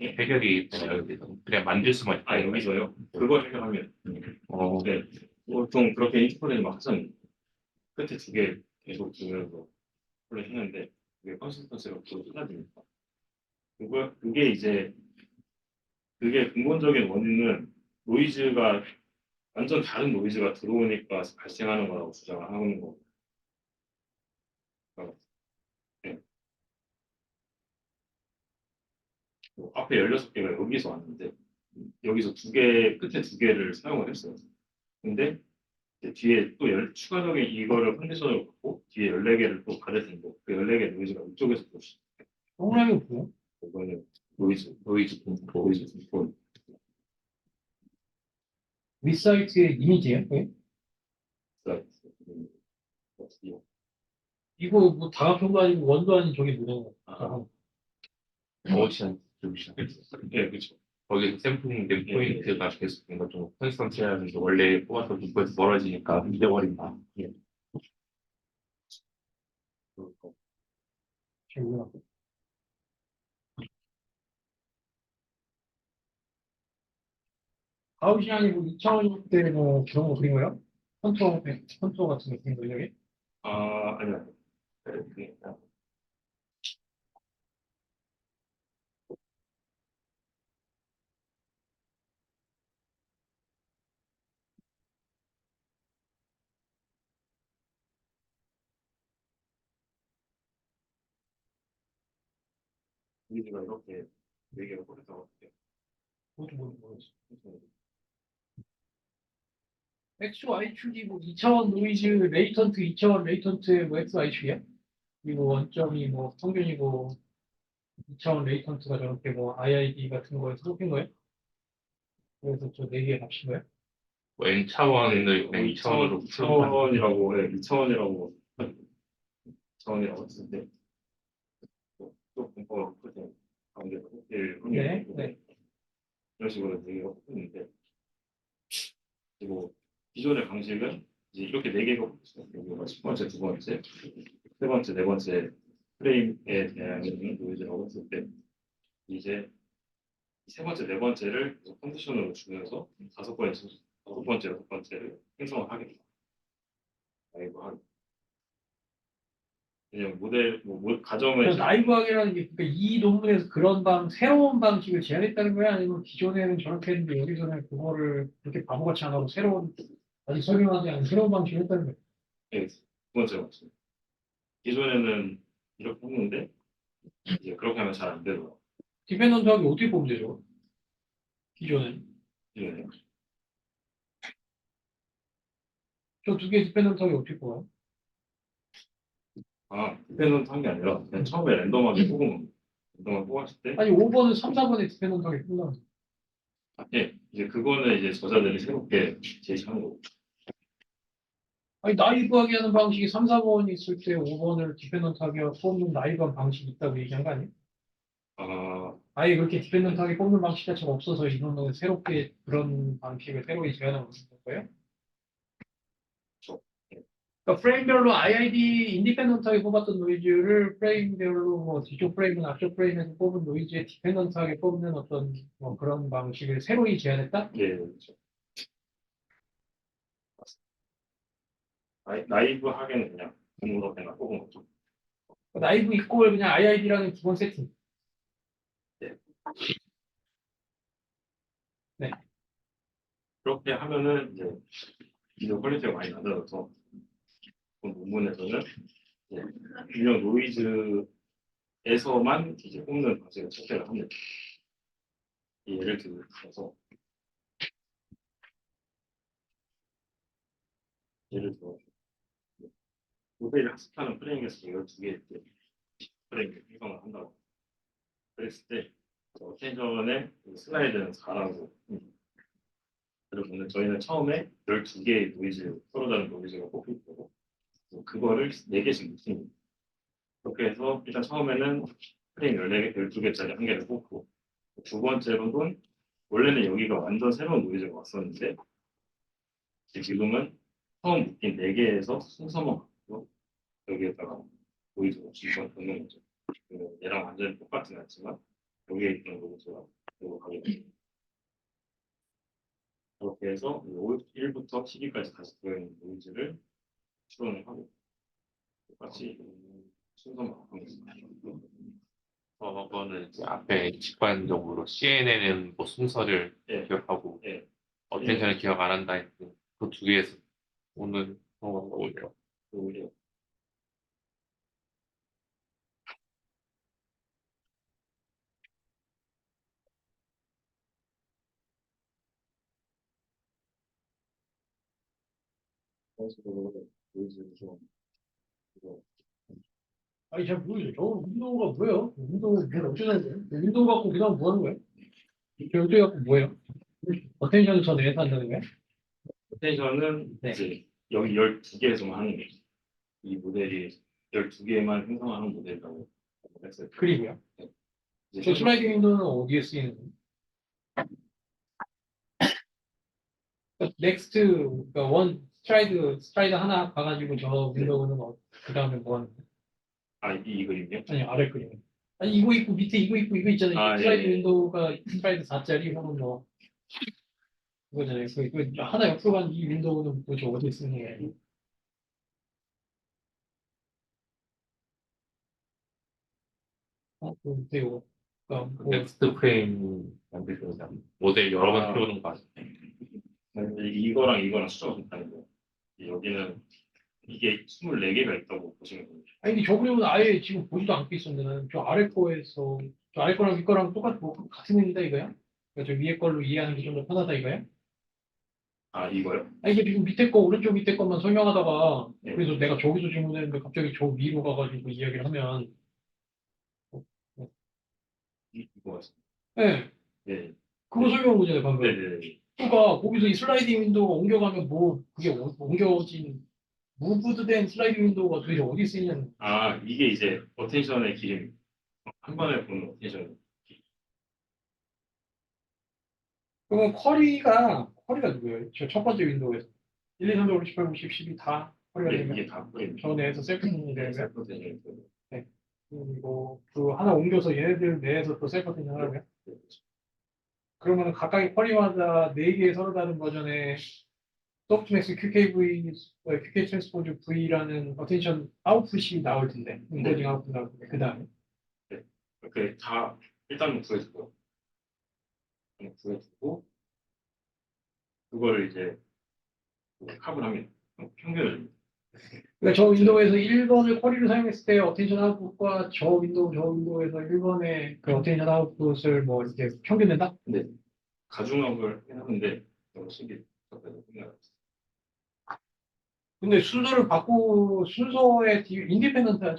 해결이 되나요? 여기서 그냥 만들 수만 있다. 여기서요. 그걸 해결하면 네. 보통 그렇게 인터폴레이션 막 하잖아요. 끝에 두 개 계속 두면서 플레이 했는데 그게 컨시스턴시가 또 쏟아지니까 그게 이제 그게 근본적인 원인은 노이즈가 완전 다른 노이즈가 들어오니까 발생하는 거라고 주장을 하는 거. 네. 앞에 16개가 여기서 왔는데 여기서 끝에 두 개를 사용을 했어요. 근데 이제 뒤에 또 추가적인 이거를 컨디션을 갖고 뒤에 14개를 또 받을 텐데 그 14개 노이즈가 이쪽에서 또 동그라미 뭐야? 이거는 노이즈 공포. 윗사이트의 이미지예요? 그게? 이거 뭐 다각형도 아니고 원도 아닌 저게 뭐냐? 오션 좀 네, 그렇죠. 거기서 샘플링된 포인트가 계속 뭔가 좀 컨스턴트라는 원래 뽑아서 눈에서 멀어지니까 잊어버린다. 아웃시안이 뭐 2000원대 뭐 그런 거 그린 거예요? 컨투어 같은 거 그린 거예요? 여기? 아니요. 노이즈가 이렇게 4개가 꽂혔다고 할게요. 그것도 모르겠어. XY축이 뭐 2000원 노이즈 레이턴트 2000원 레이턴트 뭐 XY축이야? 이거 원점이 뭐 평균이고 2000원 레이턴트가 저렇게 뭐 IID 같은 거에 뽑힌 거예요? 그래서 저 4개 값인 거예요? 뭐 N 차원을 그냥 2차원으로 2차원이라고 해. 2차원이라고 했는데 또 공포가 크게 가운데 일 네, 네. 이런 식으로 4개가 꽂혔는데 그리고 기존의 방식은 이제 이렇게 4개가 꽂혔어요. 여기가 첫 번째, 두 번째, 세 번째, 네 번째 프레임에 대한 노이즈라고 했을 때 이제 세 번째, 네 번째를 컨디션으로 주면서 다섯 번째, 여섯 번째를 생성을 하겠다. 라이브 하기. 그냥 모델, 가정을 그래서 라이브하기라는 게 그러니까 이 논문에서 그런 새로운 방식을 제안했다는 거야? 아니면 기존에는 저렇게 했는데 여기서는 그거를 그렇게 바보같이 안 하고 아직 설명하지 않은 새로운 방식을 했다는 거야? 네, 두 번째 맞죠. 기존에는 이렇게 했는데 이제 그렇게 하면 잘 안 되더라고요. 디펜던트하기 어떻게 보면 되죠? 기존엔. 네. 저 두 개 디펜던트하기 어떻게 뽑아요? 디펜던트 한 게 아니라 그냥 처음에 랜덤하게 뽑았을 때 아니 5번은 3, 4번에 디펜던트하기 뽑는 거. 예, 이제 그거는 이제 저자들이 새롭게 제시한 거고. 아니 나이브하게 하는 방식이 3, 4번이 있을 때 5번을 디펜던트하게 뽑는 나이브한 방식이 있다고 얘기한 거 아니에요? 아예 그렇게 디펜던트하게 뽑는 방식 자체가 없어서 이거는 새롭게 그런 방식을 새롭게 제안하고 있는 거예요? 그러니까 프레임별로 IID 인디펜던트하게 뽑았던 노이즈를 프레임별로 뭐 뒤쪽 프레임은 앞쪽 프레임에서 뽑은 노이즈에 디펜던트하게 뽑는 어떤 뭐 그런 방식을 새로이 제안했다? 예, 그렇죠. 나이브 하게는 그냥 공으로 그냥 뽑은 거죠. 나이브 이꼴 그냥 IID라는 기본 세팅. 네. 네. 그렇게 하면은 이제 비디오 퀄리티가 많이 낮아져서 본 논문에서는 이제 균형 노이즈에서만 이제 뽑는 방식을 채택을 합니다. 예를 들어서 예를 들어 모델을 학습하는 프레임에서 12개의 프레임을 생성을 한다고 그랬을 때 어텐션의 슬라이드는 4라고 그리고 저희는 처음에 12개의 노이즈 서로 다른 노이즈가 뽑힐 거고 그거를 4개씩 묻습니다. 그렇게 해서 일단 처음에는 프레임 14개, 12개짜리 한 개를 뽑고 두 번째로는 원래는 여기가 완전 새로운 노이즈가 왔었는데 지금은 처음 묶인 4개에서 순서만 갖고 여기에다가 노이즈가 주시면 되는 거죠. 얘랑 완전히 똑같진 않지만 여기에 있던 노이즈가 이거 가게 됩니다. 그렇게 해서 1부터 12까지 다시 들어있는 노이즈를 추론을 하고 똑같이 순서만 바꾸겠습니다. 그거는 이제 앞에 직관적으로 CNN은 뭐 순서를 예. 기억하고 예. 어텐션을 기억 안 한다 했고 그 두 개에서 오는 경우가 오히려 오히려 선수들로 노이즈를 좀 이거 아니 잘 모르겠어요. 저 윈도우가 뭐예요? 윈도우 뭘 어쩌자는 거예요? 윈도우 갖고 그냥 뭐 하는 거예요? 결제 갖고 뭐예요? 어텐션을 저 내에서 한다는 거예요? 포텐션은 네. 이제 여기 12개에서만 하는 거죠. 이 모델이 12개만 생성하는 모델이라고 했어요. 그리고요. 이제 저 슬라이딩 윈도우는 어디에 쓰이는 거예요? 넥스트 그러니까 원 스트라이드 하나 가가지고 저 윈도우는 그 다음에 뭐 하는 거예요? 이 그림이요? 아니 아래 그림. 아니 이거 있고 밑에 이거 있고 이거 있잖아요. 아, 슬라이드 예. 윈도우가 슬라이드 4짜리 혹은 뭐 그거잖아요. 그 하나 옆으로 간 이 윈도우는 도대체 어디에 쓰는 거예요? 그 밑에 이거. 그러니까 뭐 넥스트 프레임 만들 때 모델 여러 번 아. 키우는 거 아니에요? 근데 이거랑 숫자가 좀 다르고 여기는 이게 24개가 있다고 보시면 됩니다. 아니 근데 저 그림은 아예 지금 보지도 않고 있었는데 나는 저 아래 거에서 저 아래 거랑 위 거랑 똑같은 뭐 같은 의미다 이거야? 그러니까 저 위에 걸로 이해하는 게 좀 더 편하다 이거야? 아 이거요? 아니 이게 지금 밑에 거 오른쪽 밑에 것만 설명하다가 네. 그래서 내가 저기서 질문했는데 갑자기 저 위로 가가지고 이야기를 하면 이거 같습니다. 네 네. 그거 설명한 거잖아요 방금. 네네. 그러니까 거기서 이 슬라이딩 윈도우가 옮겨가면 뭐 그게 옮겨진 무브드된 슬라이딩 윈도우가 도대체 어디 쓰이냐는. 아 이게 이제 어텐션의 기름 한 번에 보는 어텐션. 그러면 쿼리가 누구예요? 저 첫 번째 윈도우에서 1, 2, 3, 4, 5, 6, 7, 8, 9, 10, 12 다 쿼리가 네, 되면 이게 다 뿌립니다. 저 내에서 셀프텐이 네, 되면 셀프 대전. 그리고 그 하나 옮겨서 얘네들 내에서 또 셀프텐이 하라고요? 그러면 각각의 쿼리마다 4개의 서로 다른 버전의 소프트맥스 QKV, QK 트랜스포즈 V라는 어텐션 아웃풋이 나올 텐데, 인코딩 아웃풋 나올 텐데, 그 다음에. 이렇게 다 일단은 구해주고 그거를 이제 값을 합니다. 평균을 줍니다. 그러니까 저 윈도우에서 1번을 쿼리를 사용했을 때 어텐션 아웃풋과 저 윈도우에서 1번의 그 어텐션 아웃풋을 뭐 이렇게 평균낸다? 근데 가중업을 해놨는데 너무 신기했어요. 근데 순서를 바꾸 인디펜던트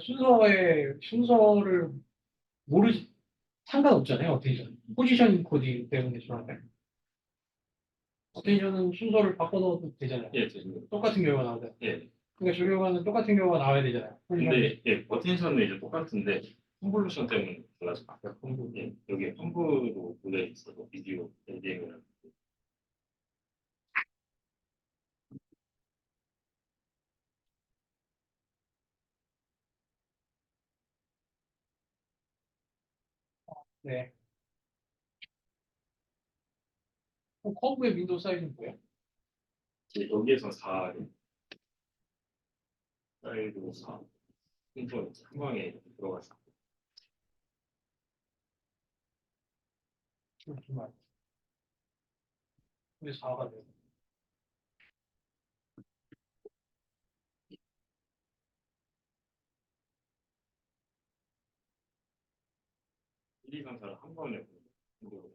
순서를 모르지 상관없잖아요 어텐션 포지션 코딩 때문에 저한테 어텐션은 순서를 바꿔 넣어도 되잖아요. 예, 되십니다. 똑같은 결과가 나오잖아요. 예. 그러니까 저 결과는 똑같은 결과가 나와야 되잖아요. 근데 예, 어텐션은 이제 똑같은데 콘볼루션 때문에 달라져. 아까 예, 여기 펌프로 모델 있어서 비디오 엔딩을 네. 그럼 커브의 윈도우 사이즈는 뭐예요? 여기에서 4 사이드로 4 콘볼 한 방에 들어가서 잠시만. 왜 4가 돼요? 1, 2, 3, 4를 한 번에 보고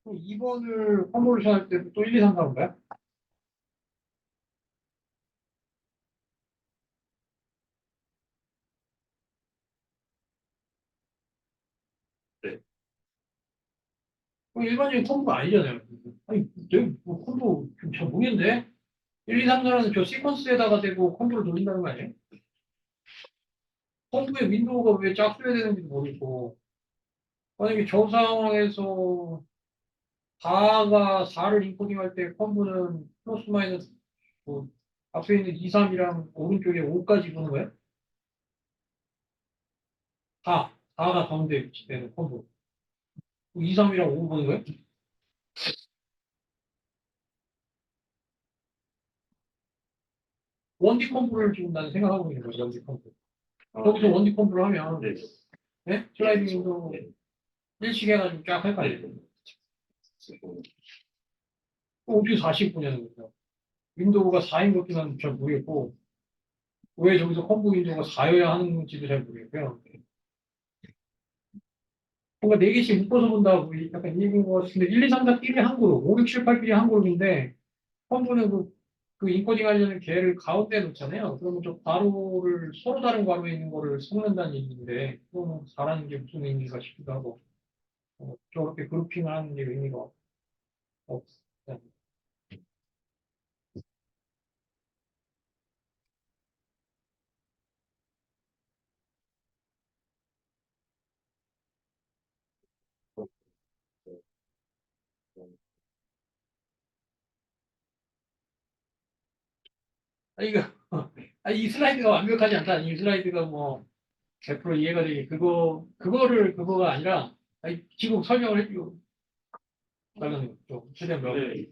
그럼 2번을 컨볼루션 할 때도 또 1, 2, 3, 4인가요? 그럼 일반적인 컴보가 아니잖아요. 아니, 내가 뭐 컴보 좀 잘 모르겠는데? 1, 2, 3, 4는 저 시퀀스에다가 대고 컴보를 돌린다는 거 아니에요? 컴보의 윈도우가 왜 짝수해야 되는지도 모르겠고, 만약에 저 상황에서 4가 4를 인코딩할 때 컴보는 플러스 마이너스 뭐 앞에 있는 2, 3이랑 오른쪽에 5까지 보는 거예요? 4가 가운데 위치되는 컴보. 2, 3이랑 5 보는 거예요? 원디 컴보를 지금 나는 생각하고 있는 거예요, 원디 컴보. 거기서 원디 컴보를 하면, 네. 네? 슬라이딩도 네. 일식 해가지고 쫙 헷갈려요. 어떻게 40 보냐는 거죠. 윈도우가 4인 것도 난 잘 모르겠고, 왜 저기서 컴보 윈도우가 4여야 하는지도 잘 모르겠고요. 뭔가 4개씩 묶어서 본다고 약간 이 얘기인 것 같은데, 1, 2, 3, 4끼리 한 그룹, 5, 6, 7, 8끼리 한 그룹인데, 컴보는 그 인코딩 하려는 개를 가운데 놓잖아요. 그러면 저 괄호를, 서로 다른 괄호에 있는 거를 섞는다는 얘기인데, 그거는 잘하는 게 무슨 의미가 싶기도 하고, 저렇게 그룹핑을 하는 게 의미가 없어요. 이거, 이 슬라이드가 완벽하지 않다. 이 슬라이드가 뭐, 100% 이해가 되게, 그거가 아니라, 지금 설명을 해주고, 나는 좀, 최대한 명. 근데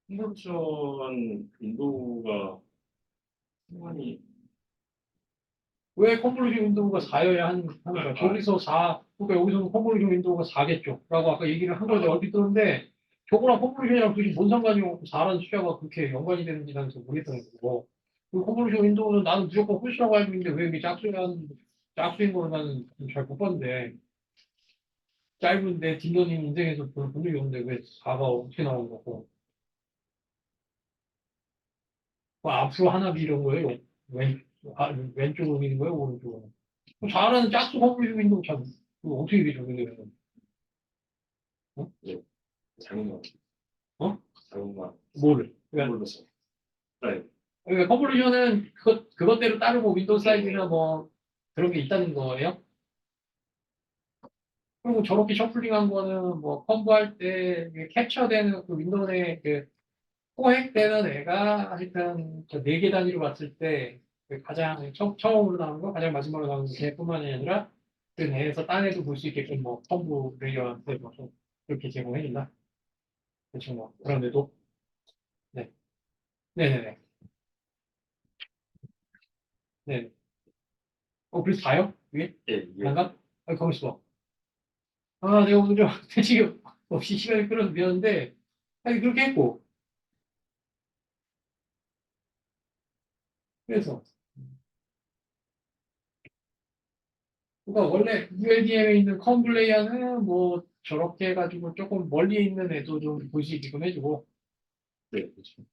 컨버전 윈도우가 상관이 왜 컨볼루션 윈도우가 4여야 하는가? 저기서 4, 그러니까 여기서는 컨볼루션 윈도우가 4겠죠. 라고 아까 얘기를 한 건데, 얼핏 들었는데, 저거랑 컨볼루션이랑 둘이 뭔 상관이 없고 4라는 숫자가 그렇게 연관이 되는지 나는 잘 모르겠다는 거고. 그 컨볼루션 윈도우는 나는 무조건 홀수라고 알고 있는데, 왜 이게 짝수인 거를 나는 잘 못 봤는데, 짧은 내 딥러닝 인생에서 본 적이 없는데, 왜 4가 어떻게 나온 거고. 뭐 앞으로 하나 이런 거예요? 왼쪽으로 미는 거예요? 오른쪽으로? 잘하는 짝수 컨볼루션 윈도우 참, 그거 어떻게 이게 적용되는 거예요? 어? 잘못만 어? 잘못만 뭐를? 그러니까, 컨버전 네. 그러니까 컨볼루션은 그것대로 따르고 윈도우 사이즈나 뭐 그런 게 있다는 거예요. 그리고 저렇게 셔플링한 거는 뭐 컴보할 때 이게 캡처되는 그 윈도우 내그 포획되는 애가 하여튼 저 4개 단위로 봤을 때그 가장 처음으로 나오는 거, 가장 마지막으로 나오는 개뿐만이 아니라 그 내에서 딴 애도 볼 수 있게끔 뭐 컴보 레이어한테 뭐 그렇게 제공해준다. 그렇죠 뭐 그런데도 네. 네네네. 네. 그래서 다요? 위에? 예, 이게 난가? 거기서 봐. 내가 오늘 좀 지금 없이 시간이 끌어서 미안한데, 그렇게 했고, 그래서, 그러니까 원래 ULDM에 있는 컴플레이어는 뭐 저렇게 해가지고 조금 멀리 있는 애도 좀 볼 수 있게끔 해주고, 네, 그렇죠.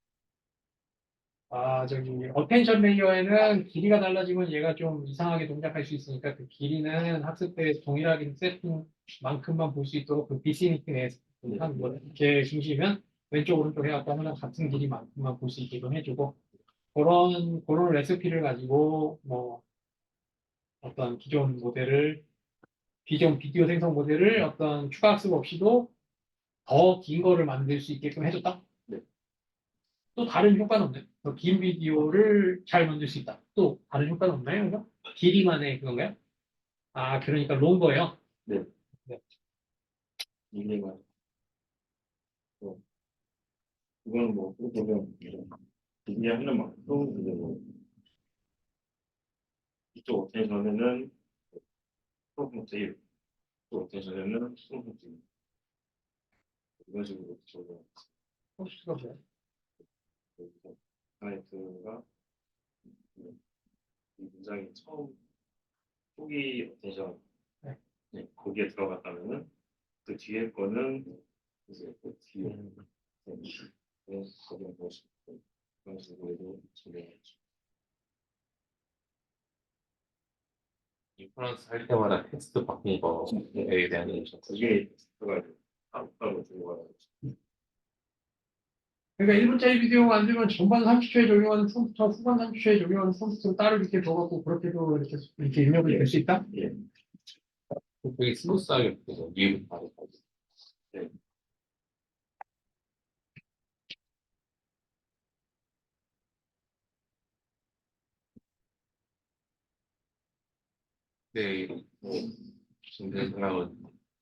저기, 어텐션 레이어에는 길이가 달라지면 얘가 좀 이상하게 동작할 수 있으니까 그 길이는 학습 때 동일하게 세팅만큼만 볼 수 있도록 그 비시니티 내에서 한 뭐, 이렇게 중시면 왼쪽 오른쪽 해갖고 하면 같은 길이만큼만 볼 수 있게끔 해주고, 그런 레시피를 가지고 뭐 어떤 기존 비디오 생성 모델을 어떤 추가 학습 없이도 더 긴 거를 만들 수 있게끔 해줬다. 네. 또 다른 효과는 없나요? 더 긴 비디오를 잘 만들 수 있다. 또 다른 효과는 없나요? 그거? 길이만의 그건가요? 그러니까 롱거예요. 네. 네. 이해가 이거는 뭐 보면 이해하는 만큼 이제 뭐 이쪽 어텐션에는 10.1, 이쪽 어텐션에는 10.1 이런 식으로 적용. 호스트가 뭐야? 사이트가 이 문장이 처음 초기 어텐션 네. 네, 거기에 들어갔다면은 그 뒤에 거는 이제 그 뒤에 적용 보시 그런 식으로 적용하죠. 인퍼런스 할 때마다 텍스트 바꾼 거에 대한 인식. 그게 그가 따로 들어가야 그러니까 1분짜리 비디오 만들면 전반 30초에 적용하는 컴퓨터, 후반 30초에 적용하는 컴퓨터를 따로 이렇게 줘갖고 그렇게도 이렇게 입력을 될 수 있다? 예. 되게 스무스하게 바뀌죠. 위에부터 아래까지. 네, 뭐, 지금 제 생각은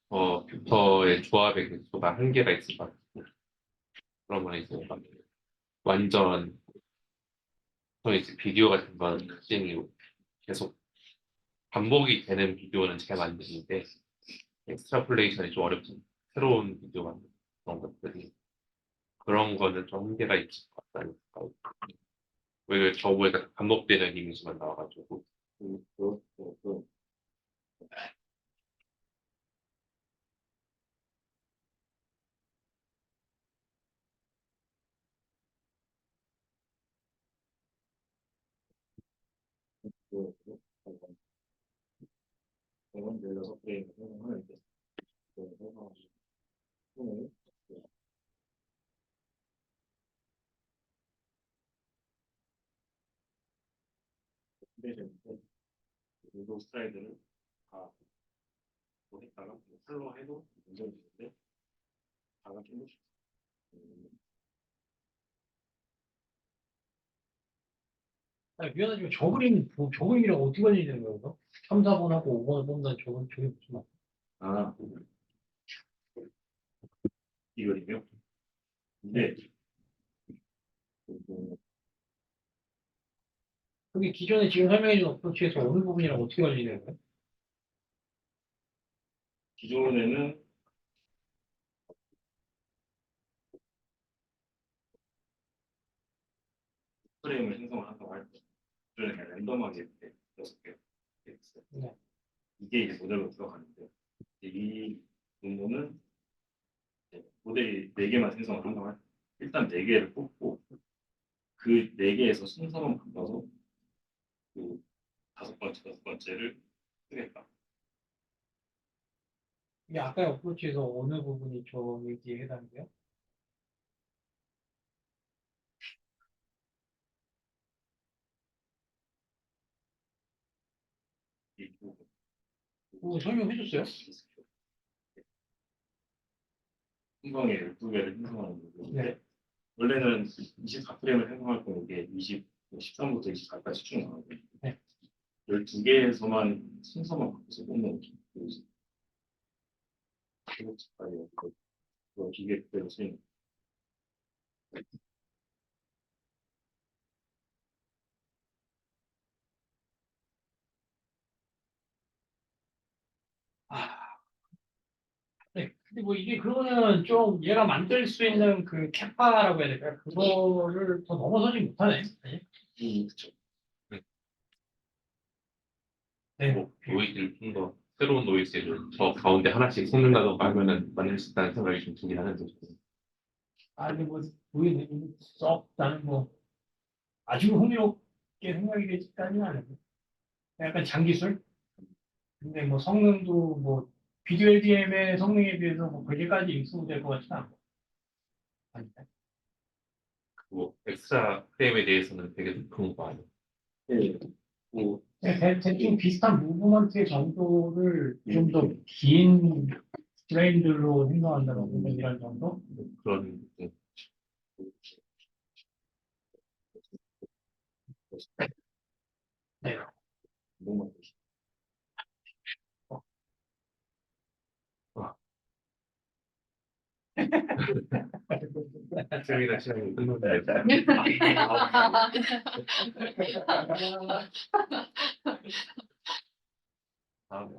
뷰터의 조합의 개수가 한계가 있을 것 같고, 그러면 이제 막 완전 이제 비디오가 전반 특징이 계속 반복이 되는 비디오는 잘 만드는데 엑스트라폴레이션이 좀 어렵죠. 새로운 비디오 만드는 그런 것들이 그런 거는 좀 한계가 있을 것 같다는 생각이. 왜 저거에다 반복되는 이미지만 나와가지고 이건 16프레임을 사용하는데 그래서 손을 준비되는데 이 스타일들을 다 했다가 풀로 해도 문제는 있는데 다가 좀 아니, 미안하지만 저 그림이랑 어떻게 관련이 거예요? 3, 4번하고 5번을 뽑는다는 저게 무슨 말? 아, 이거리며. 근데 그게 기존에 지금 설명해준 어프로치에서 어느 부분이랑 어떻게 관련이 되는 거예요? 기존에는 프레임을 생성을 한다고 할 때, 기존에 그냥 랜덤하게 이렇게 6개 있어요. 네. 이게 이제 모델로 들어가는데, 이 부분은 모델이 4개만 생성을 한다고 할 때, 일단 4개를 뽑고, 그 4개에서 순서만 바꿔서 그 5번째를 쓰겠다. 이게 아까의 어프로치에서 어느 부분이 저 얘기에 해당돼요? 이 부분. 그거 설명해 줬어요? 순서에 12개를 생성하는 부분인데, 네. 원래는 24프레임을 생성할 때 이게 13부터 24까지 쭉 나오거든요. 네. 12개에서만 순서만 바꿔서 뽑는 거죠. 그 기계 그대로 쓰이는. 네. 근데 뭐 이게 그러면 좀 얘가 만들 수 있는 그 캐파라고 해야 될까요? 그거를 더 넘어서지 못하네. 아니? 그쵸. 네. 뭐 노이즈를 좀 더 새로운 노이즈를 저 가운데 하나씩 섞는다던가 하면은 만들 수 있다는 생각이 좀 들긴 하는데 아니 뭐 보이는 썩 나는 뭐 아주 흥미롭게 생각이 되지까지는 않아요. 약간 장기술? 근데 뭐 성능도 뭐 비디오 LDM의 성능에 비해서 뭐 그렇게까지 익숙될 것 같지는 않고. 아니다. 뭐 엑스트라 프레임에 대해서는 되게 높은 거 아니에요. 네. 뭐, 대충 비슷한 무브먼트 정도를 좀 더 긴 프레임들로 생성한다는 이런 정도? 그런 네. 너무 세미나 시간이 끝났는데 다음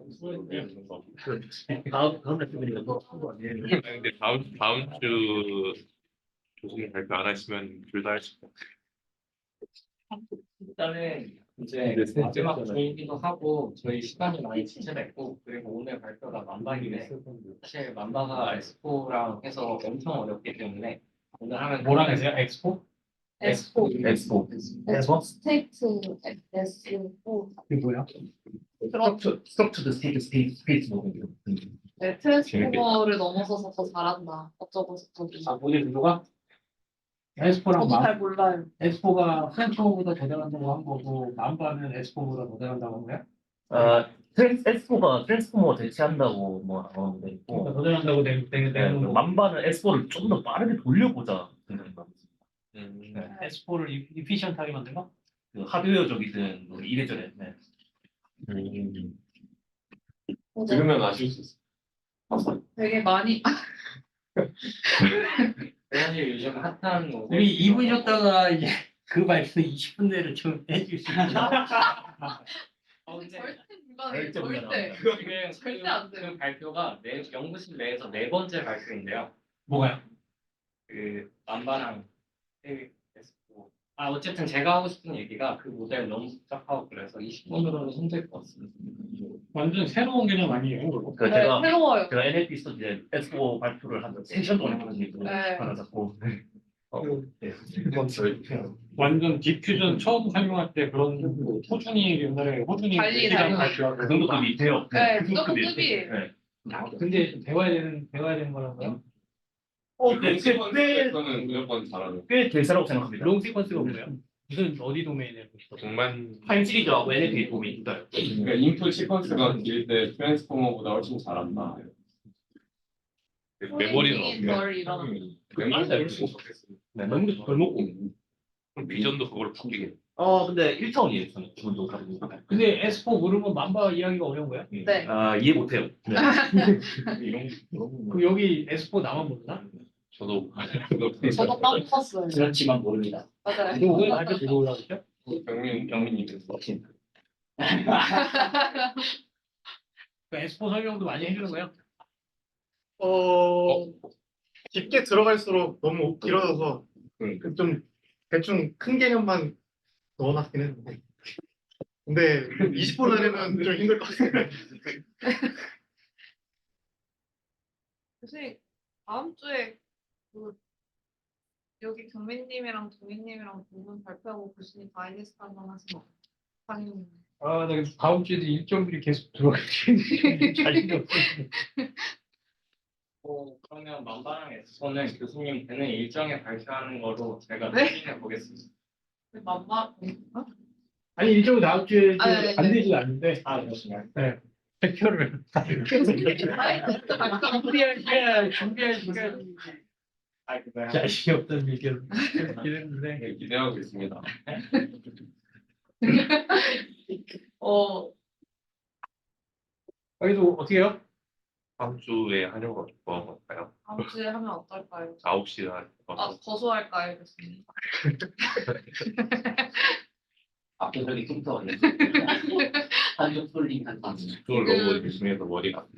레슨이니까 또한거 아니에요? 근데 다음 주 교수님 발표 안 하시면 둘 다 할 수 있어요. 일단은 이제 마지막 주이기도 하고 저희 시간이 많이 지체됐고 그리고 오늘 발표가 만박인데 사실 만박가 엑스포랑 해서 엄청 어렵기 때문에 오늘 하면 뭐랑 해서요? 엑스포? S4. S4. 스테이트 S4. 그게 뭐야? 그런 스트럭처드 스페이스 모델. 네, 트랜스포머를 넘어서서 더 잘한다. 어쩌고 저쩌고. 아, 모델 구조가? S4랑 저도 잘 몰라요. S4가 트랜스포머보다 더 잘한다고 한 거고, 맘바는 S4보다 더 잘한다고 한 거야? S4가 트랜스포머 대체한다고 뭐 나오는데 그러니까 있고, 더 잘한다고 되는 거. 만반은 S4를 좀 더 빠르게 돌려보자 생각인 것 같습니다. S4를 이피션트하게 만든 거? 그 하드웨어적이든 뭐 이래저래. 네. 들으면 아실 수 있어. 되게 많이 사실 요즘 핫한 우리 2분 쉬었다가 이제 그 말씀 20분 내로 좀 해줄 수 있어요? 절대 불가능해요. 절대 절대. 지금 절대 안 돼요. 그 발표가 연구실 내에서 네 번째 발표인데요. 뭐가요? 그 만바랑 에스코. 어쨌든 제가 하고 싶은 얘기가 그 모델 너무 복잡하고 그래서 20분으로는 힘들 것 같습니다. 완전 새로운 개념 아니에요? 그 네, 제가 새로워요. NLP 스터디 이제 S4 발표를 한 3시간 동안 했거든요. 네. 하나 잡고. 네. 완전 딥퓨전 처음 설명할 때 그런 호준이 옛날에 호준이 달리 시간 달리. 발표하고 그 정도 급이 돼요. 네, 그 그 정도 급이에요. 급이에요. 네. 근데 배워야 되는 거라고요? 롱시퀀스에서는 무조건 잘하는. 꽤 대세라고 생각합니다. 롱 시퀀스가 뭐예요? 무슨 어디 도메인에 정말 타임 시리즈하고 NLP 도움이 있어요. 그러니까 인풋 시퀀스가 길 때 트랜스포머보다 훨씬 잘한다. 메모리는 프로그래밍이 덜 일어나. 메모리는 훨씬 좋겠어요. 네, 너무 덜 먹고. 그럼 비전도 그걸 바뀌게. 근데 1차원이에요. 저는 기본적으로 다른 거. 근데 S4 모르면 맘바 이해하기가 어려운 거야? 네. 이해 못해요. 네. 이런 그 여기 S4 나만 모르나? 저도 저도 까먹었어요. 그렇지만 모릅니다. 맞아요. 이거 오늘 발표 들고 올라오죠? 영민님 그 S4 설명도 많이 해주는 거예요? 깊게 들어갈수록 너무 길어져서 좀 대충 큰 개념만 넣어놨긴 했는데 근데 20분 안에는 좀 힘들 것 같아요. 교수님 다음 주에 그 여기 경민님이랑 도희님이랑 두 분 발표하고 교수님 다이제스트 한번 하시면 당연히. 나 그래서 다음 주에도 일정들이 계속 들어가지. 자신이 없어. 그러면 만바랑 에스코는 교수님 되는 일정에 발표하는 거로 제가 네? 추진해 보겠습니다. 맘마 아니 일정이 다음 주에 네, 안 네. 되진 않는데 그렇습니다. 발표를 다이제스트 발표 준비할 시간이 그거요? 자신이 없다는 얘기를 했는데 기대하고 있습니다. 여기도 어떻게 해요? 다음 주에 하려고 뭐 할까요? 다음 주에 하면 어떨까요? 9시에 할 거소할까요, 교수님? 앞에 저기 컴퓨터가 있는데 한쪽 쏠림 한 방. 그걸 너무 조심해서 머리가